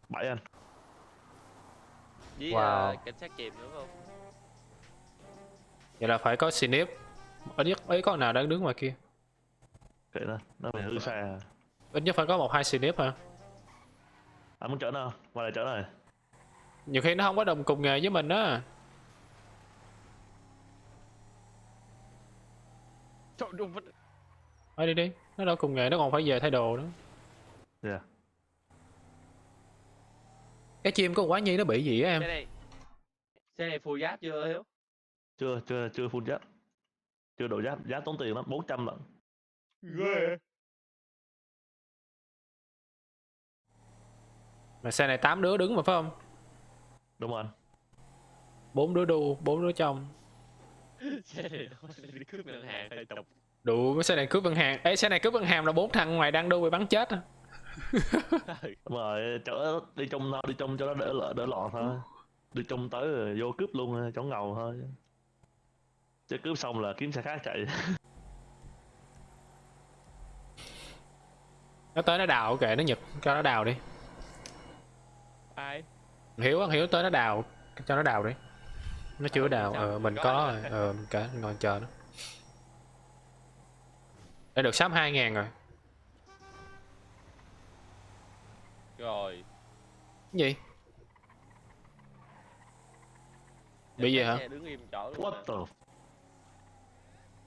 7 anh. Với Wow. cảnh sát chìm nữa không? Vậy là phải có snip. Ít nhất ấy con nào đang đứng ngoài kia. Kệ nó bị hư xe à. Ít nhất phải có 1-2 snip hả? Anh muốn chở nó không? Qua đây chở này. Nhiều khi nó không có đồng cùng nghề với mình á. Trời đúng vứt. Thôi đi đi. Nó đâu cùng nghề, nó còn phải về thay đồ nữa. Yeah. Cái chim của quả nhi nó bị gì á em? Xe này full giáp chưa Hiếu? Chưa full giáp. Chưa độ giáp, giá tốn tiền lắm, 400 lận. Ghê. Mà xe này 8 đứa đứng mà phải không? Đúng rồi anh. 4 đứa đu, 4 đứa trong. Xe này nó đi cướp ngân hàng hơi tục. Đủ cái xe này cướp ngân hàng. Ê, xe này cướp ngân hàng là 4 thằng ngoài đang đu bị bắn chết á. Đúng rồi, chở đi trong cho nó đỡ loạn thôi. Đi trong tới rồi vô cướp luôn, chó ngầu thôi. Chứ cướp xong là kiếm xe khác chạy. Nó tới nó đào, kệ nó Nhật, cho nó đào đi. Ai? Hiếu tới nó đào, cho nó đào đi. Nó chưa đào, sao? mình Có có rồi. rồi, mình cả ngồi chờ nó. Đã được sắp 2.000 rồi. Rồi. Cái gì? Bị gì hả? Xe đứng im chỗ luôn. What the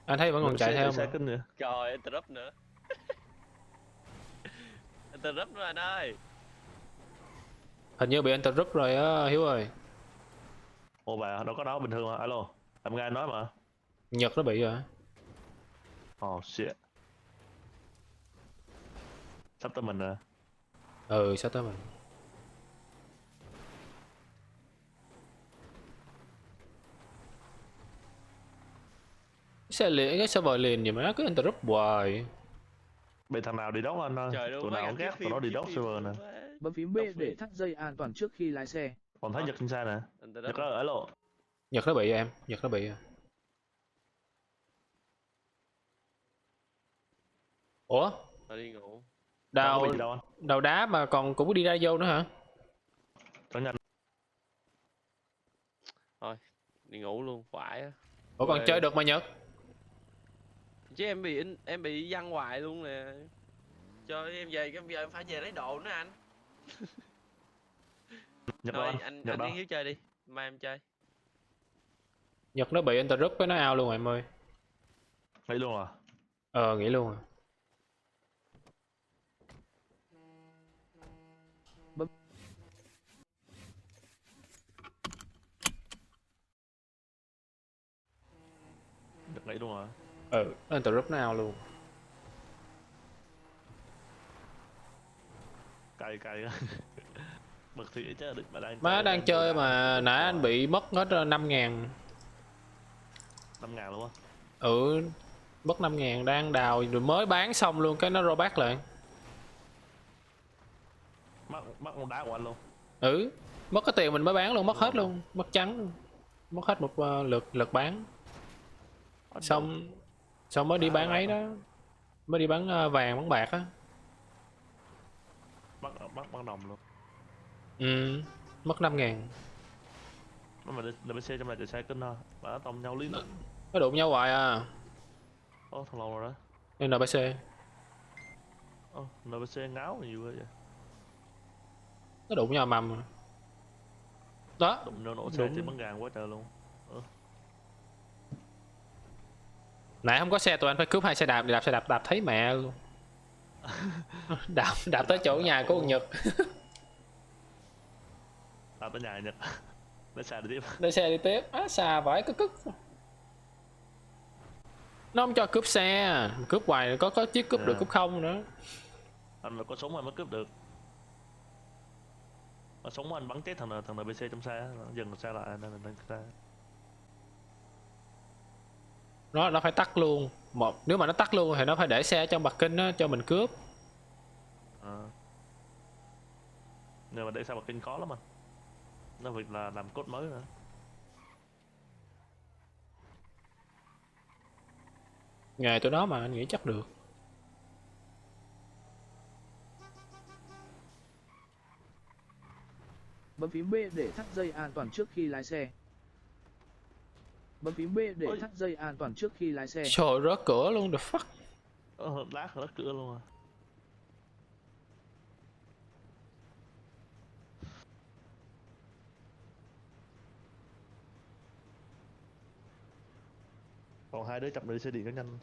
Anh thấy vẫn còn chạy theo xe mà. kinh nữa. Trời, interrupt nữa. Interrupt nữa anh ơi. Hình như bị interrupt rồi á Hiếu ơi. Ồ bà, đâu có đó bình thường mà. Alo, em nghe anh nói mà. Nhật nó bị rồi. Oh shit. Sắp tới mình rồi. Ừ, sao tới mình. Cái server liền gì mà nó cứ interrupt hoài. Bị thằng nào đi đốt anh ơi. Trời Tụi nào cũng ghét tụi nó đi đốt server nè. Bấm phím B để thắt dây an toàn trước khi lái xe. Còn thấy Nhật trên xe nè. Nhật ơi, alo. Nhật nó bị em, Nhật nó bị. Ủa? Tao đi ngủ. Đâu Đào có bị gì đâu anh. đào đá mà còn cũng đi ra vô nữa hả? Cho nhanh. Đi ngủ luôn, phải á. Ủa còn Quê. chơi được mà Nhật? Chứ em bị văng hoài luôn nè. Chơi em về cái giờ em phải về lấy đồ nữa anh. Nhật đâu Thôi anh. anh Nhật đâu. đi Hiếu chơi đi, mai em chơi. Nhật nó bị interrupt cái nó out luôn rồi em ơi. Nghĩ luôn à. Nghĩ luôn rồi. Nhật nghĩ luôn à. Nó interrupt nó out luôn. Cay á. Bực thì chứ được mà Má đang chơi mà nãy anh bị mất hết 5.000. 5.000 luôn á. Ừ, mất 5.000 đang đào rồi mới bán xong luôn cái nó rollback lại. Mất con đá của anh luôn. Ừ, mất cái tiền mình mới bán luôn, mất hết luôn, mất trắng luôn. Mất hết một lượt bán. Xong mới đi bán ấy đó. Mới đi bán vàng bán bạc á. Mất đồng luôn. Ừ, mất 5.000. Nó mà LBC trong này chạy xe kinh thôi. Mà nó tông nhau lý luận. Nó đụng nhau hoài à. Ồ thằng lâu rồi đó. NPC. Ồ LBC ngáo nhiều vậy. Nó đụng nhau mầm. Đó. Đụng nổ xe Đúng. trên bắn gàng quá trời luôn. Nãy không có xe tụi anh phải cướp 2 xe đạp để đạp xe đạp thấy mẹ luôn. đạp tới chỗ nhà của con Nhật. tao tới nhà Nhật. Lấy xe đi tiếp. Lấy xe đi tiếp. Á xà vãi cức. Nó không cho cướp xe, cướp hoài có chiếc cướp được cướp không nữa. Anh mà có súng anh mới cướp được. Có súng anh bắn chết thằng NPC trong xe, nó dừng xe lại nên mình lên xe. Nó phải tắt luôn. Nếu mà nó tắt luôn thì nó phải để xe ở trong parking á cho mình cướp. Nhưng mà để sao parking khó lắm mà. Nó việc là làm code mới nữa. Nghề tụi nó mà anh nghĩ chắc được. Bấm phím B để thắt dây an toàn trước khi lái xe. Bấm phím B để Ôi. thắt dây an toàn trước khi lái xe. Trời rớt cửa luôn, the fuck. Lát rớt cửa luôn à. Còn hai đứa chậm đi xe điện cái nhanh.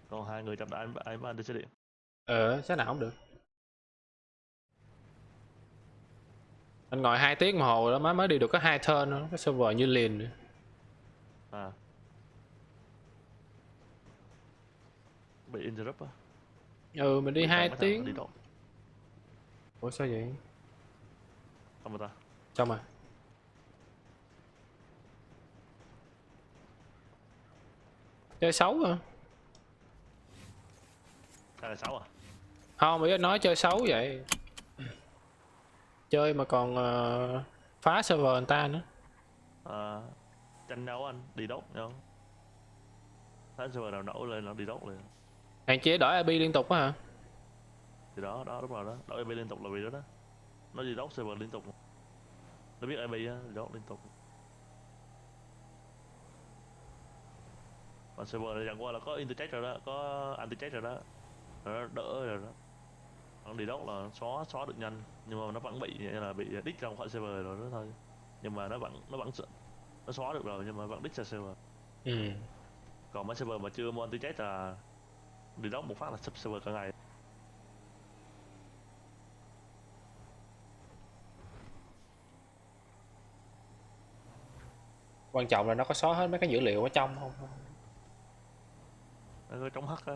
Còn hai người chậm đã anh đi xe điện. Sao nào không được. Anh ngồi 2 tiếng đồng hồ đó mới đi được có 2 turn nữa. Cái server như liền nữa. À. Bị interrupt á. Mình đi 2 tiếng. Đi đâu? Ủa sao vậy? Không ta. Xong rồi. Chơi xấu hả? Sao là 6 à? Không, ý anh nói chơi xấu vậy. Chơi mà còn phá server người ta nữa. Tranh nhau anh, đi đốt nhau. Thấy server nào nổ lên nó đi đốt liền. Hạn chế đổi IP liên tục á hả? Thì đó đúng rồi đó, đổi IP liên tục là vì đó đó. Nó đi đốt server liên tục. Nó biết IP á, đi đốt liên tục. Còn server này chẳng qua là có intercheck rồi đó, có anti-check rồi đó. Rồi nó đỡ rồi đó. Còn đi đốt là xóa được nhanh, nhưng mà nó vẫn bị như là bị đích ra khỏi server rồi đó thôi. Nhưng mà nó xóa được rồi nhưng mà vẫn đích ra server. Còn mấy server mà chưa mua anti-check là đi đốt một phát là sub server cả ngày. Quan trọng là nó có xóa hết mấy cái dữ liệu ở trong không? Nó có chống hack á.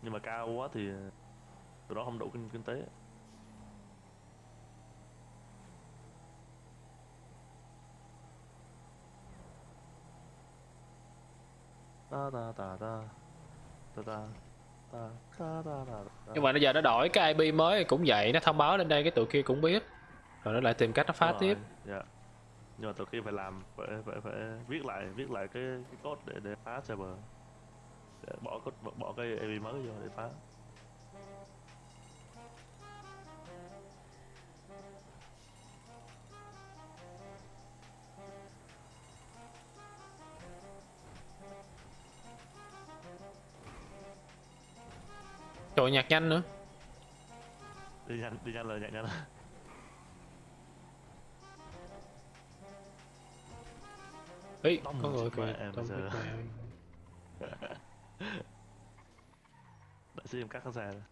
Nhưng mà cao quá thì tụi nó không đủ kinh tế. Nhưng mà bây giờ nó đổi cái IP mới cũng vậy, nó thông báo lên đây cái tụi kia cũng biết. Rồi nó lại tìm cách nó phá tiếp. Dạ. Nhưng mà tụi kia phải làm phải viết lại cái code để phá server. Để bỏ cái IP mới vô để phá. Trời nhạc nhanh nữa. Đi nhanh là nhạc nhanh. Ý, có người kìa. Đợi xem các xe rồi.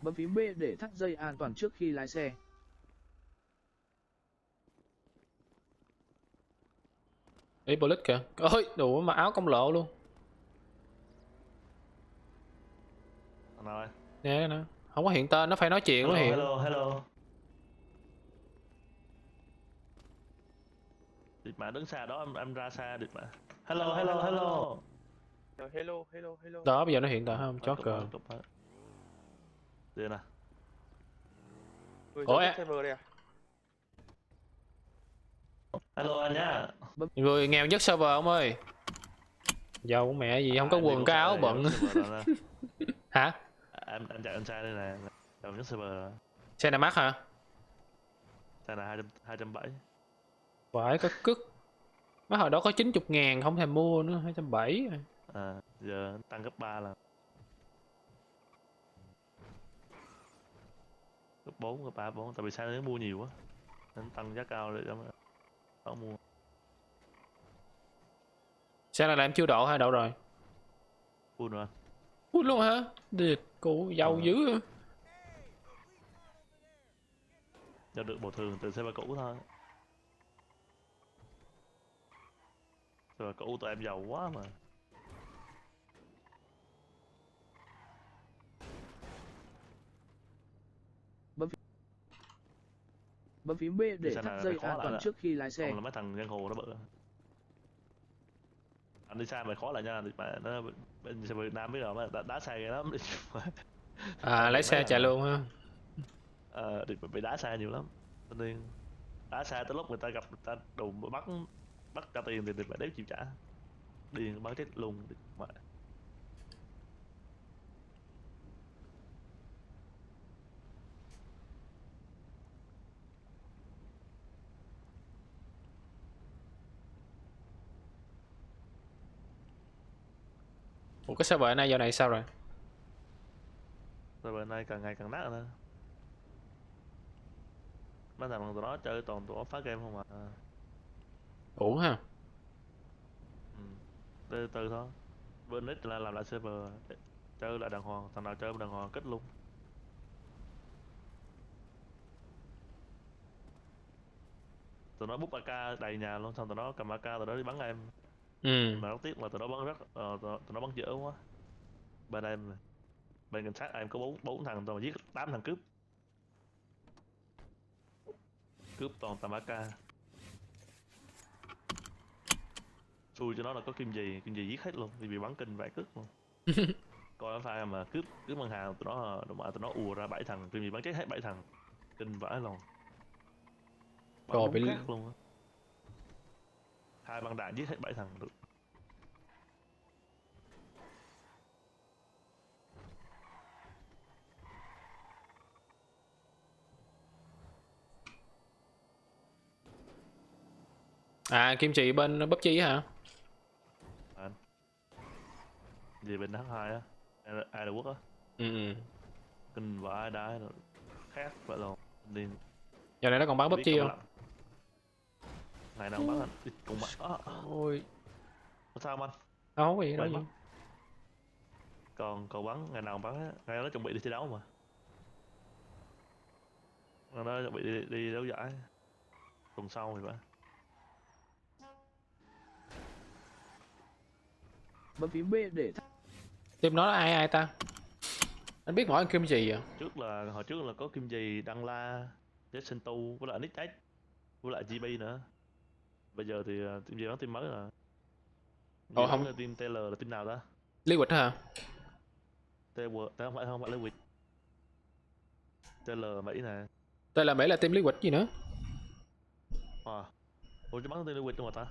Bấm phím B để thắt dây an toàn trước khi lái xe. Ý bullet kìa. Ôi, đủ mà áo công lộ luôn. Nào ơi. Nè nè. Không có hiện tên, nó phải nói chuyện nó hiện. Hello. Địt mã đứng xa đó em ra xa địt mã. Hello. Đó bây giờ nó hiện tại không? Chó cờ. Đây nè. Ủa Hello anh nhá. người nghèo nhất server ông ơi. Giàu của mẹ gì không có quần có áo bận. Hả? Em chạy anh xa đây nè. Giàu nhất server. Xe này mắc hả? Xe này 270. Phải có cức. Mấy hồi đó có 90.000 không thèm mua nữa, 270 rồi. Giờ tăng gấp 3 là gấp 4, gấp 3, 4. Tại vì sao nó mua nhiều quá nên tăng giá cao để nó mua. Xe này là em chưa đậu hay đậu rồi? Full rồi anh. Hút luôn hả? Điệt, cụ giàu dữ. Nhận được bồi thường từ server cũ thôi. Server cũ tụi em giàu quá mà. Bấm phím B để Xe này thắt dây phải khó an lại toàn đó. trước khi lái xe. Không là mấy thằng giang hồ nó bự. Anh đi xa mày khó lại nha, mà nó bên xe Việt Nam biết rồi, mà đá xe lắm. À, lấy xe chạy luôn ha. Bị đá xe nhiều lắm. Cho nên đá xe tới lúc người ta gặp người ta đụng bắt trả tiền thì phải đéo chịu trả. Điên bắn chết luôn mà. Ủa cái server này giờ này sao rồi? Rồi bên này càng ngày càng nát nữa. Mấy thằng tụi nó chơi toàn tụi nó phá game không à. Uổng ha. Từ từ thôi. Bên nít là làm lại server chơi lại đàng hoàng, thằng nào chơi đàng hoàng kết luôn. Tụi nó bút AK đầy nhà luôn, xong tụi nó cầm AK tụi nó đi bắn em. Mà rất tiếc là tụi nó bắn tụi nó bắn dở quá. Bên em bên cảnh sát em có bốn thằng toàn giết 8 thằng cướp toàn tầm AK. Xui cho nó là có kim gì giết hết luôn, thì bị bắn kinh vài cước luôn. Coi nó phải mà cướp ngân hàng tụi nó ùa ra 7 thằng, kim gì bắn chết hết 7 thằng, kinh vãi luôn. Rồi bị luôn á. 2 băng đạn giết hết 7 thằng được. À, kim chỉ bên PUBG hả? Gì bên H2 á, ai là quốc á. Kinh vãi đá khác vậy luôn. Đi. Giờ này nó còn bắn PUBG không? Ngày nào bắn anh đi cùng bắn. Ôi. Sao anh? Đâu có gì đâu gì. Còn bắn ngày nào bắn á, ngày đó chuẩn bị đi thi đấu mà. Ngày đó chuẩn bị đi đấu giải. Tuần sau thì phải. Bấm phím B để Team nó là ai ta? Anh biết mỗi kim gì à? Hồi trước là có kim gì, Đăng La, Jason Tu với lại Nick X với lại GB nữa. Bây giờ thì team gì bắn team mới rồi. Ồ không, team Taylor là team nào ta? Liquid hả? Taylor không phải Liquid. Taylor Mỹ nè. Đây là Mỹ là team Liquid gì nữa? Ủa chứ bắn team Liquid luôn mà ta?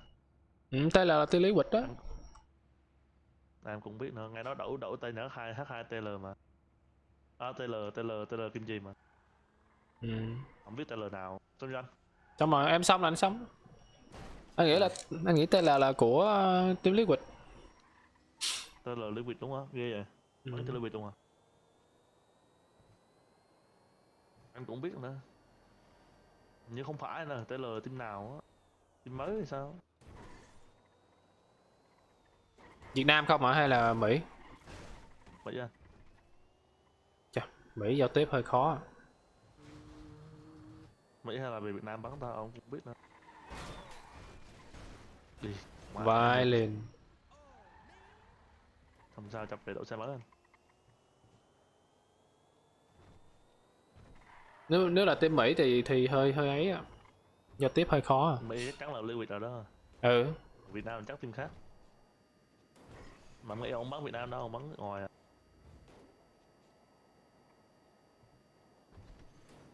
Taylor là team Liquid đó. Em cũng biết nữa, ngày đó đổ tên nữa H2 Taylor mà. Taylor kim gì mà. Không biết Taylor nào. Xong chưa anh? Xong rồi em xong là anh xong. Anh nghĩ Taylor là của team Liquid. Taylor Liquid đúng không? Ghê vậy. Bắn Taylor Liquid luôn à? Em cũng biết nữa. Nhưng không phải nè, Taylor team nào á. Team mới hay sao? Việt Nam không hả hay là Mỹ? Mỹ anh. Chà, Mỹ giao tiếp hơi khó. Mỹ hay là về Việt Nam bắn ta, ông cũng biết nữa. Đi. Vai lên. Không sao, chập về đậu xe mới anh. Nếu là team Mỹ thì hơi ấy á. Giao tiếp hơi khó à. Mỹ chắc chắn là Liquid rồi đó. Việt Nam chắc team khác. Mà nghĩ ông bắn Việt Nam đó, ông bắn nước ngoài à.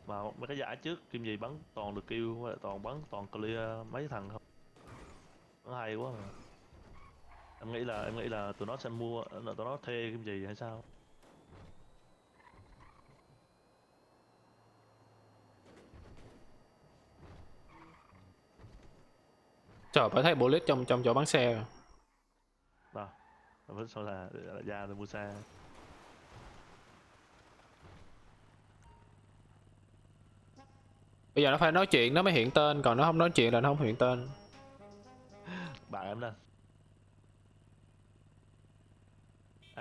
Mà mấy cái giải trước kim gì bắn toàn được kill, với lại toàn clear mấy thằng không. Nó hay quá mà. Em nghĩ là tụi nó sẽ mua, tụi nó thuê kim gì hay sao. Trời, phải thấy bullet trong chỗ bắn xe rồi. Đó. Rồi sau là ra để mua xe. Bây giờ nó phải nói chuyện nó mới hiện tên, còn nó không nói chuyện là nó không hiện tên. Bạn em nè.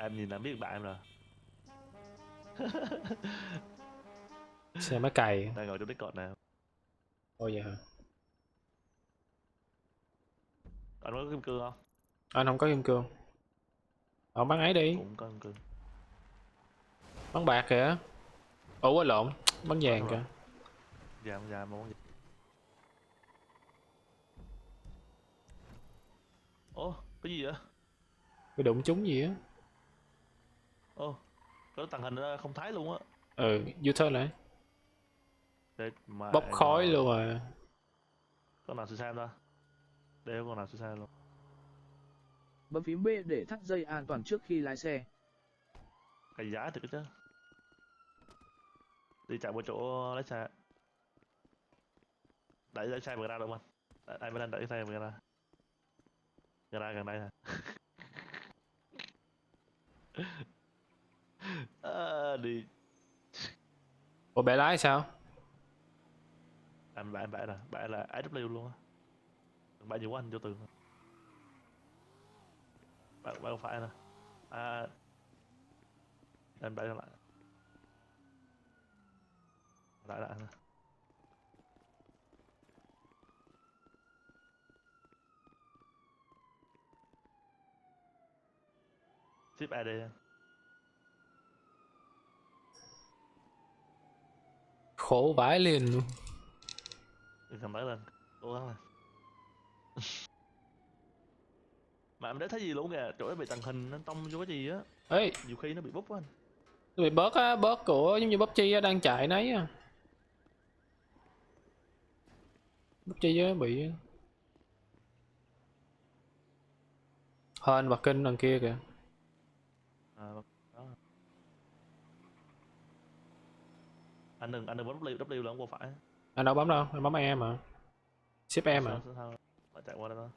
Em nhìn là biết bạn em rồi. Xe máy cày. Đang ngồi trong Discord nè. Ồ vậy hả? Anh có kim cương không? Anh không có kim cương. Ông bắn ấy đi. Cũng có kim cương. Bắn bạc kìa. Ủa quên lộn. Bắn vàng rồi. kìa. Dạ món gì? Ồ, cái gì vậy? Bị đụng trúng gì á. Ồ, có tàng hình không thấy luôn á. Ừ, U-turn lại. Để mà Bốc khói luôn rồi. con nào xem ta? Đây con nào xem luôn. Bấm phím B để thắt dây an toàn trước khi lái xe. Cái giá thì chứ. Đi chạy qua chỗ lấy xe. Đẩy xe ra được không anh? Anh bên đẩy xe ra. Ra gần đây nè. Đi. Ủa bẻ lái sao? Anh bẻ rồi, bẻ là AW luôn á. Đừng bẻ nhiều quá anh vô tường. Bẻ không phải nè. Anh bẻ lại. Lại nè. Ship AD anh. Khổ vãi liền luôn. Đừng cầm tới lên. Cố gắng lên. Mà em đã thấy gì luôn kìa, chỗ đó bị tàng hình nó tông vô cái gì á. Ê, Nhiều khi nó bị búp á anh. nó bị bớt á, bớt của giống như PUBG á, đang chạy nấy á. PUBG á, bị hên và kinh đằng kia kìa. Đó. Anh đừng bấm W là không qua phải. Anh đâu bấm đâu, anh bấm E mà. Ship E mà. Sao lại chạy qua đây đó.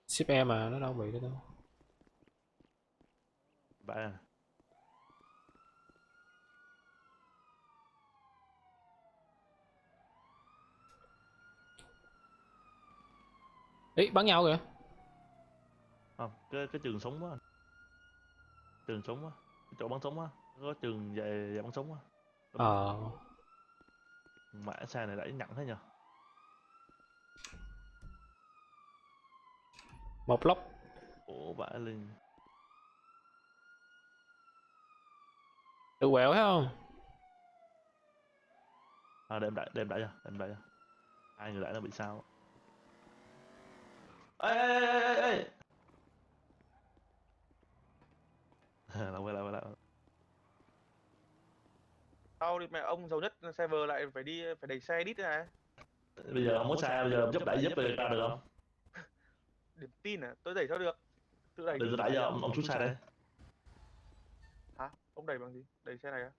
Ship E mà, nó đâu bị đó đâu. Bạn Ý, bắn nhau kìa. không, cái trường súng á anh. Trường súng á, cái chỗ bắn súng á, có trường về bắn súng á. Mã xe này đẩy nặng thế nhờ. Một lốc. Ủa vãi lên. Tự quẹo thấy không? Để em đẩy cho. Hai người đẩy nó bị sao? Ê. Lại quay. Tao thì mẹ ông giàu nhất server lại phải đẩy xe đít này. Bây giờ không có xe, bây giờ giúp người ta được không? Điểm tin à? Tôi đẩy sao được? Tự đẩy. Đừng đẩy giờ ông chút xe đây. Hả? Ông đẩy bằng gì? Đẩy xe này á?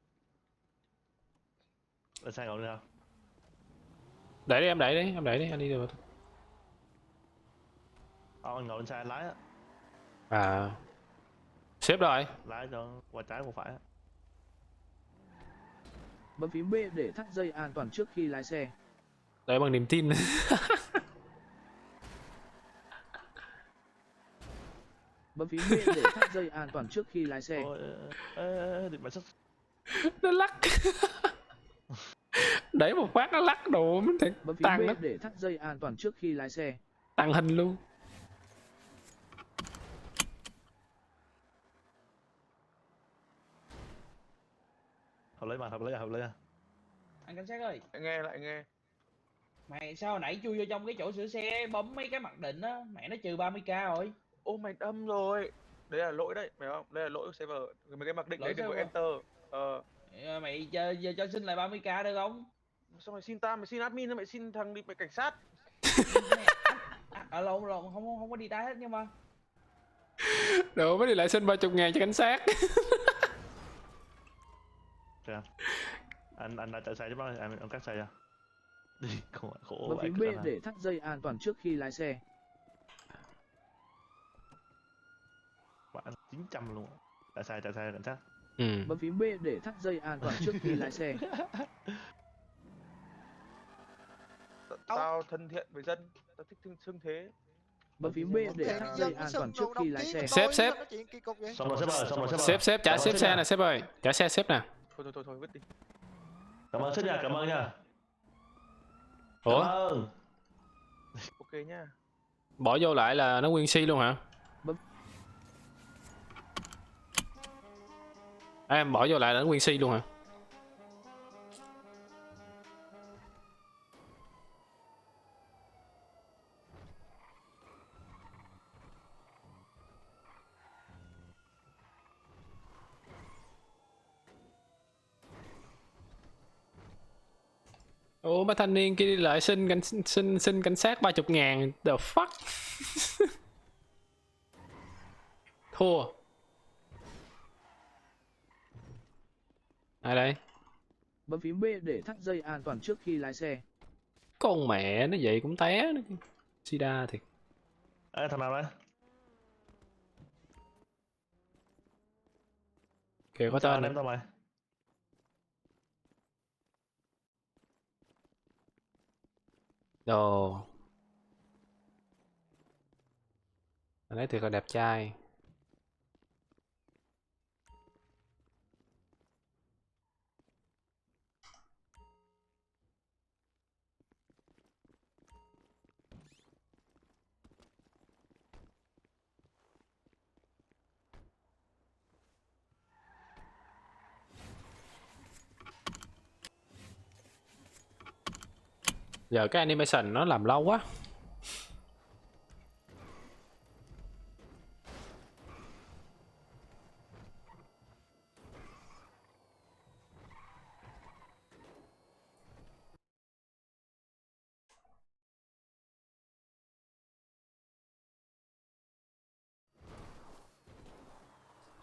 Đẩy xe ngồi đi nào. Đẩy đi, em đẩy đi, anh đi được. Anh ngồi lên xe anh lái á. À. Xếp rồi. Lái cho qua trái qua phải á. Bấm phím B để thắt dây an toàn trước khi lái xe. Đẩy bằng niềm tin. Bấm phím B để thắt dây an toàn trước khi lái xe. Điện máy sắt. Nó lắc. Đẩy một phát nó lắc đồ mình thiệt. Bấm phím Tăng B nó. để thắt dây an toàn trước khi lái xe. Tăng hình luôn. Hợp lý à. Anh cảnh sát ơi, Lại nghe. mày sao hồi nãy chui vô trong cái chỗ sửa xe bấm mấy cái mặc định á, mẹ nó trừ 30k rồi. Ô mày đâm rồi. Đấy là lỗi đấy, mày không? Đây là lỗi của server. Mấy cái mặc định Lỗi đấy đừng có server. enter. Mày cho xin lại 30k được không? Sao mày xin mày xin admin, mày xin thằng đi mày cảnh sát. Lộn không có đi đá hết nhưng mà. Đồ mới đi lại xin 30.000 cho cảnh sát. Kìa. Anh đã chạy xe giúp đó, em cắt xe ra. Đi, khổ Bấm vậy. phím B để thắt dây an toàn trước khi lái xe. Bạn 900 luôn. Chạy xe cảnh sát. Bấm phím B để thắt dây an toàn trước khi lái xe. Tao thân thiện với dân. tao thích xưng thế. Bấm phím B để thắt dây an toàn trước khi lái xe. Sếp, sếp. Xong rồi sếp ơi, xong rồi sếp ơi. Sếp trả Cảm ơn xếp xe nha. nè sếp ơi, trả xe sếp nè. Thôi vứt đi. Cảm ơn sếp nha, cảm ơn nha. Cảm Ủa, ơn. Ok nhá. bỏ vô lại là nó nguyên si luôn hả? Em bỏ vô lại là nó nguyên si luôn hả? Ủa mấy thanh niên kia đi lại xin cảnh sát 30.000. The fuck. Thua. Ai đây? Bấm phím B để thắt dây an toàn trước khi lái xe. Con mẹ nó vậy cũng té nữa. Sida thiệt. Ê, thằng nào đấy? Kìa có Chào tên anh em rồi. tao mày. Đồ. Anh ấy thiệt là đẹp trai. Giờ cái animation nó làm lâu quá.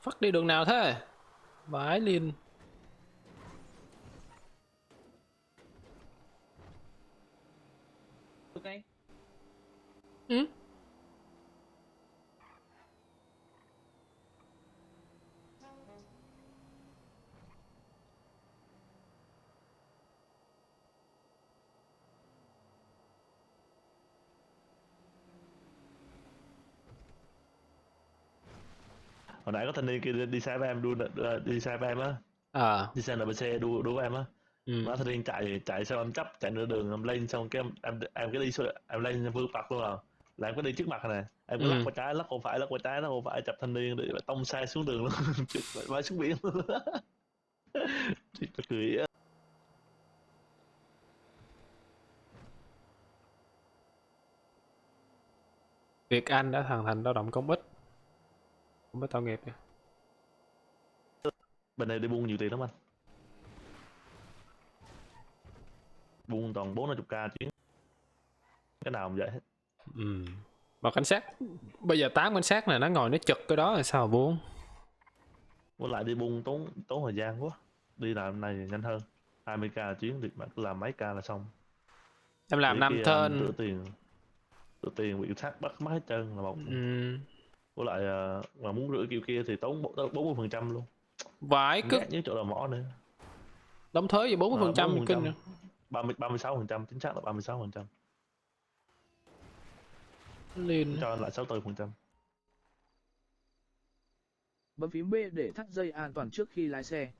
Phát đi đường nào thế? Vãi liên. Ok. Ừ? Hồi nãy có thanh niên kia đi xe với em đi xe với em á. À. Đi xe NPC đua với em á. Ừ. Nó thanh niên chạy xong em chấp chạy nửa đường em lên xong cái em cái đi em lên vượt mặt luôn à. Là em có đi trước mặt này em có lắc qua trái lắc qua trái lắc qua phải chập thanh niên để tông xe xuống đường luôn. Vãi xuống biển luôn. Thì nó cười á. Việt Anh đã hoàn thành lao động công ích. Không biết tạo nghiệp kìa. Bên này đi buôn nhiều tiền lắm anh. Buôn toàn 40k chuyến. Cái nào cũng vậy hết. Ừ. Mà cảnh sát bây giờ 8 cảnh sát này nó ngồi nó chực cái đó là sao mà buông. Với lại đi buôn tốn thời gian quá. Đi làm này nhanh hơn. 20k chuyến thì bạn cứ làm mấy ca là xong. Em làm Để 5 kia turn. rửa tiền bị sát bắt hết trơn là một. Ừ. Với lại mà muốn rửa kiểu kia thì tốn 40% luôn. Vãi cực. Ghét những chỗ đầu mỏ nữa. Đóng thuế gì 40% kinh nữa. 36%, chính xác là 36%. Liên. Cho anh lại 64%. Bấm phím B để thắt dây an toàn trước khi lái xe.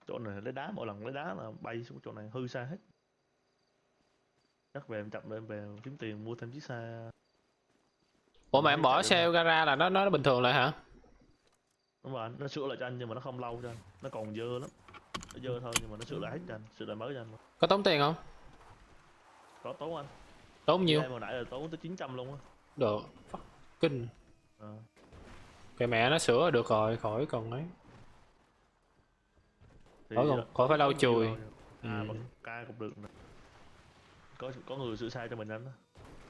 Chỗ này lấy đá, mỗi lần lấy đá là bay xuống chỗ này hư xe hết. Chắc về em chậm lên về kiếm tiền mua thêm chiếc xe. Ủa mà em bỏ xe gara là nó bình thường lại hả? Đúng rồi, nó sửa lại cho anh nhưng mà nó không lâu cho anh. Nó còn dơ lắm. Nó dơ thôi nhưng mà nó sửa lại hết cho anh, sửa lại mới cho anh. Có tốn tiền không? Có tốn anh. Tốn nhiêu? Em hồi nãy là tốn tới 900 luôn á. Đồ fuck kinh. À. Cái mẹ nó sửa được rồi, khỏi cần ấy. Khỏi phải lau chùi. Vẫn ca cũng được nữa. Có người sửa sai cho mình anh đó.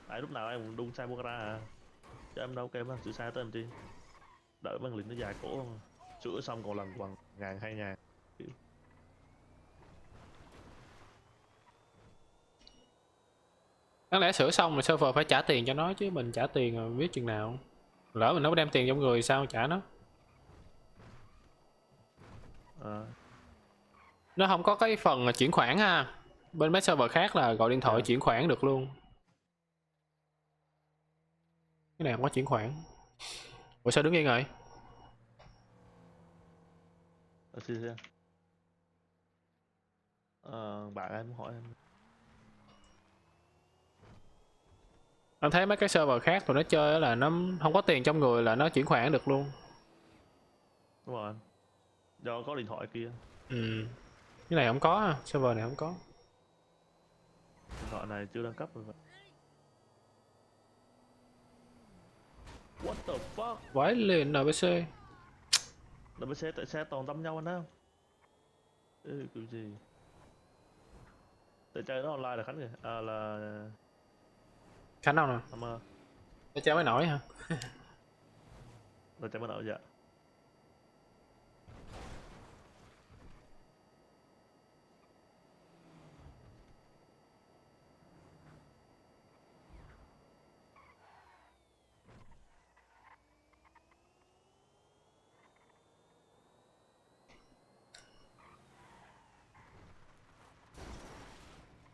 Tại lúc nào em cũng đun sai Bogara à. Chứ em đâu kêu sửa sai tới em chi. Đợi bằng lịch nó dài cổ không. Sửa xong còn lần quần 1.000 2.000. đáng lẽ sửa xong rồi server phải trả tiền cho nó chứ, mình trả tiền rồi biết chừng nào. Lỡ mình đâu có đem tiền trong người sao trả nó. Nó không có cái phần chuyển khoản ha. Bên mấy server khác là gọi điện thoại chuyển khoản được luôn. Cái này không có chuyển khoản. Ủa sao đứng yên rồi? Bạn em hỏi em. Anh thấy mấy cái server khác tụi nó chơi là nó không có tiền trong người là nó chuyển khoản được luôn. Đúng rồi. Do có điện thoại kia. Ừ. Cái này không có ha, server này không có. Điện thoại này chưa đăng cấp rồi. What the fuck? Vãi liền NPC. NPC tại sao toàn đâm nhau anh á? Ê, kiểu gì? Tại chơi nó online là Khánh kìa. À là... Khánh đâu nè? Hammer. Để chơi mới nổi hả? Là chơi mới nổi dạ.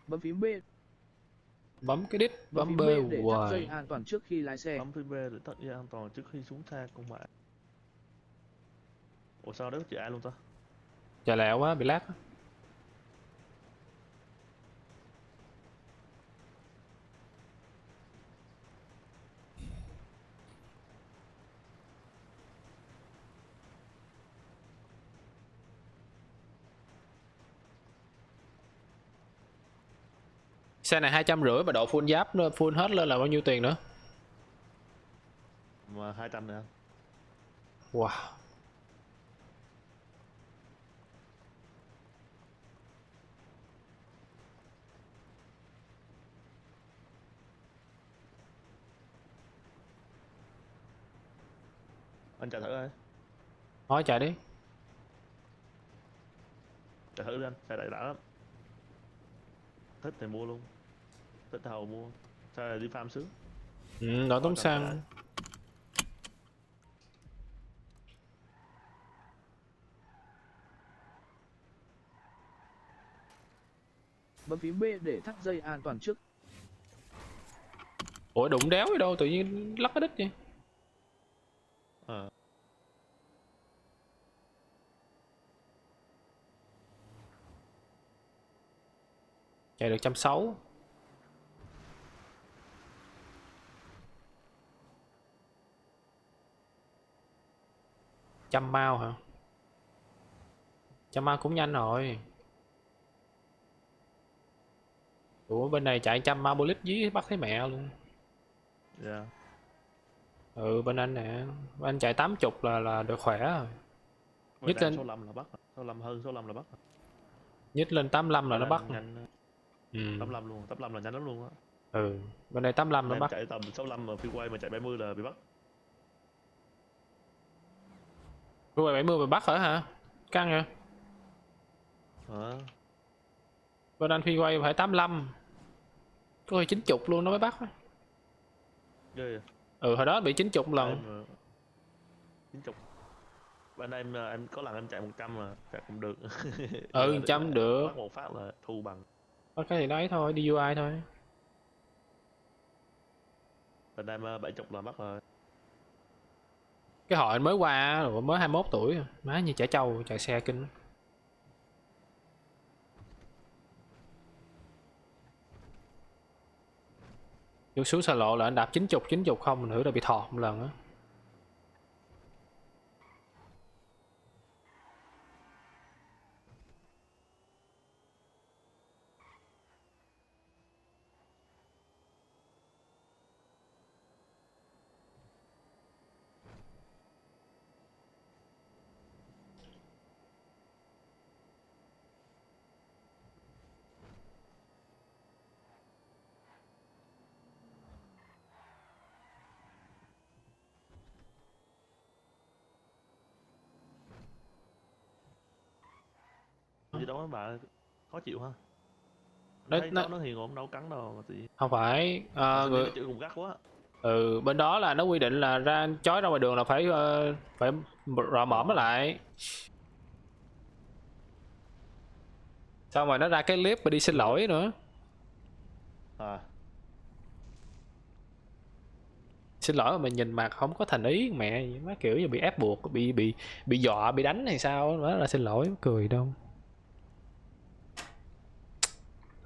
Bấm phím B. Bấm cái đít, bấm phím B để thắt dây hoài. an toàn trước khi lái xe. Bấm phím B để thắt dây an toàn trước khi xuống xe cùng bạn. Ủa sao đấy chị ai luôn ta? Trời lẹo quá, bị lag á. Xe này 250 mà độ full giáp nữa, full hết lên là bao nhiêu tiền nữa? Mà 200 nè. Wow. Anh chạy thử đi. Nói chạy đi. Chạy thử đi anh, chạy đại đã lắm. Thích thì mua luôn. Thích thầu mua. Sao là đi farm sướng. Ừ, đỡ tốn xăng. Bấm phím B để thắt dây an toàn trước. Ủa đụng đéo gì đâu, tự nhiên lắc cái đít vậy. Chạy được 160. Trăm mao hả? Trăm mao cũng nhanh rồi. Ủa bên này chạy 100 mao lít dí bắt thấy mẹ luôn. Dạ. Ừ bên anh nè, bên anh chạy 80 là được khỏe rồi. Nhất lên số 5 là bắt. Số 5 hơn số 5 là bắt. Nhất lên 85 là nó bắt. Nhanh. Ừ. 85 luôn, 85 là nhanh lắm luôn á. Ừ, bên này 85 nó Em bắt. chạy tầm 65 mà freeway mà chạy 70 là bị bắt. Freeway 70 mà bắt hả? Căng nha. Bên anh freeway phải 85. Có khi 90 luôn nó mới bắt. Ghê à? Ừ hồi đó bị 90 lần. 90. Bên em có lần em chạy 100 mà chạy cũng được. Ừ 100 được. Bắt một phát là thu bằng. Có cái gì đấy thôi, đi UI thôi. Bên em 70 là bắt rồi. Cái họ anh mới qua rồi, mới 21 tuổi. Má như trẻ trâu, chạy xe kinh. Vô xuống xa lộ là anh đạp 90 không, mình thử là bị thọt một lần á. Gì đó bà khó chịu ha. thấy chó nó hiền cũng đâu cắn đâu mà tự không phải người chữ cùng gắt quá. bên đó là nó quy định là chói ra ngoài đường là phải phải rọ mõm nó lại. Xong rồi nó ra cái clip mà đi xin lỗi nữa. Xin lỗi mà mình nhìn mặt không có thành ý mẹ gì má, kiểu như bị ép buộc, bị dọa, bị đánh hay sao đó là xin lỗi, cười đâu.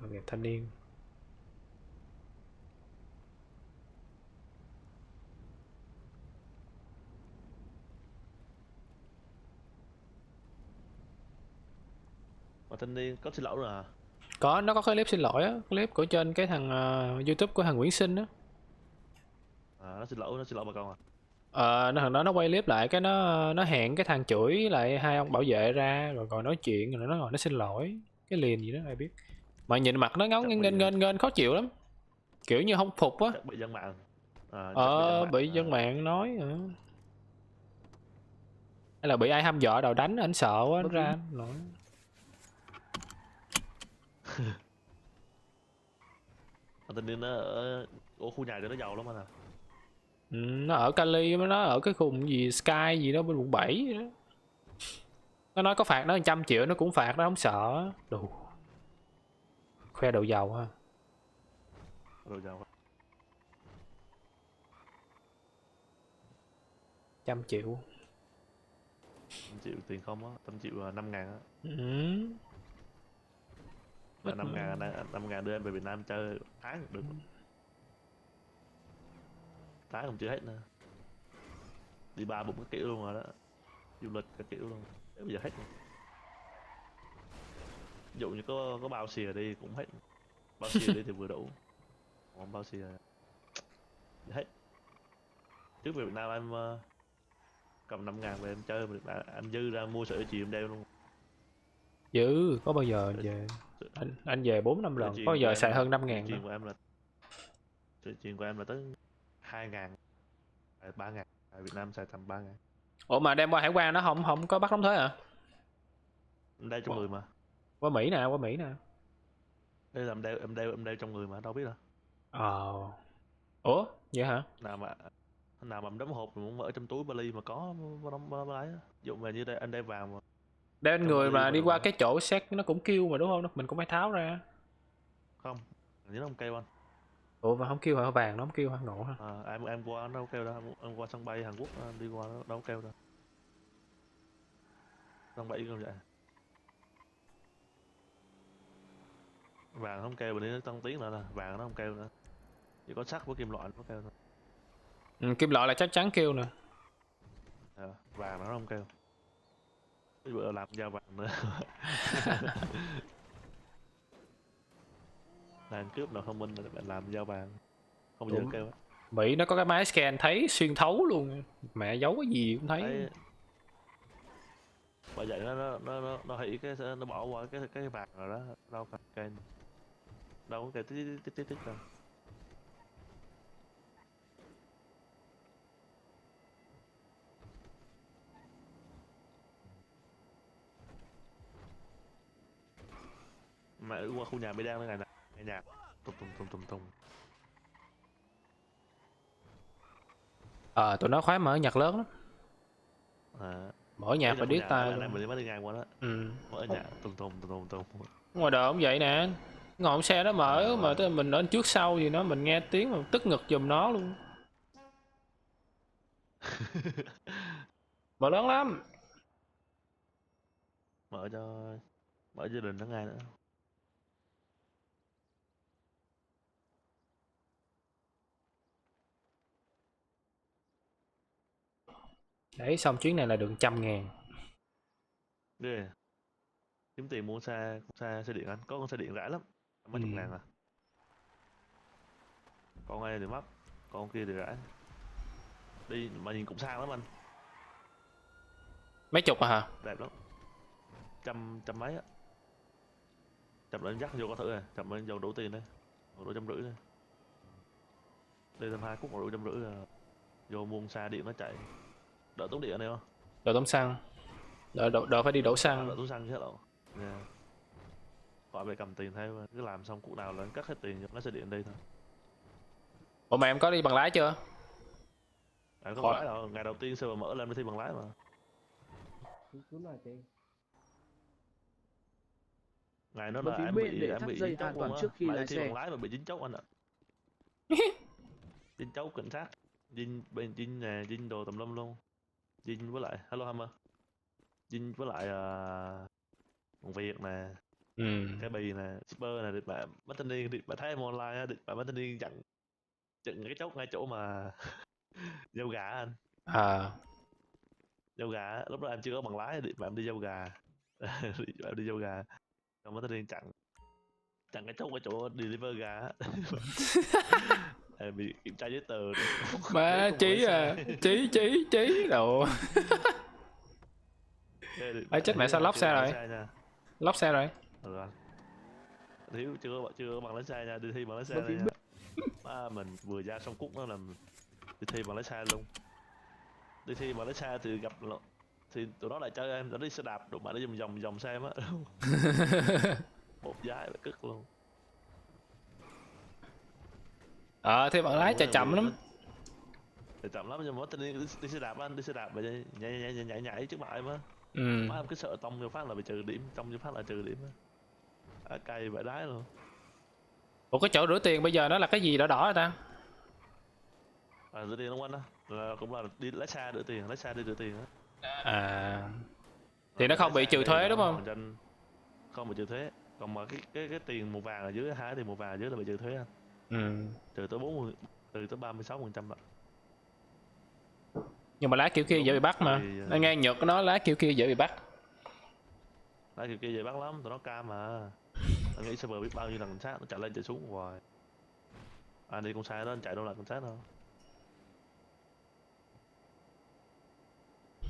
Tội nghiệp thanh niên. Mà thanh niên có xin lỗi rồi à? Có, nó có cái clip xin lỗi á, clip của trên cái thằng YouTube của thằng Nguyễn Sinh á. Nó xin lỗi bà con à? Thằng đó nó quay clip lại cái nó hẹn cái thằng chửi lại hai ông bảo vệ ra rồi còn nói chuyện rồi nó ngồi nó xin lỗi cái liền gì đó ai biết, mà nhìn mặt nó ngóng nghênh khó chịu lắm, kiểu như không phục á. Chắc bị dân mạng. Bị dân mạng nói hay là bị ai hăm dọa đầu đánh anh sợ quá anh ra anh nổi. Tình niên nó ở khu nhà cho nó giàu lắm anh à. Nó ở Cali, nó ở cái khung gì Sky gì đó bên quận 7 đó. Nó nói có phạt nó 100 triệu nó cũng phạt, nó không sợ. Đồ khoe đồ giàu ha. Đồ giàu 100 triệu. 1 triệu tiền không á, 100 triệu là 5.000 á. 5.000 đưa em về Việt Nam chơi tháng được. Tháng cũng chưa hết nữa. Đi 3 bụng cái kiểu luôn rồi đó. Du lịch cái kiểu luôn. Bây giờ hết rồi. Ví dụ như có bao xìa đi cũng hết. Bao xìa đi thì vừa đủ. Còn bao xìa hết. Trước về Việt Nam em cầm 5.000 về em chơi, anh dư ra mua sợi chuyền em đeo luôn. Dữ, có bao giờ về anh về 4-5 lần, có bao giờ xài hơn 5.000 Chuyền của em là chuyền của em là tới 2.000, 3.000, ở Việt Nam xài tầm 3.000. Ủa mà đem qua hải quan nó không có bắt đóng thuế hả? Em đeo trong người mà. Qua Mỹ nè. Đây là em đeo trong người mà đâu biết đâu. Ủa vậy hả? Nào mà em đóng hộp mình muốn mở trong túi vali mà có đóng lấy á. Ví dụ mà như đây anh đeo vàng mà. Đeo người mà đi qua cái chỗ xét nó cũng kêu mà đúng không? Mình cũng phải tháo ra. Không, nó không kêu anh. Ủa mà không kêu hả? Vàng nó không kêu hả? Ngộ hả? Em qua nó đâu kêu đâu, em qua sân bay Hàn Quốc đi qua nó đâu kêu đâu. Sân bay cũng vậy. Vàng không kêu, bên nó tăng tiếng nữa nè, vàng nó không kêu nữa. Chỉ có sắt với kim loại nó kêu thôi. Kim loại là chắc chắn kêu nè. Vàng nó không kêu. Cái bữa làm dao vàng nữa. Làm cướp nào thông minh là bạn làm dao vàng. Không bao giờ kêu á. Mỹ nó có cái máy scan thấy xuyên thấu luôn. Mẹ giấu cái gì cũng thấy. Bởi vậy nó hỉ cái nó bỏ qua cái vàng rồi đó, đâu phải kênh. Đâu có kêu tích đâu. Mà ở qua khu nhà mới đang cái ngày này, nghe nhạc tùng. Tụi nó khoái mở nhạc lớn lắm. Mở nhạc phải điếc tai. Này mình mới đi ngang qua đó. Mở nhạc tùng. Ngoài đời cũng vậy nè. Ngọn xe nó mở mà tới mình ở trước sau gì nó mình nghe tiếng mà tức ngực giùm nó luôn. Mở lớn lắm. Mở gia đình nó ngay nữa. Đấy xong chuyến này là được 100.000. Đi kiếm tiền mua xe điện anh, có con xe điện rẻ lắm, mấy chục ngàn à. Con này thì mắc, con kia thì rẻ. Đi mà nhìn cũng sang lắm anh. Mấy chục à hả? Đẹp lắm. Trăm mấy á. Chậm lên dắt vô có thử à, chậm lên vô đủ tiền đây. Đủ 150 đây. Đây tầm 2 phút mà đủ 150 là vô mua xe điện nó chạy. Đỡ tốn điện này không? Đỡ tốn xăng. Đỡ phải đi đổ xăng. Đỡ tốn xăng chứ đâu. khỏi phải cầm tiền theo, cứ làm xong cuộc nào là cắt hết tiền nó sẽ điện đi thôi. Ủa mà em có đi bằng lái chưa? Có Khỏi. bằng lái đâu, ngày đầu tiên server mở lên mới thi bằng lái mà. Ngày đó Bấm là phím em B bị để em thắt bị dây dính chốc an toàn luôn á, trước khi mà lái đi thi xe. bằng lái mà bị dính chốc anh ạ. Dính chốc cảnh sát, dính nè, dính đồ tùm lum luôn, dính với lại hello Hammer, dính với lại còn Việt nè, cái bì nè, shipper nè, được bạn mấy thanh niên, bạn thấy em online á, được bạn mấy thanh niên chặn cái chốc ngay chỗ mà giao gà á anh, À, giao gà á, lúc đó em chưa có bằng lái, được bạn đi giao gà, bạn đi giao gà, xong mấy thanh niên chặn cái chốc ở chỗ deliver gà á. Em bị kiểm tra giấy tờ để má không Chí lấy à, xe. Chí đồ. Ê, chết mẹ, sao lóc Chưa xe bằng lái rồi? xe nha. Lóc xe rồi. Ừ anh. Thiếu chưa có bằng lái xe nha, đi thi bằng lái xe Bấm đây phím nha. Má mình vừa ra xong cút nó làm đi thi bằng lái xe luôn. Đi thi bằng lái xe thì gặp thì tụi nó lại chơi em, nó đi xe đạp đụng bạn nó vòng xe em á. Một giái phải cất luôn. Thì bằng lái chạy chậm lắm. Chạy chậm lắm nhưng mà đi xe đạp anh, đi xe đạp vậy nhảy trước mặt em á. Ừ. Má em cứ sợ tông vô phát là bị trừ điểm, tông vô phát là trừ điểm á. Cay vãi đái luôn. Ủa cái chỗ rửa tiền bây giờ nó là cái gì đỏ đỏ rồi ta? Rửa tiền đúng anh á, là cũng là đi lái xe rửa tiền, lái xe đi rửa tiền á. À, thì nó không bị trừ thuế đúng không? Không bị trừ thuế, còn mà cái tiền màu vàng ở dưới, hai tiền màu vàng ở dưới là bị trừ thuế anh. Ừ. Trừ tới 36% ạ. Nhưng mà lá kiểu kia dễ bị bắt mà. Nó ngang nhược của nó, lá kiểu kia dễ bị bắt. Lá kiểu kia dễ bắt lắm, tụi nó cam mà. Anh nghĩ server biết bao nhiêu lần cảnh sát nó chạy lên chạy xuống hoài. Anh đi con xe đó anh chạy đâu là cảnh sát đâu.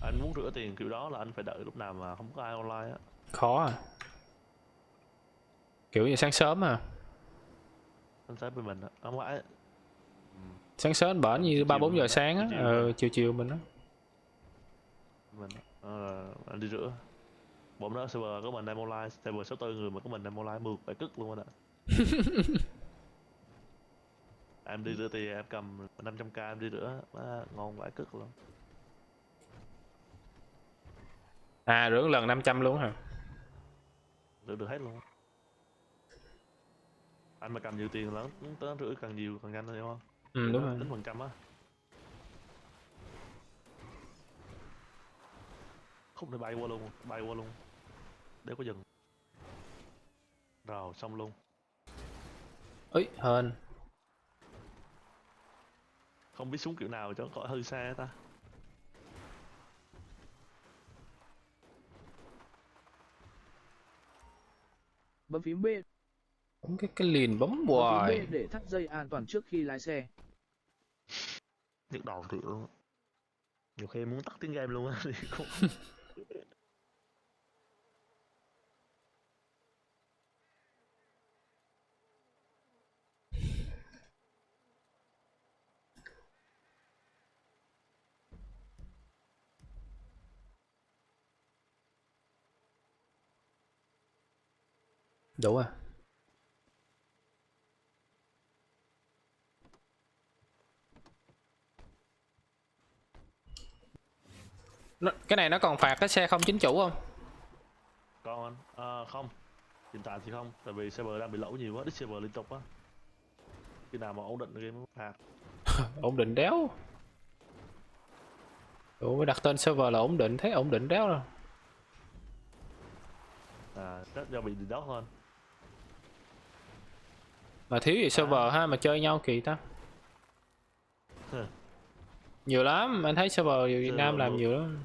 Anh muốn rửa tiền kiểu đó là anh phải đợi lúc nào mà không có ai online á. Khó à. Kiểu như sáng sớm à. Anh sẽ bên mình á, không phải. Sáng sớm bển như 3-4 giờ sáng á. Chiều mình á. Mình anh đi rửa. Bọn đó server có mình em online, server 64 người mà có mình em online mượt phải cất luôn anh ạ. Em đi rửa thì em cầm 500k em đi rửa, ngon vãi cất luôn. À, rửa lần 500 luôn hả? Rửa được hết luôn. Anh mà cầm nhiều tiền lớn, tớ rửa càng nhiều càng nhanh thôi hiểu không? Ừ, đúng rồi. Tính phần trăm á. Không thể bay qua luôn. Để có dừng. Rồi, xong luôn. Ấy, hên. Không biết xuống kiểu nào cho có hơi xa ta. Bấm phím B. Cái liền bấm Bấm phím hoài. B để thắt dây an toàn trước khi lái xe. Nhức đầu thiệt luôn. Nhiều khi muốn tắt tiếng game luôn á. Đủ à. Cái này nó còn phạt cái xe không chính chủ không? Còn không. Hiện tại thì không, tại vì server đang bị lỗi nhiều quá, đứt server liên tục á. Khi nào mà ổn định game mới phạt. Ổn định đéo. Ủa mới đặt tên server là ổn định, thấy ổn định đéo rồi. Chắc do bị DDoS hơn. Mà thiếu gì server ha, mà chơi nhau kỳ ta. Nhiều lắm, anh thấy server Việt Nam làm nhiều lắm.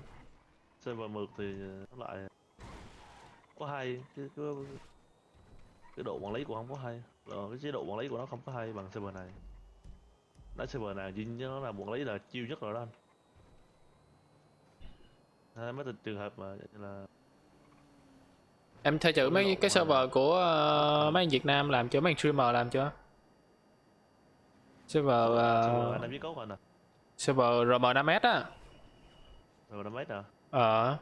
Server mượt thì nó lại có hay, cái độ quản lý của không có hay. Cái chế độ quản lý của nó không có hay bằng server này. Nói server nào duy nhất nó là quản lý là chiêu nhất rồi đó anh. Mấy trường hợp mà là Em thay thử mấy cái server của mấy anh Việt Nam làm chưa, mấy anh streamer làm chưa? Server server anh em biết cốt anh à. Server RM5S á. Rồi nó mấy nè. Ờ.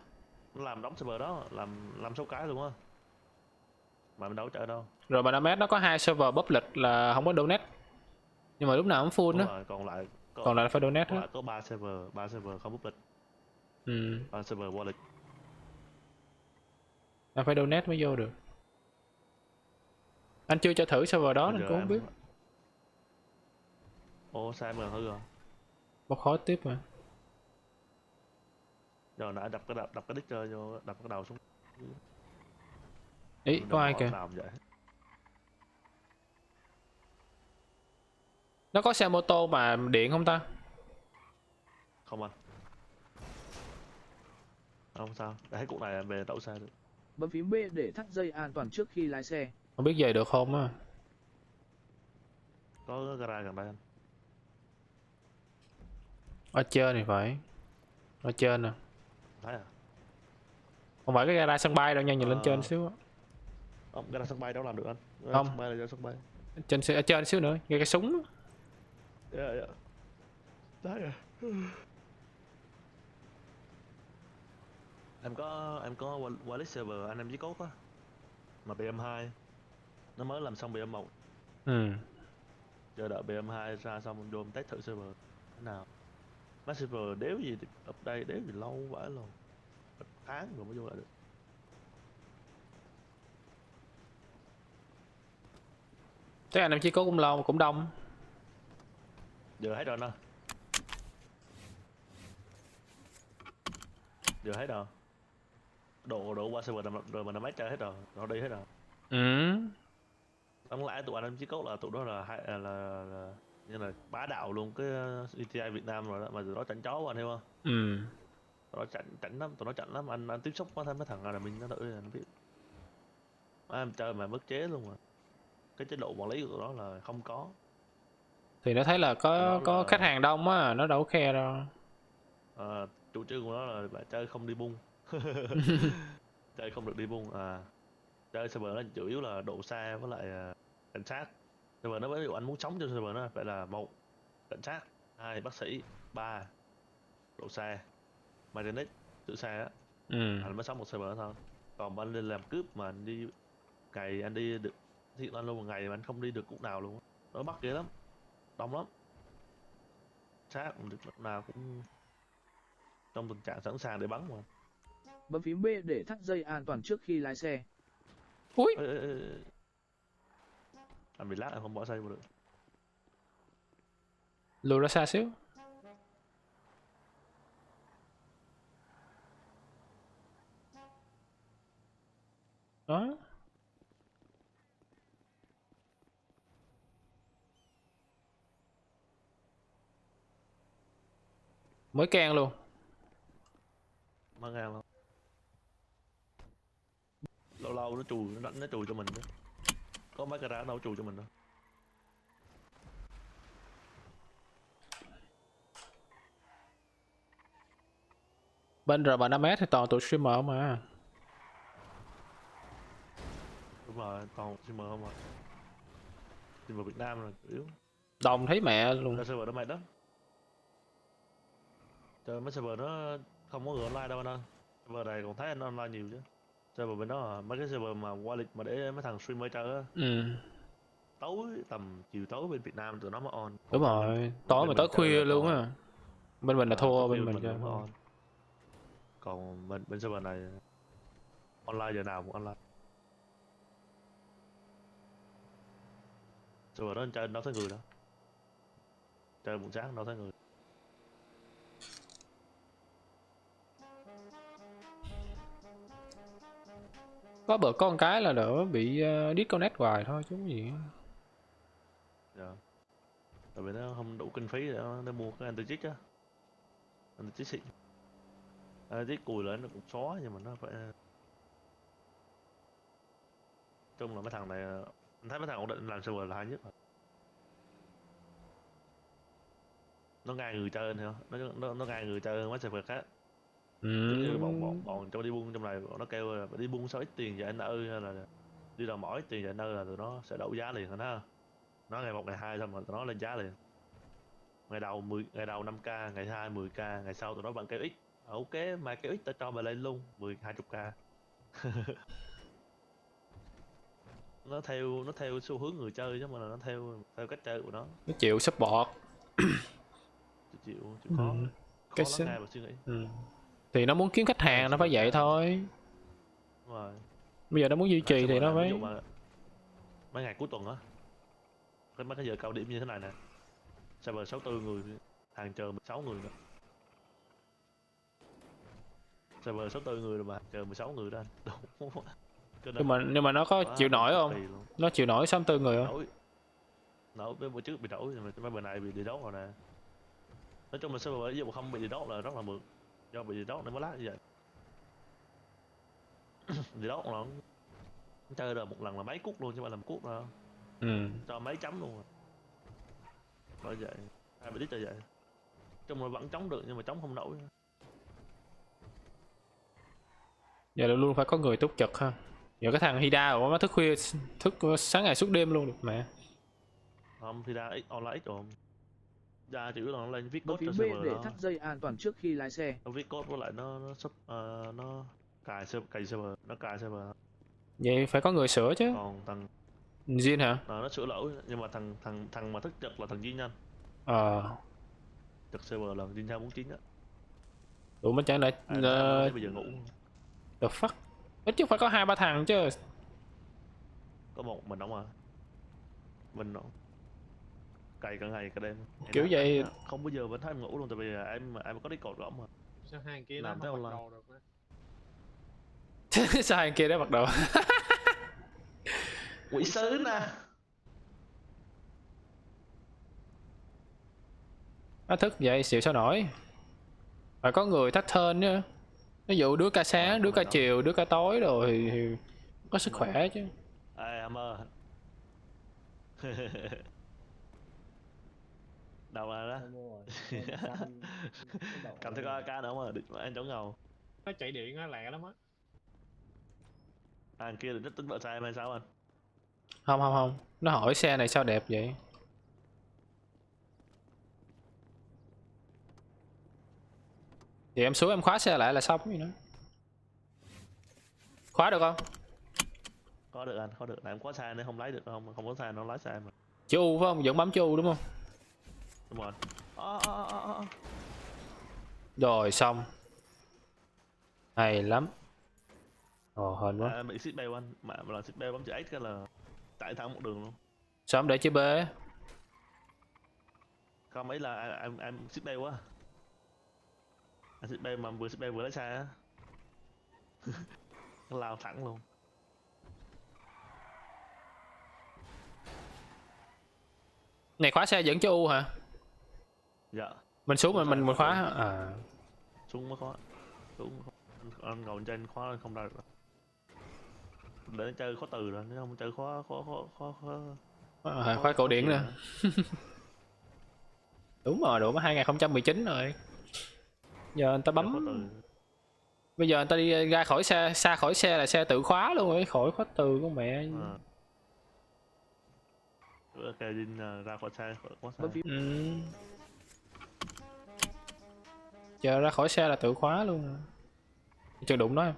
Nó làm đóng server đó, làm 6 cái luôn á. mà mình đâu có chơi đâu. Rồi Banamet nó có 2 server public là không có donate. Nhưng mà lúc nào cũng full Đúng đó. rồi, Còn lại phải donate còn hết. lại có 3 server không public, Ừ. 3 server wallet. Là phải donate mới vô được. Anh chưa cho thử server đó Bây nên giờ cũng không biết. Ồ, sai mà hư rồi. Bóc khó tiếp mà. Giờ nãy đập cái đít chơi vô, đập cái đầu xuống. Ý, có ai kìa. Nào vậy? Nó có xe mô tô mà điện không ta? Không anh. Không sao, để hết cuộc này về đậu xe được. Bấm phím B để thắt dây an toàn trước khi lái xe. Không biết về được không á. Có gara gần đây anh. Ở trên thì phải. Ở trên nè. Thấy à? Không phải cái gara sân bay đâu nha, nhìn lên Ờ. trên xíu á. Không, gara sân bay đâu làm được anh. Gara Không. Sân bay là gara sân bay. Ở trên xíu nữa, ngay cái súng á. Yeah. Thấy à? Em có wallet server anh em với cốt á. Mà BM2 nó mới làm xong BM1. Ừ. Chờ đợi BM2 ra xong mình vô mình test thử server thế nào. Mấy server đéo gì update đéo gì lâu vãi luôn. Một tháng rồi mới vô lại được. Thế anh em chỉ có cũng lâu mà cũng đông. Giờ hết rồi nè. Giờ hết rồi. Độ qua server rồi mà nó mấy chơi hết rồi, nó đi hết rồi. Ừ. Đáng lẽ tụi anh em chí cốt là tụi đó là như là bá đạo luôn cái ETI Việt Nam rồi đó, mà tụi nó chảnh chó anh hiểu không? Ừ. Tụi nó chảnh lắm, anh tiếp xúc với mấy thằng admin nó thử anh biết. Mấy em chơi mà mất chế luôn mà. Cái chế độ quản lý của tụi nó là không có. Thì nó thấy là Nó có là- khách hàng đông á, nó đâu có khe đâu. Chủ trương của nó là bạn chơi không đi bung. Chơi không được đi bung chơi server nó chủ yếu là độ xa với lại cảnh sát. Server nó ví dụ anh muốn sống trên server nó phải là 1 cảnh sát, 2 bác sĩ, 3 độ xa, mechanic tự xa á, Ừ. anh mới sống một server đó thôi. Còn mà anh lên làm cướp mà anh đi ngày anh đi được thiệt anh luôn một ngày mà anh không đi được cúc nào luôn á. Nó bắt ghê lắm, đông lắm, sát lúc nào cũng trong tình trạng sẵn sàng để bắn mà. Bấm phím B để thắt dây an toàn trước khi lái xe. Ui. Ê. Anh bị lát anh không bỏ xe vào được. Lùi ra xa xíu. Đó. Mới can luôn. Mang ngang luôn. Lâu lâu nó chùi nó đánh nó chùi cho mình đó. Có mấy cái ra đâu chùi cho mình đâu. Bên R3M thì toàn tụi streamer mà. Đúng rồi, còn streamer không à. Streamer Việt Nam là chủ yếu. Đông thấy mẹ luôn. Ra server đó mệt lắm. Trời, mấy server nó không có người online đâu anh ơi. Server này còn thấy anh online nhiều chứ. Server bên đó mấy cái server mà wallet mà để mấy thằng streamer chơi á. Ừ. Tối tầm chiều tối bên Việt Nam tụi nó mới on. Đúng rồi, tối mà tới khuya luôn á. Bên mình là thua, bên mình chơi. on. Còn bên server này online giờ nào cũng online. Server đó anh chơi đâu thấy người đâu. Chơi buổi sáng đâu thấy người. Có bữa con cái là đỡ bị disconnect hoài thôi chứ không gì. Dạ. Tại vì nó không đủ kinh phí để nó mua cái anti-cheat á. Anti-cheat xịn. Anti-cheat cùi lại nó cũng xóa nhưng mà nó phải chung là mấy thằng này anh thấy mấy thằng ổn định làm server là hay nhất rồi. Nó ngang người chơi anh hiểu không? Nó ngang người chơi hơn mấy server khác. Giống như bọn cho đi buôn trong này nó kêu là đi buôn sao ít tiền vậy anh ơi, hay là đi đào mỏ ít tiền vậy anh ơi là tụi nó sẽ đậu giá liền anh thấy không? Nó ngày 1 ngày 2 xong rồi tụi nó lên giá liền. Ngày đầu 5k, ngày 2 10k, ngày sau tụi nó vẫn kêu ít. Ok mà kêu ít tao cho mày lên luôn 10 20k. nó theo xu hướng người chơi chứ mà là nó theo cách chơi của Nó chịu support. chịu khó Cái khó lắng nghe và suy nghĩ. Thì nó muốn kiếm khách hàng nó phải vậy thôi. Đúng rồi. Bây giờ nó muốn duy trì thì nó ví phải. dụ mà mấy ngày cuối tuần á, mấy cái giờ cao điểm như thế này nè, server 64 người, hàng chờ 16 người nữa. Server 64 người rồi mà chờ 16 người đó anh. Nhưng mà nó có chịu nổi không? Nó chịu nổi 64 người không? Nổi với bữa trước bị nổi nhưng mà mấy bữa này bị DDoS rồi nè. Nói chung là server ví dụ không bị DDoS là rất là mượn, do bị DDoS nên mới lát như vậy. DDoS là nó chơi được một lần là mấy cút luôn chứ không phải là một cút đâu. Cho mấy chấm luôn. Bởi vậy ai bị đít cho vậy. Chung là vẫn chống được nhưng mà chống không nổi. Giờ luôn phải có người túc trực ha. Giờ cái thằng Hida của nó thức khuya, thức sáng ngày suốt đêm luôn được mẹ. Không, Hida online ít rồi. Ra chủ yếu là nó lên viết Bấm code cho phím B server để đó. thắt dây an toàn trước khi lái xe. Nó viết code với lại nó cài server, nó cài server. Vậy phải có người sửa chứ. Còn thằng Jin hả? nó sửa lỗi nhưng mà thằng mà thức trực là thằng Jin anh. Trực server là Jin 249 á. Tụi mình chẳng lại bây giờ ngủ. The fuck. Ít chứ phải có 2-3 thằng chứ. Có một mình không à. Mình nó cày cả ngày cả đêm. Kiểu vậy không bao giờ vẫn thấy em ngủ luôn tại vì em có Discord rộng mà. Sao hai kia Làm nó theo mặc online. đồ được á. sao anh kia đó bắt đầu. Quỷ sứ nè. Nó thức vậy xịu sao nổi. Phải có người thách thân nữa. Ví dụ đứa ca sáng, đứa ca chiều, đứa ca tối rồi thì có sức khỏe chứ. Ê Hammer. Đâu ra đó. Cầm theo con AK nữa mà địch anh chống ngầu. Nó chạy điện á lẹ lắm á. Anh kia định tính vợ sai em hay sao anh? Không. Nó hỏi xe này sao đẹp vậy. Thì em xuống em khóa xe lại là xong gì nữa. Khóa được không? Có được anh, có được. Tại em có sai nên không lấy được không có sai nó lái xe mà. Chữ U phải không? Vẫn bấm chữ U đúng không? Đúng rồi. Rồi xong. Hay lắm. Ồ hên quá. Em bị seatbelt anh, mà lần seatbelt bấm chữ X cái là chạy thẳng một đường luôn. Sao em để chữ B? Không ấy là em seatbelt quá. Anh seatbelt mà vừa seatbelt vừa lái xe á. Nó lao thẳng luôn. Này khóa xe vẫn chữ U hả? Dạ. Mình xuống mình khóa à. Xuống mới khóa. Xuống anh ngồi trên khóa anh không ra được. Để chơi khóa từ rồi, nếu không chơi khóa cổ điển nữa. Đúng rồi, đủ 2019 rồi. Giờ người ta bấm. Bây giờ người ta đi ra khỏi xe, xa khỏi xe là xe tự khóa luôn rồi, khỏi khóa từ của mẹ. Ra khỏi xe, khóa xe. Giờ ra khỏi xe là tự khóa luôn. Chưa đụng đó em.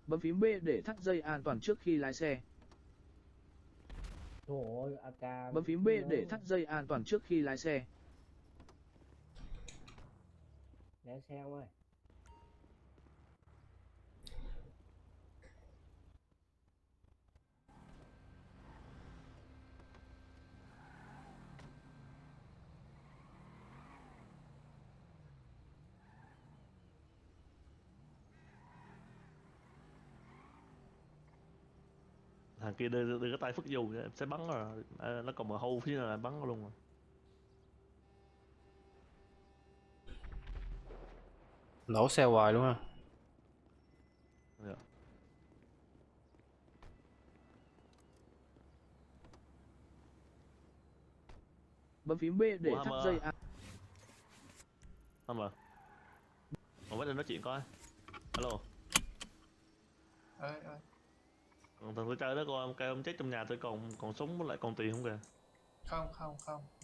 Bấm phím B để thắt dây an toàn trước khi lái xe. Bấm phím B để thắt dây an toàn trước khi lái xe. Lái xe ơi. Thằng kia đưa cái tay phất dù em sẽ bắn rồi, nó còn mà hâu phía là bắn luôn rồi. Nổ xe hoài luôn ha. Dạ. Bấm phím B để thắt dây an. Không mà. Còn với nói chuyện coi. Alo. Ơi. Còn thằng tôi chơi đó coi kêu ông chết trong nhà tôi còn súng với lại còn tiền không kìa. Không,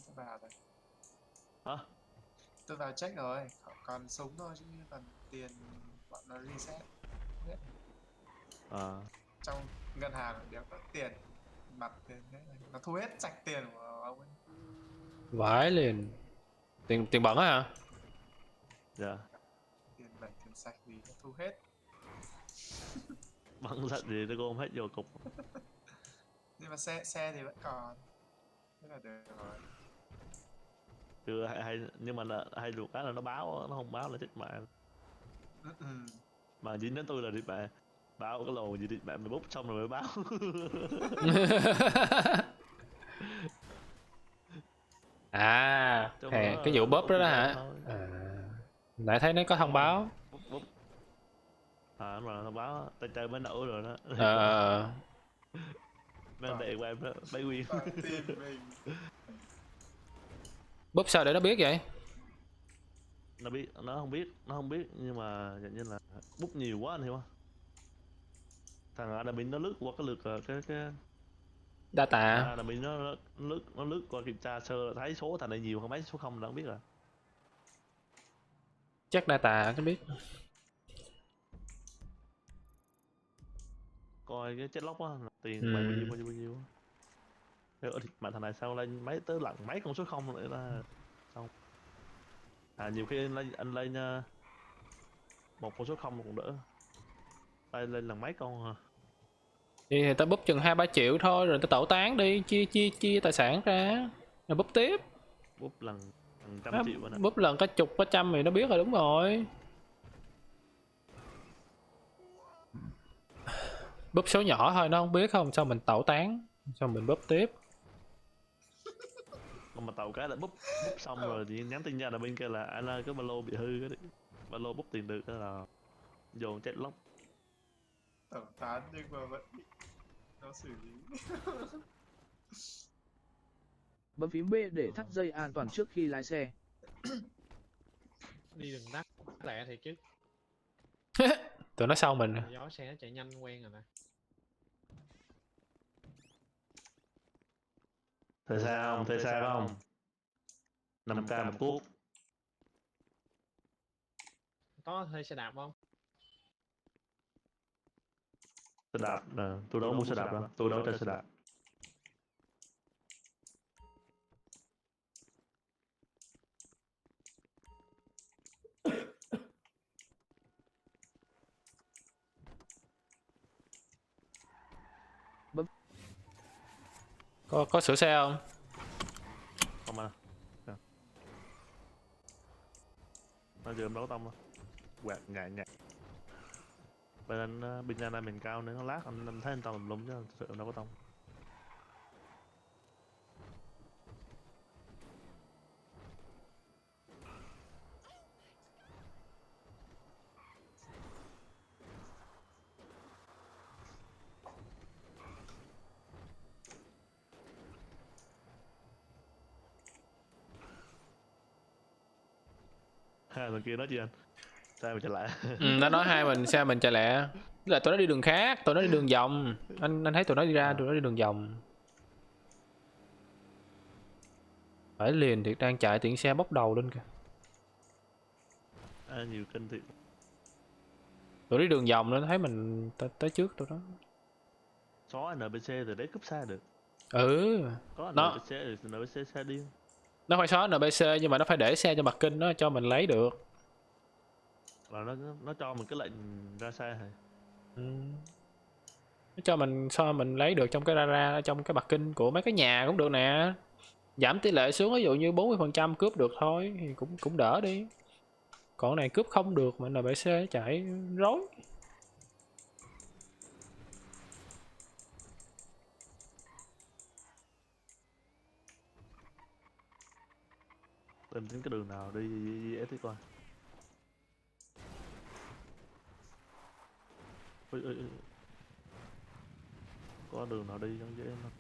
tôi vào rồi. Hả? Tôi vào check rồi, còn súng thôi chứ còn tiền bọn nó reset. Trong ngân hàng đéo có tiền mặt tiền đấy, nó thu hết sạch tiền của ông ấy. Vãi liền. Tiền bẩn á hả? Dạ. Tiền bẩn tiền sạch gì nó thu hết. Bắn sạch gì nó gom hết vô cục. Nhưng mà xe thì vẫn còn, thế là được rồi. Chưa hay nhưng mà là hay được cái là nó báo á, nó không báo là chết mạng. Mà dính đến tôi là đi bạn báo cái lồ gì đi bạn mày bút xong rồi mới báo. À, Trong hè, đó cái vụ bóp đó chỉ đó vậy hả? thôi. À, nãy thấy nó có thông báo. Bút. À đúng rồi thông báo á, tay chơi mới nổ rồi đó. Ờ. Mang đệ của em đó, bấy nguyên. Tìm mình. Bóp sao để nó biết vậy? Nó biết, nó không biết nhưng mà dạng như là bút nhiều quá anh hiểu không? Thằng admin nó lướt qua cái lượt cái Data. admin nó lướt qua kiểm tra sơ là thấy số thằng này nhiều hơn mấy số không là không biết rồi. Chắc data nó biết. Coi cái chết lóc á, tiền bạn bao nhiêu. Thế mà thằng này sao lên mấy tới lần mấy con số không nữa là xong. À nhiều khi anh lên một con số không còn đỡ. Đây lên lần mấy con à. Thì ta búp chừng 2-3 triệu thôi rồi ta tẩu tán đi, chia tài sản ra. Rồi búp tiếp. Bút lần trăm Đó, triệu anh ạ. búp lần có chục có trăm thì nó biết rồi, đúng rồi. Búp số nhỏ thôi nó không biết, không sao mình tẩu tán, xong mình búp tiếp. Còn mà tàu cái là bút xong rồi thì nhắn tin ra là bên kia là anh ơi cái ba lô bị hư cái ba lô bút tiền được cái là dồn chết lóc. Tẩu tán nhưng mà vẫn bị nó xử lý. Bấm phím B để thắt dây an toàn trước khi lái xe. Đi đường đất lẹ thì chứ. Tụi nó sau mình. Gió xe nó chạy nhanh quen rồi nè. Thuê xe không? 5k một cuốc. Có thuê xe đạp không? Xe đạp tôi đâu mua xe đạp đâu, tôi đâu trên xe đạp. Có sửa xe không? Không à. Nó giờ em đấu tông quạt ngại bên anh bên anh mình cao nên nó lát anh thấy anh tông mình lúng chứ thực sự em đâu có tông. Hai thằng kia nói gì anh? Sao mà chạy lại? Nó nói hai mình xe mình chạy lẹ. Là tụi nó đi đường khác, tụi nó đi đường vòng. Anh thấy tụi nó đi ra, tụi nó đi đường vòng. Phải liền thì đang chạy tiện xe bốc đầu lên kìa. Nhiều kinh thiệt. Tụi nó đi đường vòng nên thấy mình tới trước tụi nó. Xóa NPC từ đấy cướp xa được. Ừ. Có Nó NPC thì NPC xa điên. nó phải xóa NPC nhưng mà nó phải để xe cho mặt kinh nó cho mình lấy được. Là nó cho mình cái lệnh ra xe hả? Nó cho mình sao mình lấy được trong cái ra trong cái mặt kinh của mấy cái nhà cũng được nè. Giảm tỷ lệ xuống ví dụ như 40% cướp được thôi thì cũng đỡ đi. Còn này cướp không được mà NPC chạy rối. Tìm tính cái đường nào đi dễ tí coi. Ui. Có đường nào đi cho dễ không?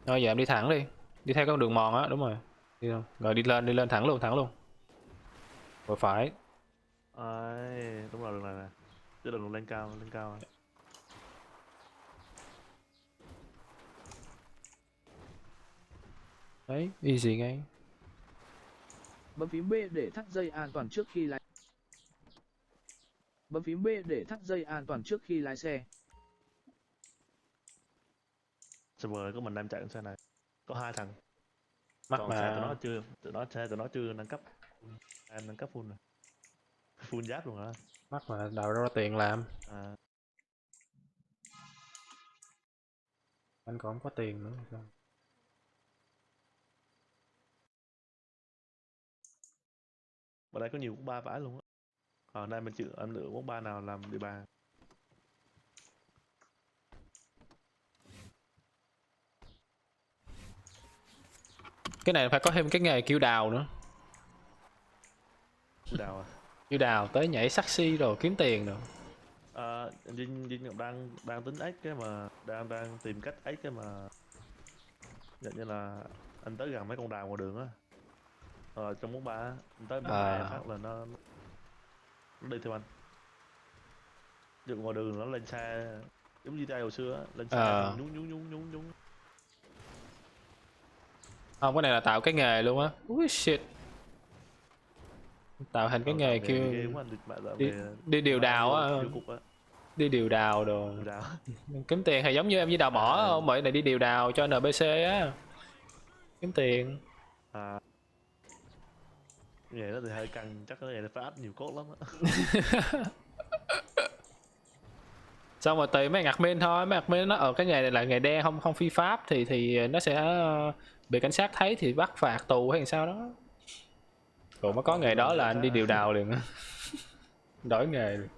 Thôi giờ em đi thẳng đi. Đi theo con đường mòn á, đúng rồi. Đi không? Rồi đi lên thẳng luôn. Rồi phải. Ai, đúng rồi đường này nè. Chứ đường lên cao rồi. Đấy, easy ngay. Bấm phím B để thắt dây an toàn trước khi lái. Bấm phím B để thắt dây an toàn trước khi lái xe. Server của mình đang chạy con xe này. Có 2 thằng. Mắc Còn xe mà. tụi nó chưa nâng cấp. Em nâng cấp full rồi. Full giáp luôn hả? Mắc mà đào ra tiền làm. À, Anh còn không có tiền nữa sao? ở đây có nhiều quán bar vãi luôn á. Ở đây anh lựa quán bar nào làm địa bàn. Cái này phải có thêm cái nghề kêu đào nữa. Đào à? Kêu đào tới nhảy taxi rồi kiếm tiền rồi. Dinh đang tính ếch cái mà đang tìm cách ếch cái mà dạng như là anh tới gần mấy con đào ngoài đường á, trong quán bar á, anh tới phát là nó đi theo anh. Dụ ngoài đường nó lên xe giống như GTA hồi xưa á, lên xe nhúng. Không, cái này là tạo cái nghề luôn á. Ui shit. Tạo thành cái nghề kêu đi điều đào á. Đi điều đào rồi. Kiếm tiền thì giống như em với đào mỏ không? Bởi này đi điều đào cho NPC á. Kiếm tiền. Nghề đó thì hơi căng, chắc cái nghề này phải áp nhiều cốt lắm á. Xong rồi tùy mấy admin thôi, mấy admin nó ở cái nghề này là nghề đen không phi pháp thì nó sẽ bị cảnh sát thấy thì bắt phạt tù hay sao đó. Còn mới có nghề đó là anh đi điều đào liền. Đổi nghề liền.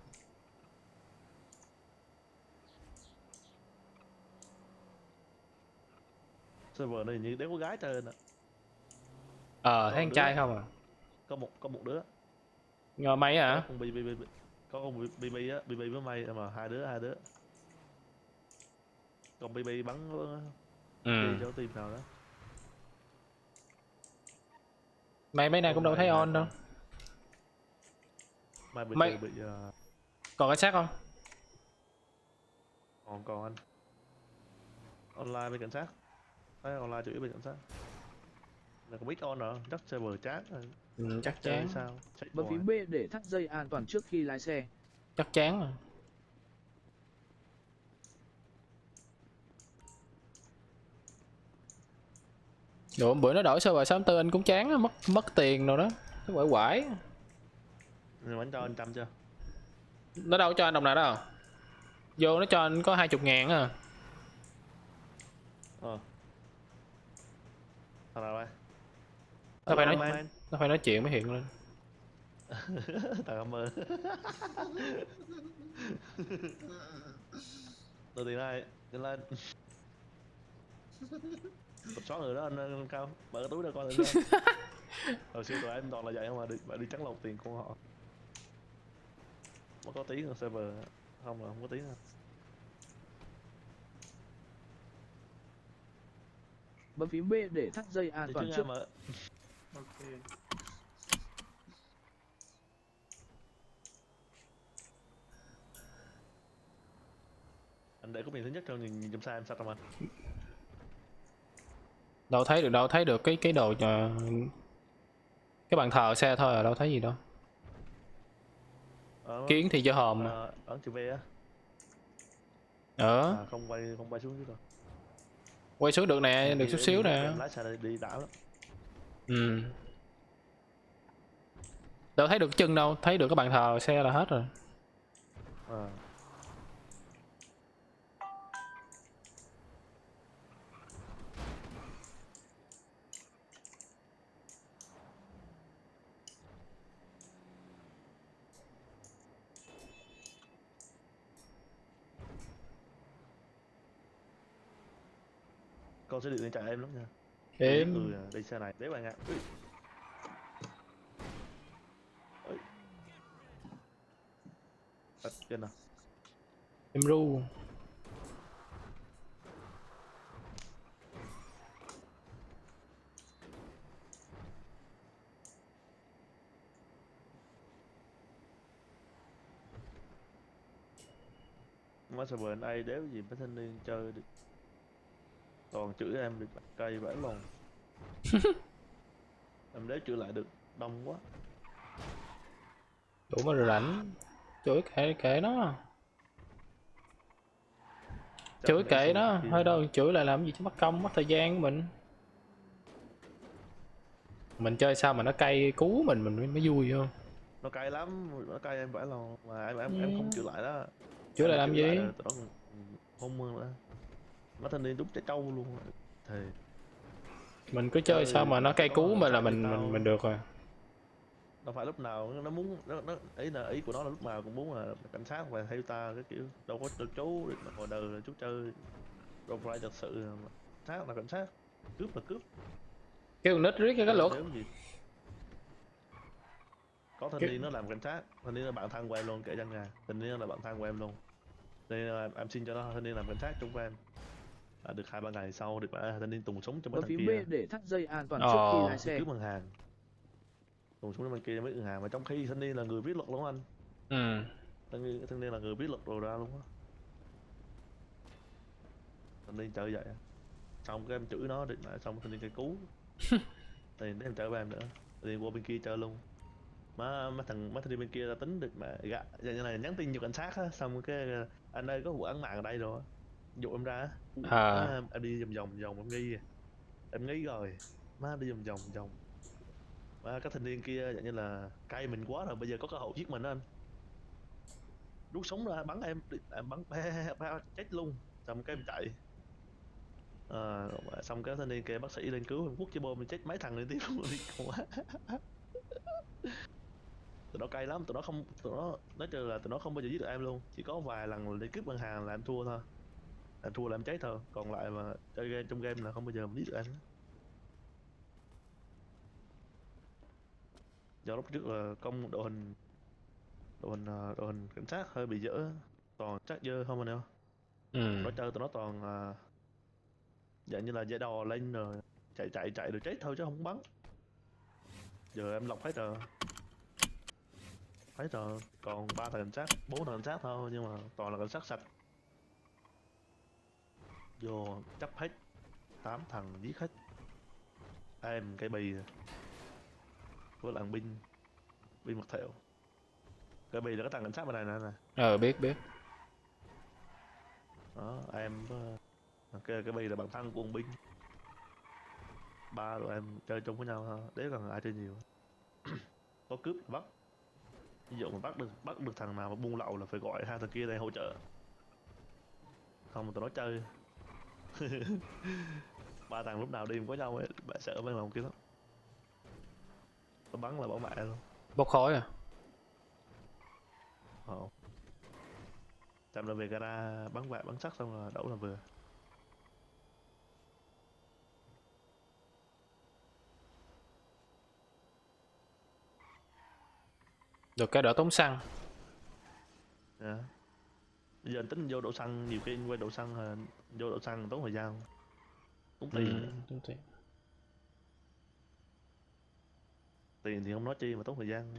Server này như đéo có gái trên á. Thấy con trai không à? Có một đứa. Ngồi máy hả? Có con BB á, BB với mày mà hai đứa. Còn BB bắn đi cho team nào đó. Mấy này cũng đâu thấy on đâu. Mày bị còn cảnh sát không? Còn anh. Online bên cảnh sát. Thấy online chủ yếu bên cảnh sát. Là còn biết on rồi, chắc server chán rồi. Chắc chán. Sao? Bấm phím B để thắt dây an toàn trước khi lái xe. Chắc chán rồi. Rồi bữa nó đổi server 64 anh cũng chán, mất tiền rồi đó. Nó quải. Nhưng mà anh cho anh 100 chưa? Nó đâu cho anh đồng nào đâu. Vô nó cho anh có 20.000 à. Thằng nào đây? Nó phải nói chuyện mới hiện lên. Thằng Hammer. Đưa tiền đây, lên lên. Tập 6 người đó anh Cao, mở cái túi ra coi lên. Hồi xưa tụi em toàn là vậy không mà đi trắng lột tiền của họ. Mà có tí hơn server, không là không có tí nữa. Bấm phím B để thắt dây an toàn trước. Anh để có miền thứ nhất trong nhìn trong xa em sao không anh? Đâu thấy được cái đồ cái bàn thờ xe thôi à, đâu thấy gì đâu. Kiến thì cho hòm. Ở chữ V á. Không quay xuống dưới rồi. Quay xuống được nè, được chút xíu nè. Lái xe đi đã lắm. Đâu thấy được chân đâu, thấy được cái bàn thờ xe là hết rồi. Con sẽ điện lên chạy em lắm nha. Em đi xe này, đấy bạn ạ. Trên nào. em ru. Má server anh ai đéo gì mấy thanh niên chơi được. Toàn chửi em được cây vãi lòng. Em đéo chửi lại được. đông quá. Đủ mà rảnh. Chửi kệ nó. Chửi kệ nó, thôi đâu chửi lại làm gì cho mất công, mất thời gian của mình. Mình chơi sao mà nó cay cú mình mới vui không? Nó cay lắm, nó cay em phải lòng mà em không chịu lại đó. Chửi Em lại mà làm chịu lại gì? là tụi nó không mừng nữa. Nó thanh niên đúng trái trâu luôn. Thì Mình cứ chơi sao mà nó cay cú mà là mình được rồi. đâu phải lúc nào nó muốn ý của nó là lúc nào cũng muốn là cảnh sát và theo ta cái kiểu đâu có chú ngồi đời là chú chơi đâu phải thật sự là cảnh sát là cảnh sát, cướp là cướp. Cái con nít riết cái luật. Nếu gì có thanh niên nó làm cảnh sát, thanh niên là bạn thân của em luôn, kể chân nhà thanh niên là bạn thân của em luôn, nên là em xin cho nó thanh niên làm cảnh sát chung với em. Được 2-3 ngày sau được thanh niên tùng súng cho mấy Bấm thằng phím B kia để thắt dây an toàn trước khi lái đi xe. cướp ngân hàng, tùng súng cho bên kia mấy ngân hàng, mà trong khi thanh niên là người viết luật luôn anh. Ừ. Thanh niên là người viết luật đồ ra luôn á. Thanh niên chơi vậy xong cái em chửi nó định lại xong thanh niên cây cú thì em chơi với em nữa thì qua bên kia chơi luôn. Mấy thanh niên bên kia là tính được mà gạ như này nhắn tin cho cảnh sát á, xong cái anh ơi có vụ án mạng ở đây rồi dụ em ra em đi vòng em nghi rồi má đi vòng má các thanh niên kia dạng như là cay mình quá rồi, bây giờ có cơ hội giết mình đó anh, rút súng ra bắn em bắn chết luôn, xong cái em chạy. Xong cái thanh niên kia bác sĩ lên cứu em quất cái bom mình chết mấy thằng liên tiếp luôn đi quá. Tụi nó cay lắm, tụi nó nói chung là tụi nó không bao giờ giết được em luôn, chỉ có vài lần đi cướp ngân hàng là em thua thôi, em thua là em chết thôi, còn lại mà chơi game trong game là không bao giờ mà giết được em. Do lúc trước là công đội hình cảnh sát hơi bị dở, toàn chắc dơ không anh em. Nó chơi tụi nó toàn dạng như là dễ đò lên rồi chạy rồi chết thôi chứ không bắn. Giờ em lọc hết rồi, còn 3 thằng cảnh sát 4 thằng cảnh sát thôi nhưng mà toàn là cảnh sát sạch, vô chấp hết 8 thằng giết hết. Em cái bì với làng binh mặt thẹo, cái bì là cái thằng cảnh sát bên này nè. Biết Đó em cái bì là bạn thân của ông binh, ba rồi em chơi chung với nhau thôi, đấy còn ai chơi nhiều. Có cướp bắt, ví dụ mà bắt được thằng nào mà buôn lậu là phải gọi 2 thằng kia đây hỗ trợ, không mà tụi nó chơi. 3 thằng lúc nào đi với nhau ấy, bạn sợ mấy lòng kia lắm, nó bắn là bỏ mẹ luôn. Bốc khói à? Chậm là về gara bắn vạ bắn sắc xong rồi đậu là vừa. Được cái đỡ tốn xăng. Yeah. Bây giờ anh tính vô đổ xăng, nhiều khi anh quay đổ xăng vô đổ xăng tốn thời gian, tốn tiền. Tốn tiền. Tiền thì không nói chi mà tốn thời gian,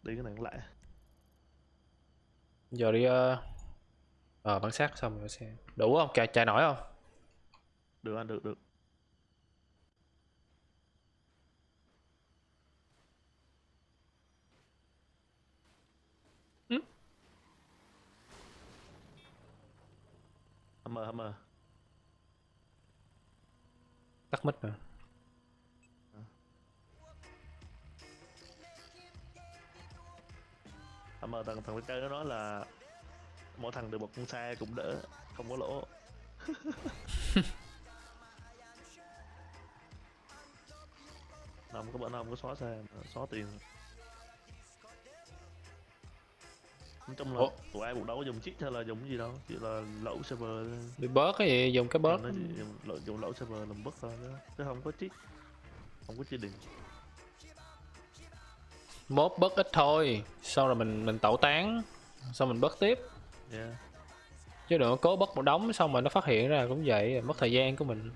đi cái này cũng lại. Giờ đi bắn xác xong rồi xe đủ không, chạy nổi không? Được anh, được. Hammer Tắt mic rồi. Hammer thằng chơi nó nói là mỗi thằng được một con xe cũng đỡ, không có lỗ. Bữa nào không có xóa xe mà xóa tiền. Nói chung là tụi em cũng đâu có dùng cheat hay là dùng cái gì đâu, chỉ là lẩu server. Đi bớt cái gì, dùng cái bớt. Nó chỉ dùng lẩu server làm bớt thôi đó, chứ không có cheat, không có cheating. Mốt bớt ít thôi, sau rồi mình tẩu tán, xong mình bớt tiếp. Yeah. Chứ đừng có cố bớt một đống xong rồi nó phát hiện ra cũng vậy, mất thời gian của mình.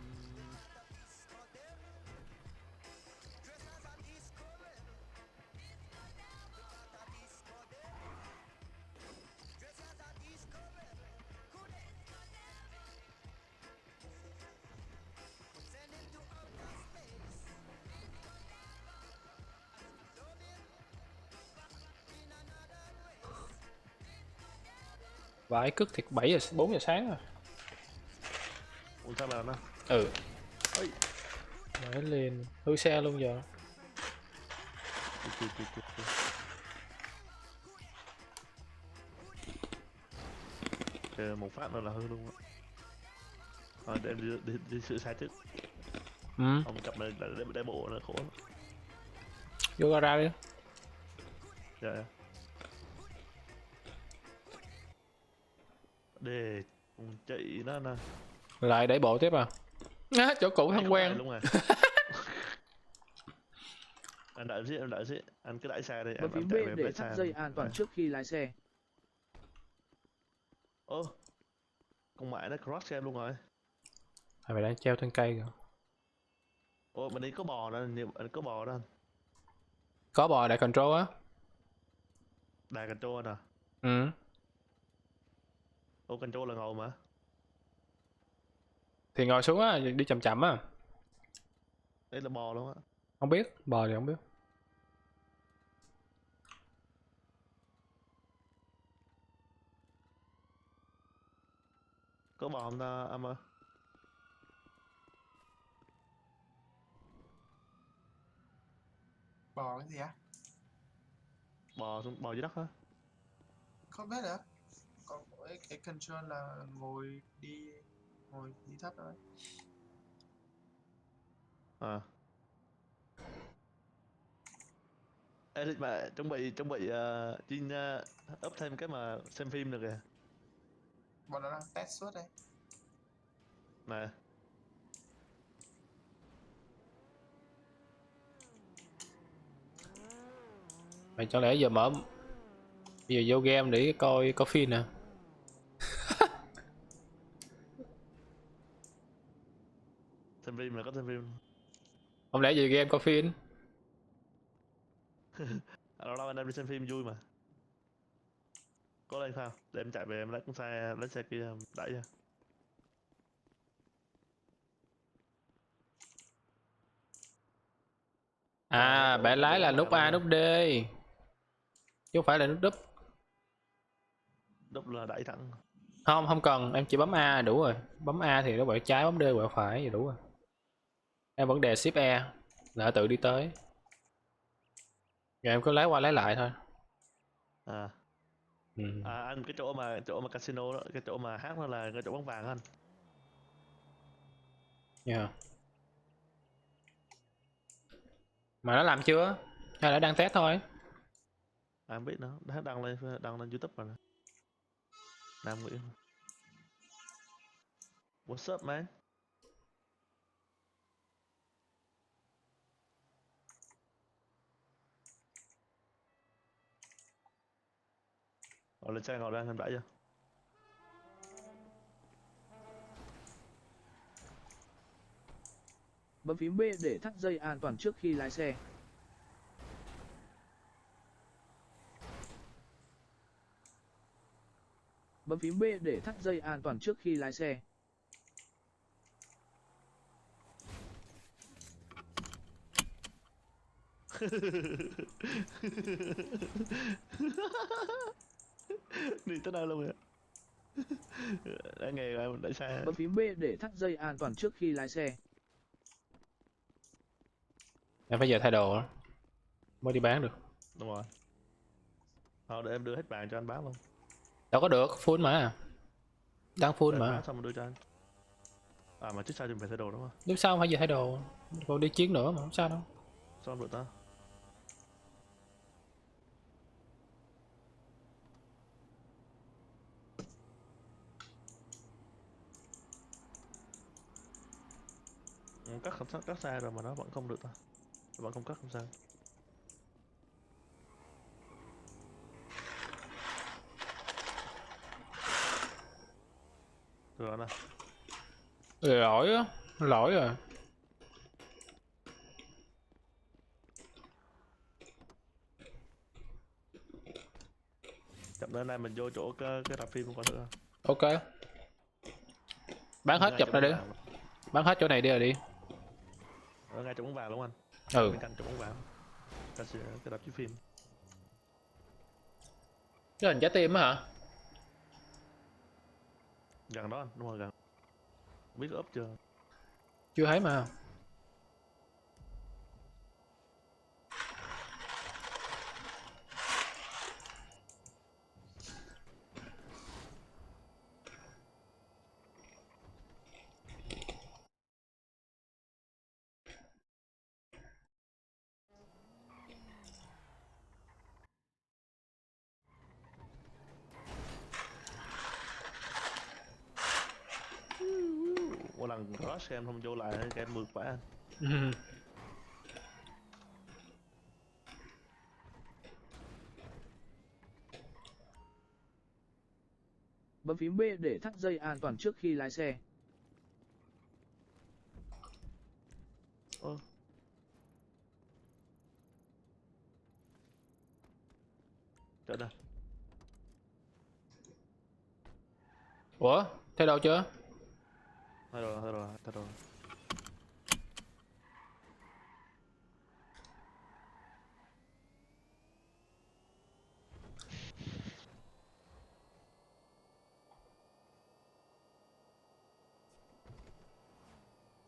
Vãi cứt thiệt, 4 giờ sáng rồi. Ủa sao mà nó Ừ. ơi Vãi lên, hư xe luôn giờ. Kì. Kìa, một phát nữa là hư luôn á. Thôi để em đi sửa sai trước. Ừ, Ông cặp này để bộ nó khổ lắm. vô gara đi. Dạ. Để con chị nó nè. Lại đẩy bộ tiếp à. Chỗ cũ thân quen. Luôn rồi. Anh đợi xí, anh cứ đẩy xe đi, Bấm phím B chạy về để lấy thắt xe. dây an toàn trước khi lái xe. Ô, con mẹ nó cross em luôn rồi. Mày đang treo trên cây rồi. Ô, mình đi có bò đó, có bò đó. Có bò đại control á. Đài control nè. Ừ. Ô, control là ngầu mà. Thì ngồi xuống á, đi chậm chậm á. Đây là bò luôn á. Không biết, bò thì không biết. Có bò không ta, âm ơi? Bò cái gì á? Bò dưới đất á. Không biết nữa. Còn cái control là ngồi đi thấp thôi. À. Ê, thì mà chuẩn bị Jin up thêm cái mà xem phim được kìa. Bọn nó đang test suốt đây. Nè. Mày chẳng lẽ giờ mở, bây giờ vô game để coi phim nè. Xem phim là có xem phim. Không lẽ giờ game coi phim? Lâu lâu anh em đi xem phim vui mà. Có lên sao? Để em chạy về em lấy con xe, lấy xe kia đẩy ra. À, bẻ lái là nút A nút D, chứ không phải là nút đúp. Đúp là đẩy thẳng. Không cần, em chỉ bấm A đủ rồi. Bấm A thì nó quẹo trái, bấm D quẹo phải vậy đủ rồi. Em vẫn đè shift E là tự đi tới. Rồi em cứ lái qua lái lại thôi. À. Ừ. À anh, cái chỗ mà casino đó, cái chỗ mà hát nó là cái chỗ bóng vàng anh. Yeah. Mà nó làm chưa? Hay là đang test thôi? À, em biết nó, đã đăng lên YouTube rồi nè. Nam Nguyễn. What's up man? Ngồi lên xe ngồi đang em đẩy cho. Bấm phím B để thắt dây an toàn trước khi lái xe. Bấm phím B để thắt dây an toàn trước khi lái xe. Đi tới đâu luôn vậy? Đã nghe rồi em đẩy xe. Bấm phím B để thắt dây an toàn trước khi lái xe. Em phải giờ thay đồ đó mới đi bán được. Đúng rồi. Thôi để em đưa hết vàng cho anh bán luôn. Đâu có được, full mà. Đang full mà. Bán xong rồi đưa cho anh. À mà trước sau thì mình phải thay đồ đúng không? Lúc sau không phải giờ thay đồ. Còn đi chiến nữa mà không sao đâu. Sao được ta? Cắt xa rồi mà nó vẫn không được ta. Vẫn không cắt không sao. Được rồi nè. Lỗi á, lỗi rồi. Chậm đến nay mình vô chỗ cái rạp phim coi thử. Ok. Bán hết chụp ra đi. Bán hết chỗ này đi rồi đi. Ở ngay chỗ bóng vàng đúng không anh? Ừ. Bên cạnh chỗ bóng vàng. Cái rạp chiếu phim. Cái hình trái tim á hả? Gần đó anh, đúng rồi gần. Biết ốp chưa? Chưa thấy mà. Một lần rush em không vô lại cái em mượt phải anh. Bấm phím B để thắt dây an toàn trước khi lái xe. Trở đây. Ủa, thấy đâu chưa? Thôi rồi, thôi rồi, thôi rồi.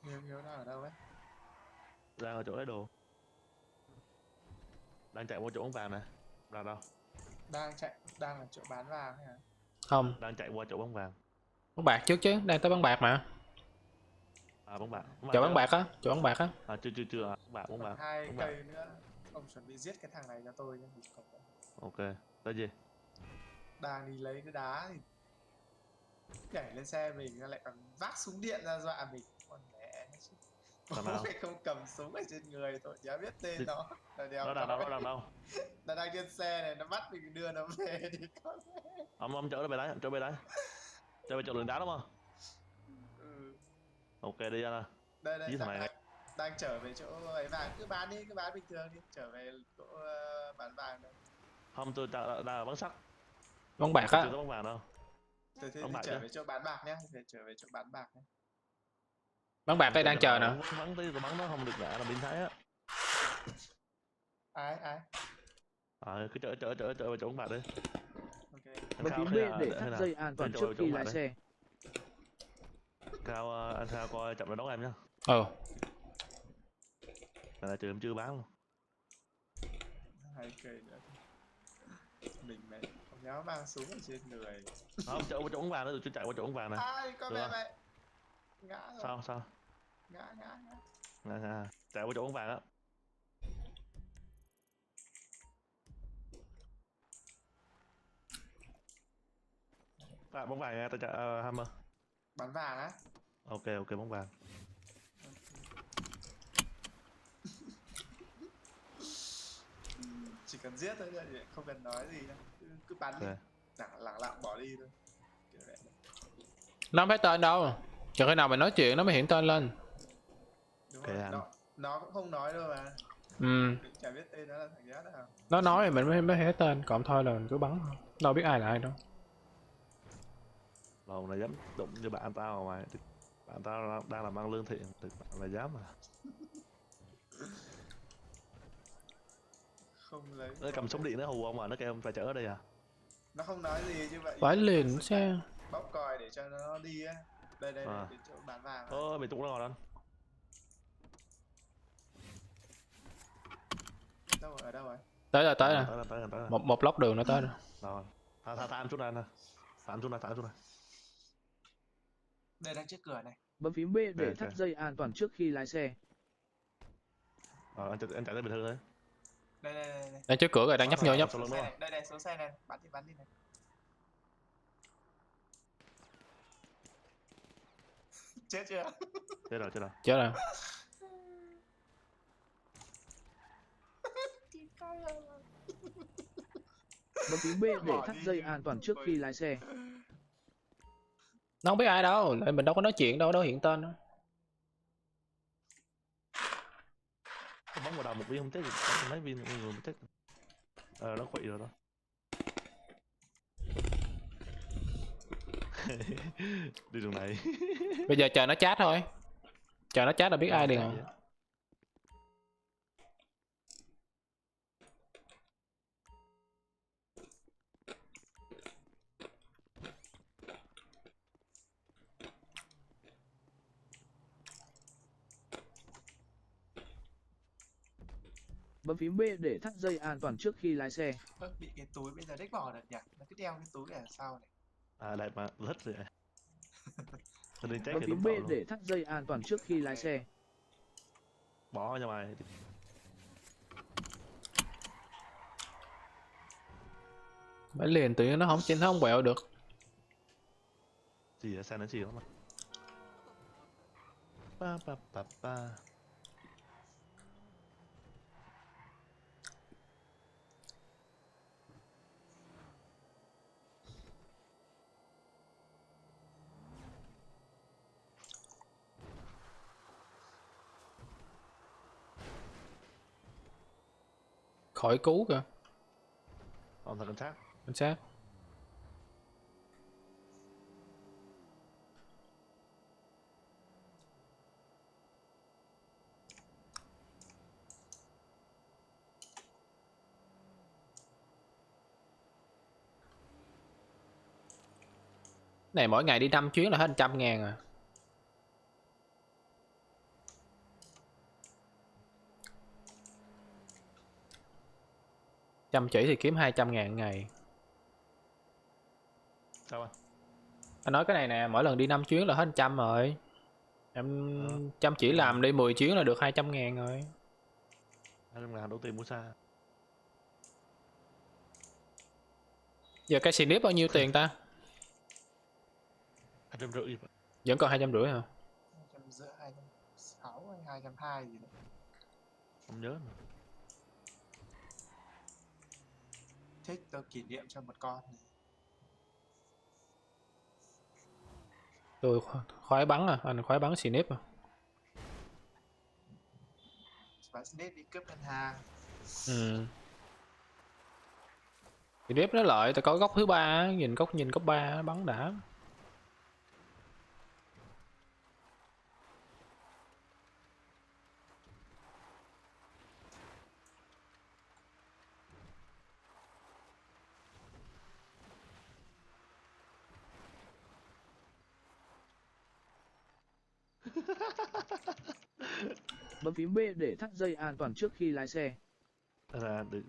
Hiếu đang ở đâu ấy? Đang ở chỗ lấy đồ. Đang chạy qua chỗ bóng vàng nè. Là đâu? Đang ở chỗ bán vàng hay hả? Không, Đang chạy qua chỗ bóng vàng. bóng bạc trước chứ, đang tới bóng bạc mà. À bóng bạc. Chỗ bóng bạc á, chỗ bóng bạc á. À chưa à. Bóng bạc. Còn 2 bóng bạc. cây nữa. Ông chuẩn bị giết cái thằng này cho tôi nhé. Ok, tới gì? Đang đi lấy cái đá thì nhảy lên xe mình nó lại còn vác súng điện ra dọa mình. Con mẹ nó chứ. Thằng Bố nào? mày không cầm súng ở trên người tôi chả biết tên nó. Là đeo Nó đang đâu, nó đang đâu? Nó đang trên xe này, nó bắt mình đưa nó về đi con. Ông chở nó về đấy, chở về đấy. Chở về chỗ đường đá đúng không? Ừ. Ok đi anh. Đây Với thằng này. đang trở về chỗ ấy vàng, cứ bán đi, cứ bán bình thường đi, trở về chỗ bán vàng đây. Không, tôi đang ở bắn sắt. Bóng bạc Chưa á. tới bóng vàng đâu. Thế thì Bóng bạc trở chứ. về chỗ bán bạc nhá, về trở về chỗ bán bạc nhé. Bóng bạc đây đang chờ nè. Bắn tí, tôi bắn nó không được ngã là biến thái á. Ai? Cứ chở về chỗ bóng bạc đi. Ok. Bấm phím B để thắt dây an toàn trước khi lái xe. Cao, anh Cao coi chậm nó đón em nhá. Là trường em chưa bán luôn. 2 cây nữa. Mình mày không dám mang súng ở trên người. Không, chở qua chỗ bóng vàng nữa, tôi chạy qua chỗ bóng vàng này. Ai con mẹ mày. Ngã rồi. Sao? Ngã. Chạy qua chỗ bóng vàng á. Bóng vàng nha, tao chạy Hammer. Bán vàng á. Ok bóng vàng. Chỉ cần giết thôi, không cần nói gì đâu. Cứ bắn đi. Lẳng lặng bỏ đi thôi. Nó không thấy tên đâu. Chờ khi nào mình nói chuyện nó mới hiện tên lên. Đúng rồi, nó cũng không nói đâu mà. Mình chả biết tên nó là thằng giá nào. nó nói thì mình mới thấy tên, còn thôi là mình cứ bắn thôi. Đâu biết ai là ai đâu. Lần này dám đụng như bạn tao mà mày. Bạn tao đang làm ăn lương thiện, bạn là dám mà. Không lấy. Nó cầm súng điện nó hù ông mà, nó kêu ông phải chở ở đây à? Nó không nói gì như vậy. Phải liền xe. Bóp còi để cho nó đi á. Đây đến chỗ bán vàng. Mày tụng nó ngồi anh. Ở đâu rồi? Tới rồi. Tới rồi. Một lóc đường nữa tới rồi. Rồi. Thả em chút này nè. Thả em chút này. Đây đang trước cửa này. Bấm phím B để thắt dây an toàn trước khi lái xe. Anh chạy tới bình thường đấy. Đây. Đang trước cửa rồi, đang nhấp nhô nhấp. Đây xuống xe này, bắn đi này. Chết chưa? Chết rồi. Bấm phím B để thắt dây an toàn trước khi lái xe. Nó không biết ai đâu, lại mình đâu có nói chuyện đâu hiện tên đâu. Bắn vào đầu một viên không chết thì mấy viên người chết. Nó quỵ rồi đó. Đi đường này. Bây giờ chờ nó chat thôi. Chờ nó chat là biết ai liền rồi. Bấm phím B để thắt dây an toàn trước khi lái xe. Ơ, bị cái túi bây giờ đếch bỏ được nhỉ? Nó cứ đeo cái túi ở sau này. À lại mà rất rồi. Tôi đi check Bấm thì phím đúng B tội luôn. để thắt dây an toàn trước khi lái xe. Bỏ cho mày. Bãi liền tự nhiên nó không quẹo được. Gì xe nó chỉ lắm mà. Pa pa pa pa. Khỏi cứu kìa. Còn thật cảnh sát. Chính xác. Này mỗi ngày đi 5 chuyến là hết 100.000 à. Chăm chỉ thì kiếm 200.000 ngày. Sao anh? Anh nói cái này nè, mỗi lần đi 5 chuyến là hết 100 rồi. Em chăm chỉ làm đi 10 chuyến là được 200.000 rồi. 200.000 đủ tiền mua xa. Giờ cái xì nếp bao nhiêu tiền ta? 250 vậy. Vẫn còn 250 hả? 250, 260 hay 220 gì đấy. Không nhớ nữa. Thích tôi kỷ niệm cho một con. Tôi khoái bắn à, anh khoái bắn xì nếp à. Bạn Snake đi cướp ngân hàng. Ừ. Xì nếp nó lợi, ta có góc thứ 3, nhìn góc 3 bắn đã. Bấm phím B để thắt dây an toàn trước khi lái xe. Là được.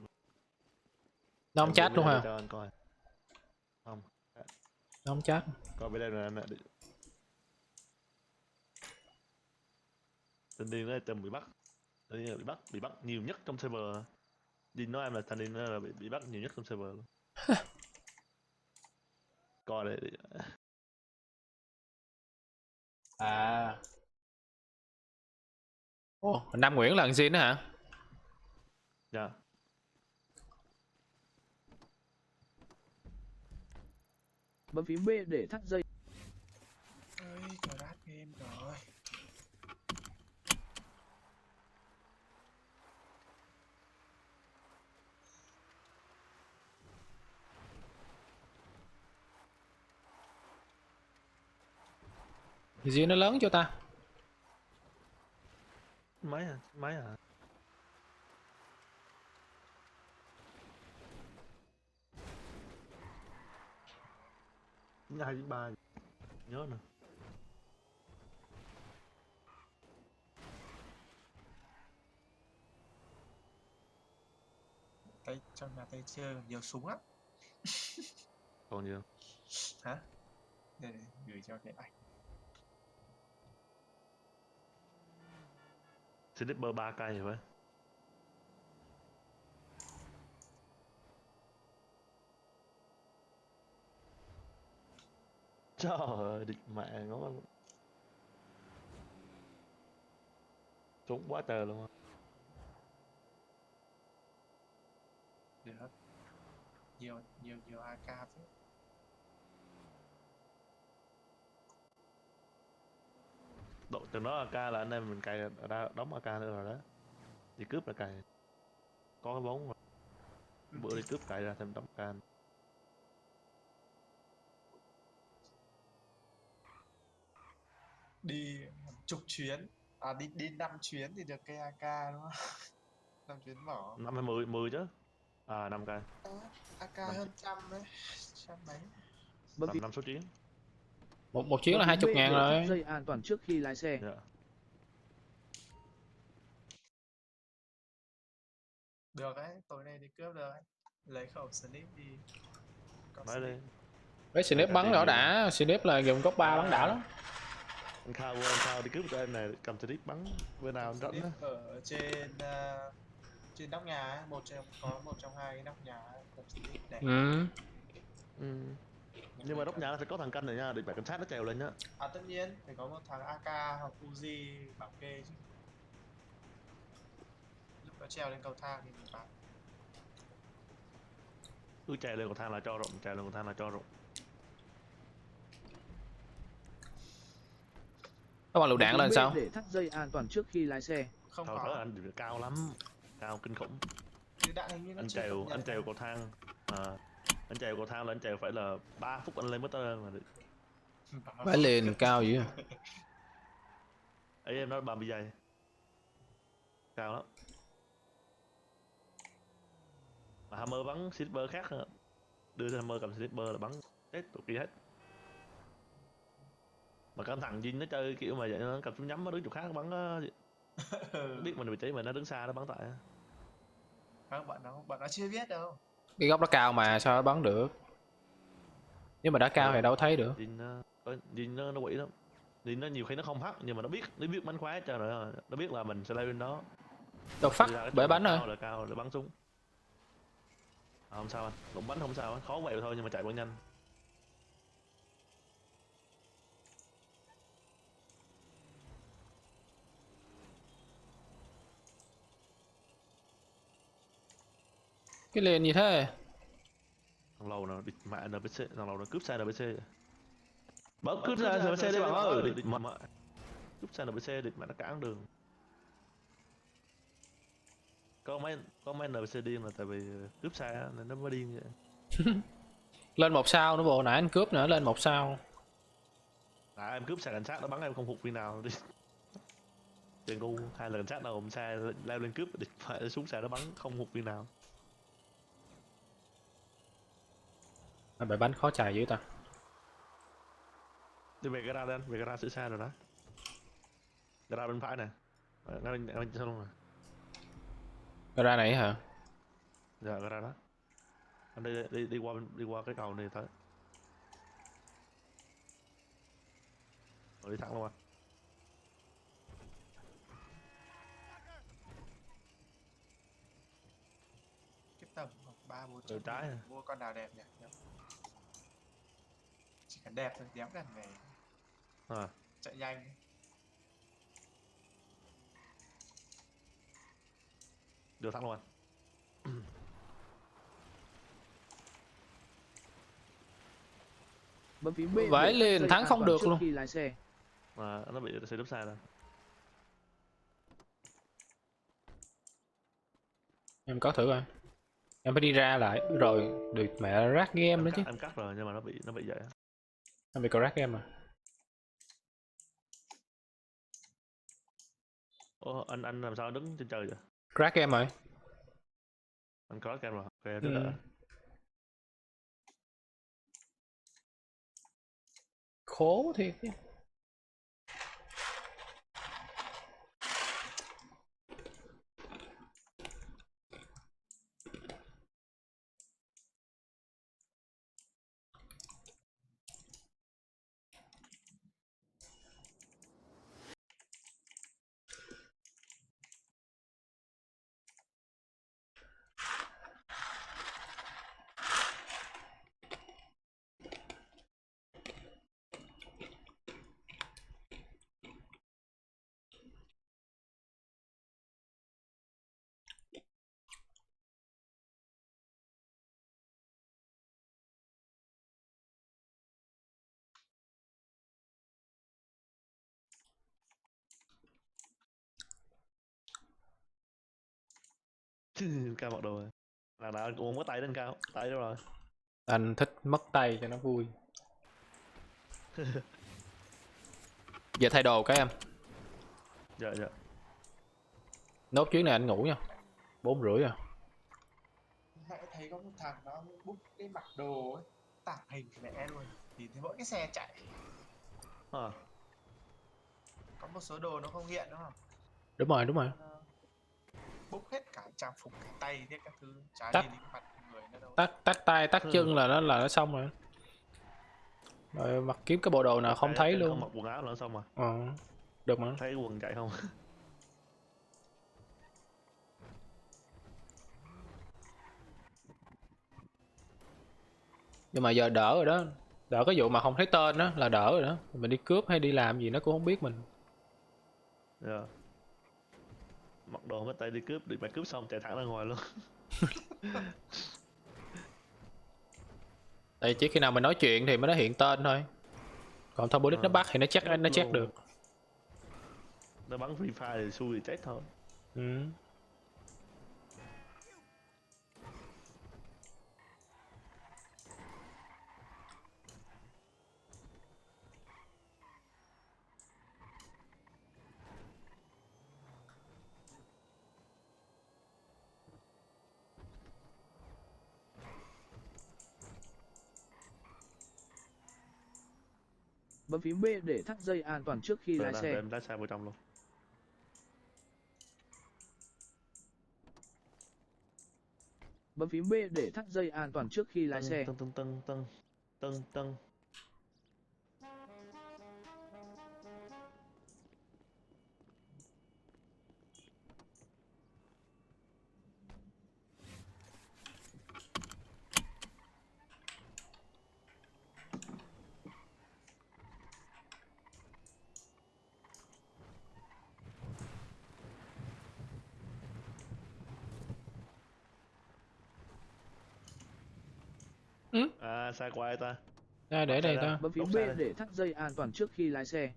Nó không chat luôn hả? Cho anh coi. Không. Nó không chat. Coi bên đây là anh được. Thanh niên đó từng bị bắt. Thanh niên bị bắt nhiều nhất trong server. Đi nói em là thanh niên đó là bị bắt nhiều nhất trong server luôn. Coi đây. À. Ồ, Nam Nguyễn là xin đó hả? Dạ. Bấm phím B để thắt dây. Ơi, trời đát game rồi. Gì nó lớn cho ta? Máy à? Hai đến ba nhớ nè. Tay trong nhà tay chơi nhiều súng lắm. Còn nhiều. Hả? Để gửi cho cái ảnh. Sniper 3 cây rồi. Trời ơi, địch mẹ nó trúng quá trời luôn. Được. Nhiều AK thế. Độ từ đó AK là anh em mình cày ra đóng AK nữa rồi đó. Đi cướp là cày. Có cái bóng rồi. Bữa đi cướp cày ra thêm đóng AK. Đi chục chuyến. À đi 5 chuyến thì được cây AK đúng không? 5 chuyến bỏ. 5 hay 10 chứ. À 5 cây. AK hơn trăm đấy. Trăm mấy. Bấm phím 5 số chuyến. Một chuyến là bấm phím B 20.000 để thắt rồi. dây an toàn trước khi lái xe. Dạ. Được ấy, tối nay đi cướp được ấy. Lấy khẩu snip đi. Có Nói snip. đi. Với Snip bắn rõ đã, Snip là dùng góc 3 bắn đã lắm. Anh Khao đi cướp cho em này, cầm snip bắn bên nào anh rảnh Snip á. ở trên nóc nhà ấy, có một trong hai cái nóc nhà ấy, cầm snip đẹp. Nhưng mà nóc nhà nó phải có thằng canh này nha, để phải cảnh sát nó trèo lên nhá. À tất nhiên, phải có một thằng AK hoặc Uzi bảo kê chứ. Lúc nó treo lên cầu thang thì mình bắn. Cứ trèo lên cầu thang là cho rộng, trèo lên cầu thang là cho rộng. Các bạn lựu đạn lên sao? Để thắt dây an toàn trước khi lái xe. Không Thôi có. đó anh cao lắm, cao kinh khủng. Lựu đạn hình như nó Anh chưa cập trèo nhật cầu thang, anh trèo cầu thang là anh trèo phải là 3 phút anh lên mới tới mà được. Phải liền cao dữ. Ấy em nói 30 giây. Cao lắm. Mà Hammer bắn sniper khác hả? Đưa cho Hammer cầm sniper là bắn hết tụi kia hết. Mà cái thằng Jin nó chơi kiểu mà vậy, nó cầm súng nhắm nó đứng chỗ khác nó bắn á. Biết mình vị trí mà nó đứng xa nó bắn tại. Không, bọn nó chưa biết đâu. Cái góc đó cao mà sao nó bắn được? Nếu mà đá cao thì đâu thấy được. Jin nó quỷ lắm. Jin nó nhiều khi nó không hack nhưng mà nó biết mánh khóe cho rồi, nó biết là mình sẽ leo lên đó. Đâu phát bể bắn rồi. Cao là bắn súng. Không sao anh, đụng bánh không sao, khó quẹo thôi nhưng mà chạy vẫn nhanh. Cái liền gì thế? Thằng lầu nào địch mẹ NPC, thằng lầu nó cướp xe NPC. Bớt cướp xe NPC đi bạn ơi, địch mẹ. Cướp xe NPC địch mẹ nó cản đường. Có mấy NPC điên là tại vì cướp xe nên nó mới điên vậy. Lên 1 sao nữa bộ, nãy anh cướp nữa lên 1 sao. Em cướp xe cảnh sát nó bắn em không hụt viên nào đi. Chơi ngu, hai là cảnh sát nào ôm xe leo lên cướp địch phải xuống xe nó bắn không hụt viên nào. Bể bắn khó chạy dữ ta. Đi về gara đi anh, về gara sửa xe rồi đó. Gara bên phải nè. Ngay bên sao luôn rồi. Ra này hả? Dạ gara đó. Anh đi qua cái cầu này tới. Rồi đi thẳng luôn anh. Cái tầm khoảng 3-4 Từ trái à. mua con nào đẹp nhỉ? Chỉ cần đẹp thôi, đéo cần về chạy nhanh. Đưa thẳng luôn anh. Bấm phím B. Vãi liền thắng không được trước luôn. khi lái xe. Mà nó bị xe đúp xe rồi. Em có thử coi. Em phải đi ra lại rồi được mẹ rác game nữa chứ. Em cắt rồi nhưng mà nó bị vậy. Em bị crack game à? Ồ, anh làm sao đứng trên trời vậy? Crack game rồi. Anh crack game rồi. Ok, rất đỡ. Khố thiệt chứ. Cao mặc đồ rồi. Là anh cũng không có tay lên cao. Tay đâu rồi? Anh thích mất tay cho nó vui. Giờ thay đồ cái em. Dạ. Nốt chuyến này anh ngủ nha. 4:30 à. Hãy thấy có một thằng nó book cái mặc đồ ấy, tàng hình mẹ luôn. Nhìn thấy mỗi cái xe chạy. Có một số đồ nó không hiện đúng không? Đúng rồi. bốc hết cả trang phục cả tay thế các thứ, chả Tắt. nhìn đến mặt người nữa đâu. Tắt tay tắt chân là nó xong rồi. Rồi mặc kiếm cái bộ đồ nào không thấy Không luôn. mặc quần áo là xong rồi. Được mà. Thấy quần chạy không? Nhưng mà giờ đỡ rồi đó. Đỡ cái vụ mà không thấy tên đó là đỡ rồi đó. Mình đi cướp hay đi làm gì nó cũng không biết mình. Yeah. Mặc đồ mất tay đi cướp, đi mày cướp xong chạy thẳng ra ngoài luôn. Tại chỉ khi nào mình nói chuyện thì mới nó hiện tên thôi. Còn thông police nó bắt thì nó check Luôn. được. Nó bắn free fire thì xui thì chết thôi. Bấm phím B để thắt dây an toàn trước khi lái xe. Em lái xe vào trong luôn. Bấm phím B để thắt dây an toàn trước khi lái xe. Tân. À, sai của ai ta? Đây để đây ta. Bấm phím B để thắt dây an toàn trước khi lái xe.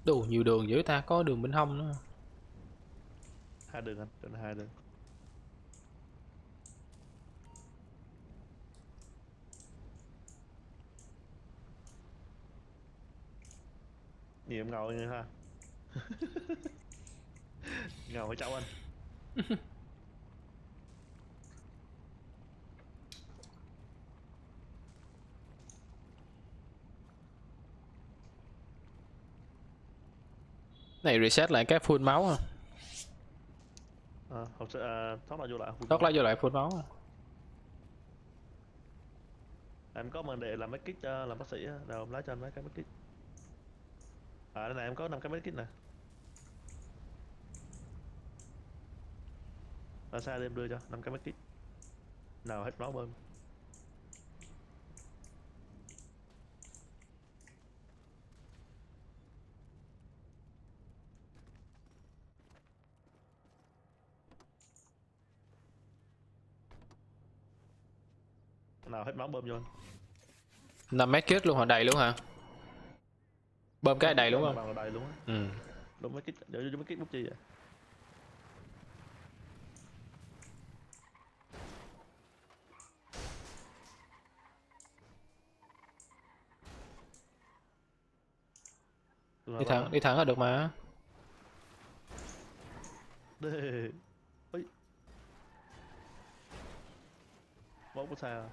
Đủ nhiều đường dữ ta, có đường bên hông nữa. 2 đường anh, trên 2 đường. Nhiều em ngầu như ha. Ngầu với cháu anh. Này reset lại cái full máu à. Thoát lại vô lại. Thoát lại vô lại full máu à. Em có mệnh đề làm mấy kit làm bác sĩ á, đâu em lấy cho anh mấy cái kit. Đây này em có 5 cái kit nè. Ở xa đi em đưa cho 5 cái kit. Nào hết máu bơm. Nào hết máu bơm vô anh. 5 medkit luôn hả? Đầy luôn hả? Bơm cái đầy đúng không? Bằng đầy luôn á. Đúng mấy kit, để cho mấy kit bút chi vậy? Đi thẳng là được mà. Đê. Ôi. Bóp có sao?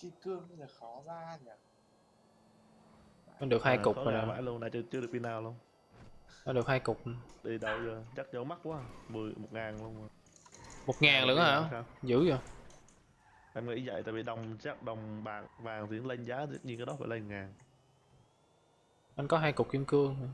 Cái cương bây giờ khó ra nhỉ. Nó được 2 cục rồi nè. Luôn, này chưa được pin nào luôn. Nó được 2 cục. Đi đâu giờ? Chắc vô mắc quá. 1.000 luôn mà. 1.000 nữa hả? Dữ vậy. Em nghĩ vậy, tại vì đồng bạc vàng thì lên giá tự nhiên cái đó phải lên 1.000. Anh có 2 cục kim cương.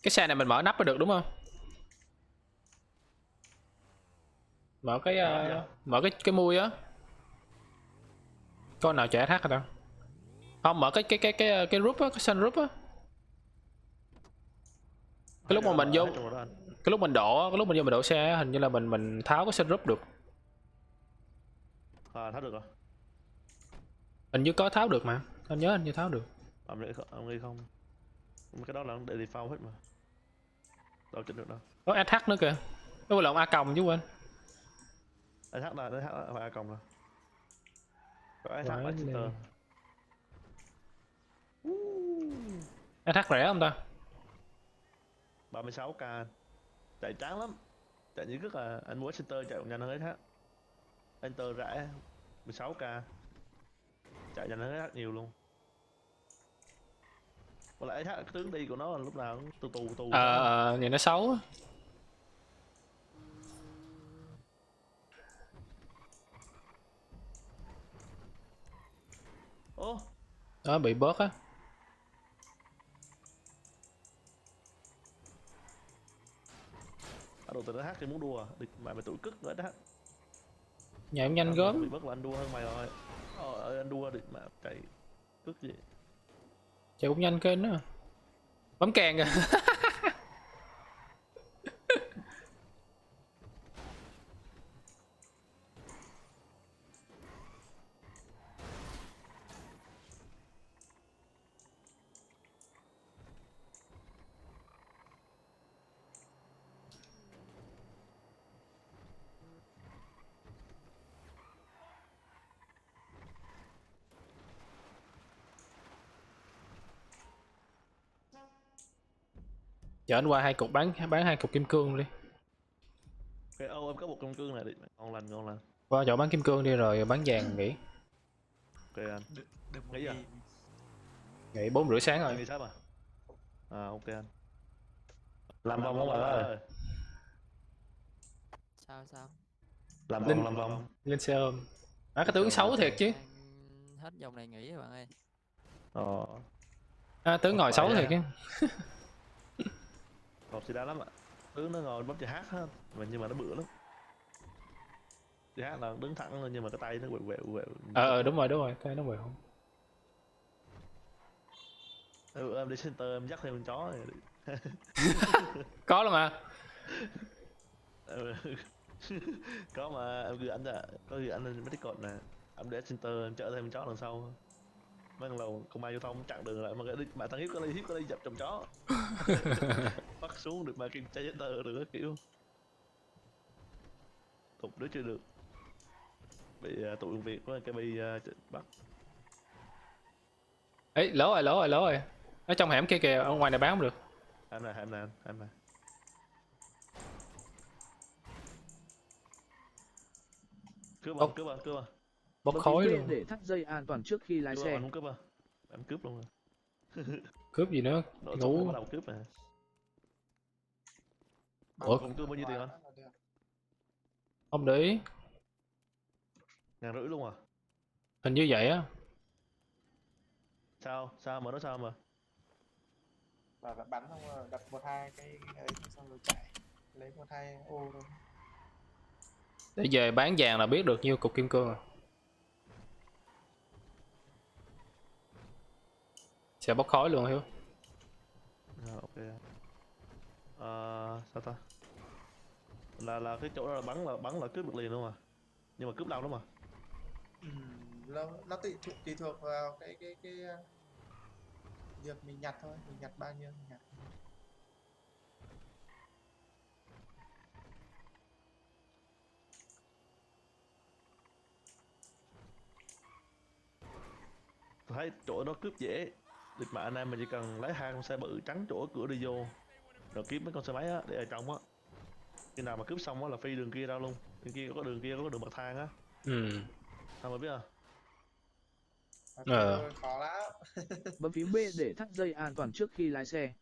Cái xe này mình mở nắp mới được đúng không? Mở cái mui á. Con nào chạy thắt hả ta? Không, mở cái group á, cái sân group á. Cái lúc mà mình vô, cái lúc mình đổ á, cái lúc mình vô mình đổ xe á, hình như là mình tháo cái sân group được. Tháo được rồi. Hình như có tháo được mà. Anh nhớ hình như tháo được. Ông nghĩ không? Cái đó là để default hết mà. Đâu chỉnh được đâu. Có ATH nữa kìa. Nó là A còng chứ quên. ATH là phải A còng rồi. Có ATH Phải là center. ATH rẻ không ta? 36k. Chạy tráng lắm. Chạy như rất là anh muốn center chạy nhanh hơn ATH. Center rẻ 16k. Chạy nhanh hơn ATH nhiều luôn. Còn lại ATH cái tướng đi của nó là lúc nào cũng tù. Nhìn nó xấu á. Đó bị bớt á. Đồ từ ATH thì muốn đua mà mày tụi cức nữa ATH. Nhà em nhanh gớm. Bị bớt là anh đua hơn mày rồi. Anh đua được mà chạy cức gì. Chạy cũng nhanh kênh nữa. Bấm càng kìa. Chở anh qua 2 cục bán 2 cục kim cương đi. Cái em có một kim cương này đi, ngon lành. Qua chỗ bán kim cương đi rồi bán vàng nghỉ. Ok anh. Nghỉ à? Nghỉ 4:30 sáng rồi. Nghỉ sớm à? Ok anh. Làm vòng không ơi? Sao? Làm vòng. Lên xe ôm. Cái tướng xấu thiệt chứ. Hết vòng này nghỉ rồi bạn Tướng ơi. ngồi xấu thiệt chứ. Ngọt thì đá lắm ạ. Tướng nó ngồi bấm chữ H hết, nhưng mà nó bự lắm. Chữ H là đứng thẳng thôi nhưng mà cái tay nó quẹo. Đúng rồi, cái nó quẹo không. Em đi center em dắt thêm con chó này. Có luôn mà. Có mà em gửi anh ra, có gửi anh lên mấy cái cột nè. Em để center em chở thêm con chó đằng sau. Mấy lần đầu công an giao thông chặn đường lại mà bạn thằng hiếp có đi dập chồng chó. Bắt xuống được mà kiểm tra giấy tờ được các kiểu. Tụt đứa chưa được. Bị tụi Việt có cái bị bắt. Ấy lố rồi. Ở trong hẻm kia kìa, ở ngoài này bán không được. Em này. Cướp à. Bốc khói luôn. Để thắt dây an toàn trước khi lái xe. Anh cướp à? Em cướp luôn rồi. Cướp gì nữa? Ngủ. Bắt đầu cướp à. Ủa? Cùng cướp bao nhiêu tiền anh? Không để ý. 1.500 luôn à? Hình như vậy á. Sao mà nó sao mà? Và bắn xong rồi đập 1-2 cái ấy xong rồi chạy. Lấy 1-2 ô thôi. Để về bán vàng là biết được nhiêu cục kim cương rồi. Sẽ bốc khói luôn Hiếu. Ok. Sao ta? Là cái chỗ đó là bắn là cướp được liền luôn mà. Nhưng mà cướp lâu lắm mà. Nó tùy thuộc vào cái việc mình nhặt thôi, mình nhặt bao nhiêu mình nhặt. Tôi thấy chỗ đó cướp dễ. Được mà anh em mình chỉ cần lấy 2 con xe bự trắng chỗ ở cửa đi vô. Rồi kiếm mấy con xe máy á để ở trong á. Khi nào mà cướp xong á là phi đường kia ra luôn. Đường kia có đường bậc thang á. Sao mà biết à? Khó lắm. Bấm phím B để thắt dây an toàn trước khi lái xe.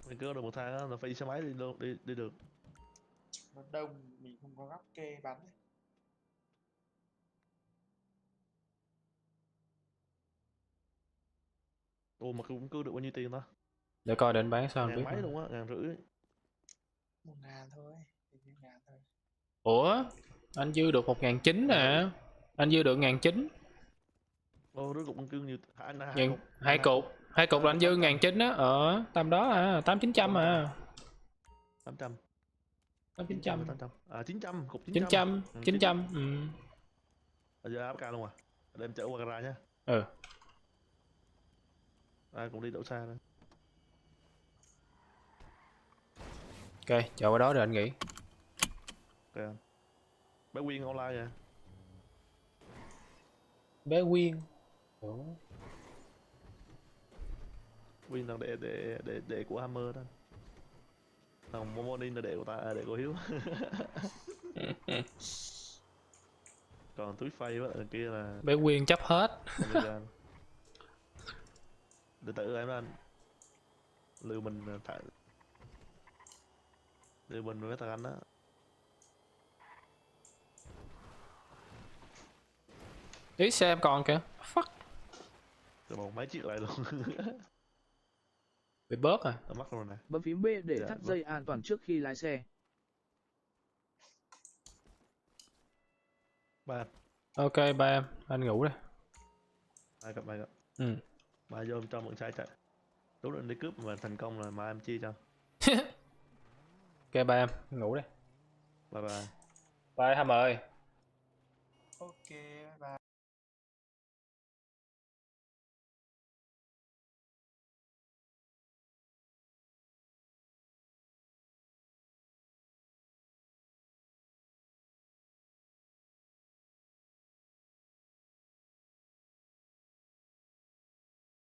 Đường kia có đường bậc thang á là phi xe máy đi được. Nó đông mình không có góc kê bắn ấy. Mà cũng cưa được bao nhiêu tiền ta? Để coi đến bán sao biết. 1.000 mấy luôn á, 1.500. 1.000 thôi. 1.000 thôi. Ủa? Anh dư được 1.900 nè. Anh dư được 1.900. Ô đứa cục cưng nhiều anh Nhưng hai cục là anh dư 1.900 á, tầm đó à, 800-900 à. 800 800-900. 800 à 900 cục 900, 900. Bây giờ áp ca luôn à. Để em chở qua gara nhá. Ừ. Cũng đi đậu xa đây. Ok, chờ qua đó rồi anh nghỉ. Ok anh. Bé Quyên online kìa. Bé Quyên. Quyên là đệ của Hammer đó. Thằng Momonin là đệ của ta, đệ của Hiếu. Còn túi phay với thằng kia là Bé Quyên chấp hết. Để tự em đó anh. Lưu mình thả. Lưu mình với thằng anh đó. Ý xe em còn kìa. Fuck. Rồi một mấy chiếc lại luôn. Bị bớt à. Nó mắc rồi nè. Bấm phím B để Dạ, thắt vâng. dây an toàn trước khi lái xe. Ba. Ok, ba em. Anh ngủ đây. Ai gặp mày gặp. Ừ. Mà vô cho mượn xe chạy. Đúng rồi đi cướp mà thành công là mai em chia cho. Ok, ba em. Ngủ đây. Bye bye. Bye Hammer ơi. Ok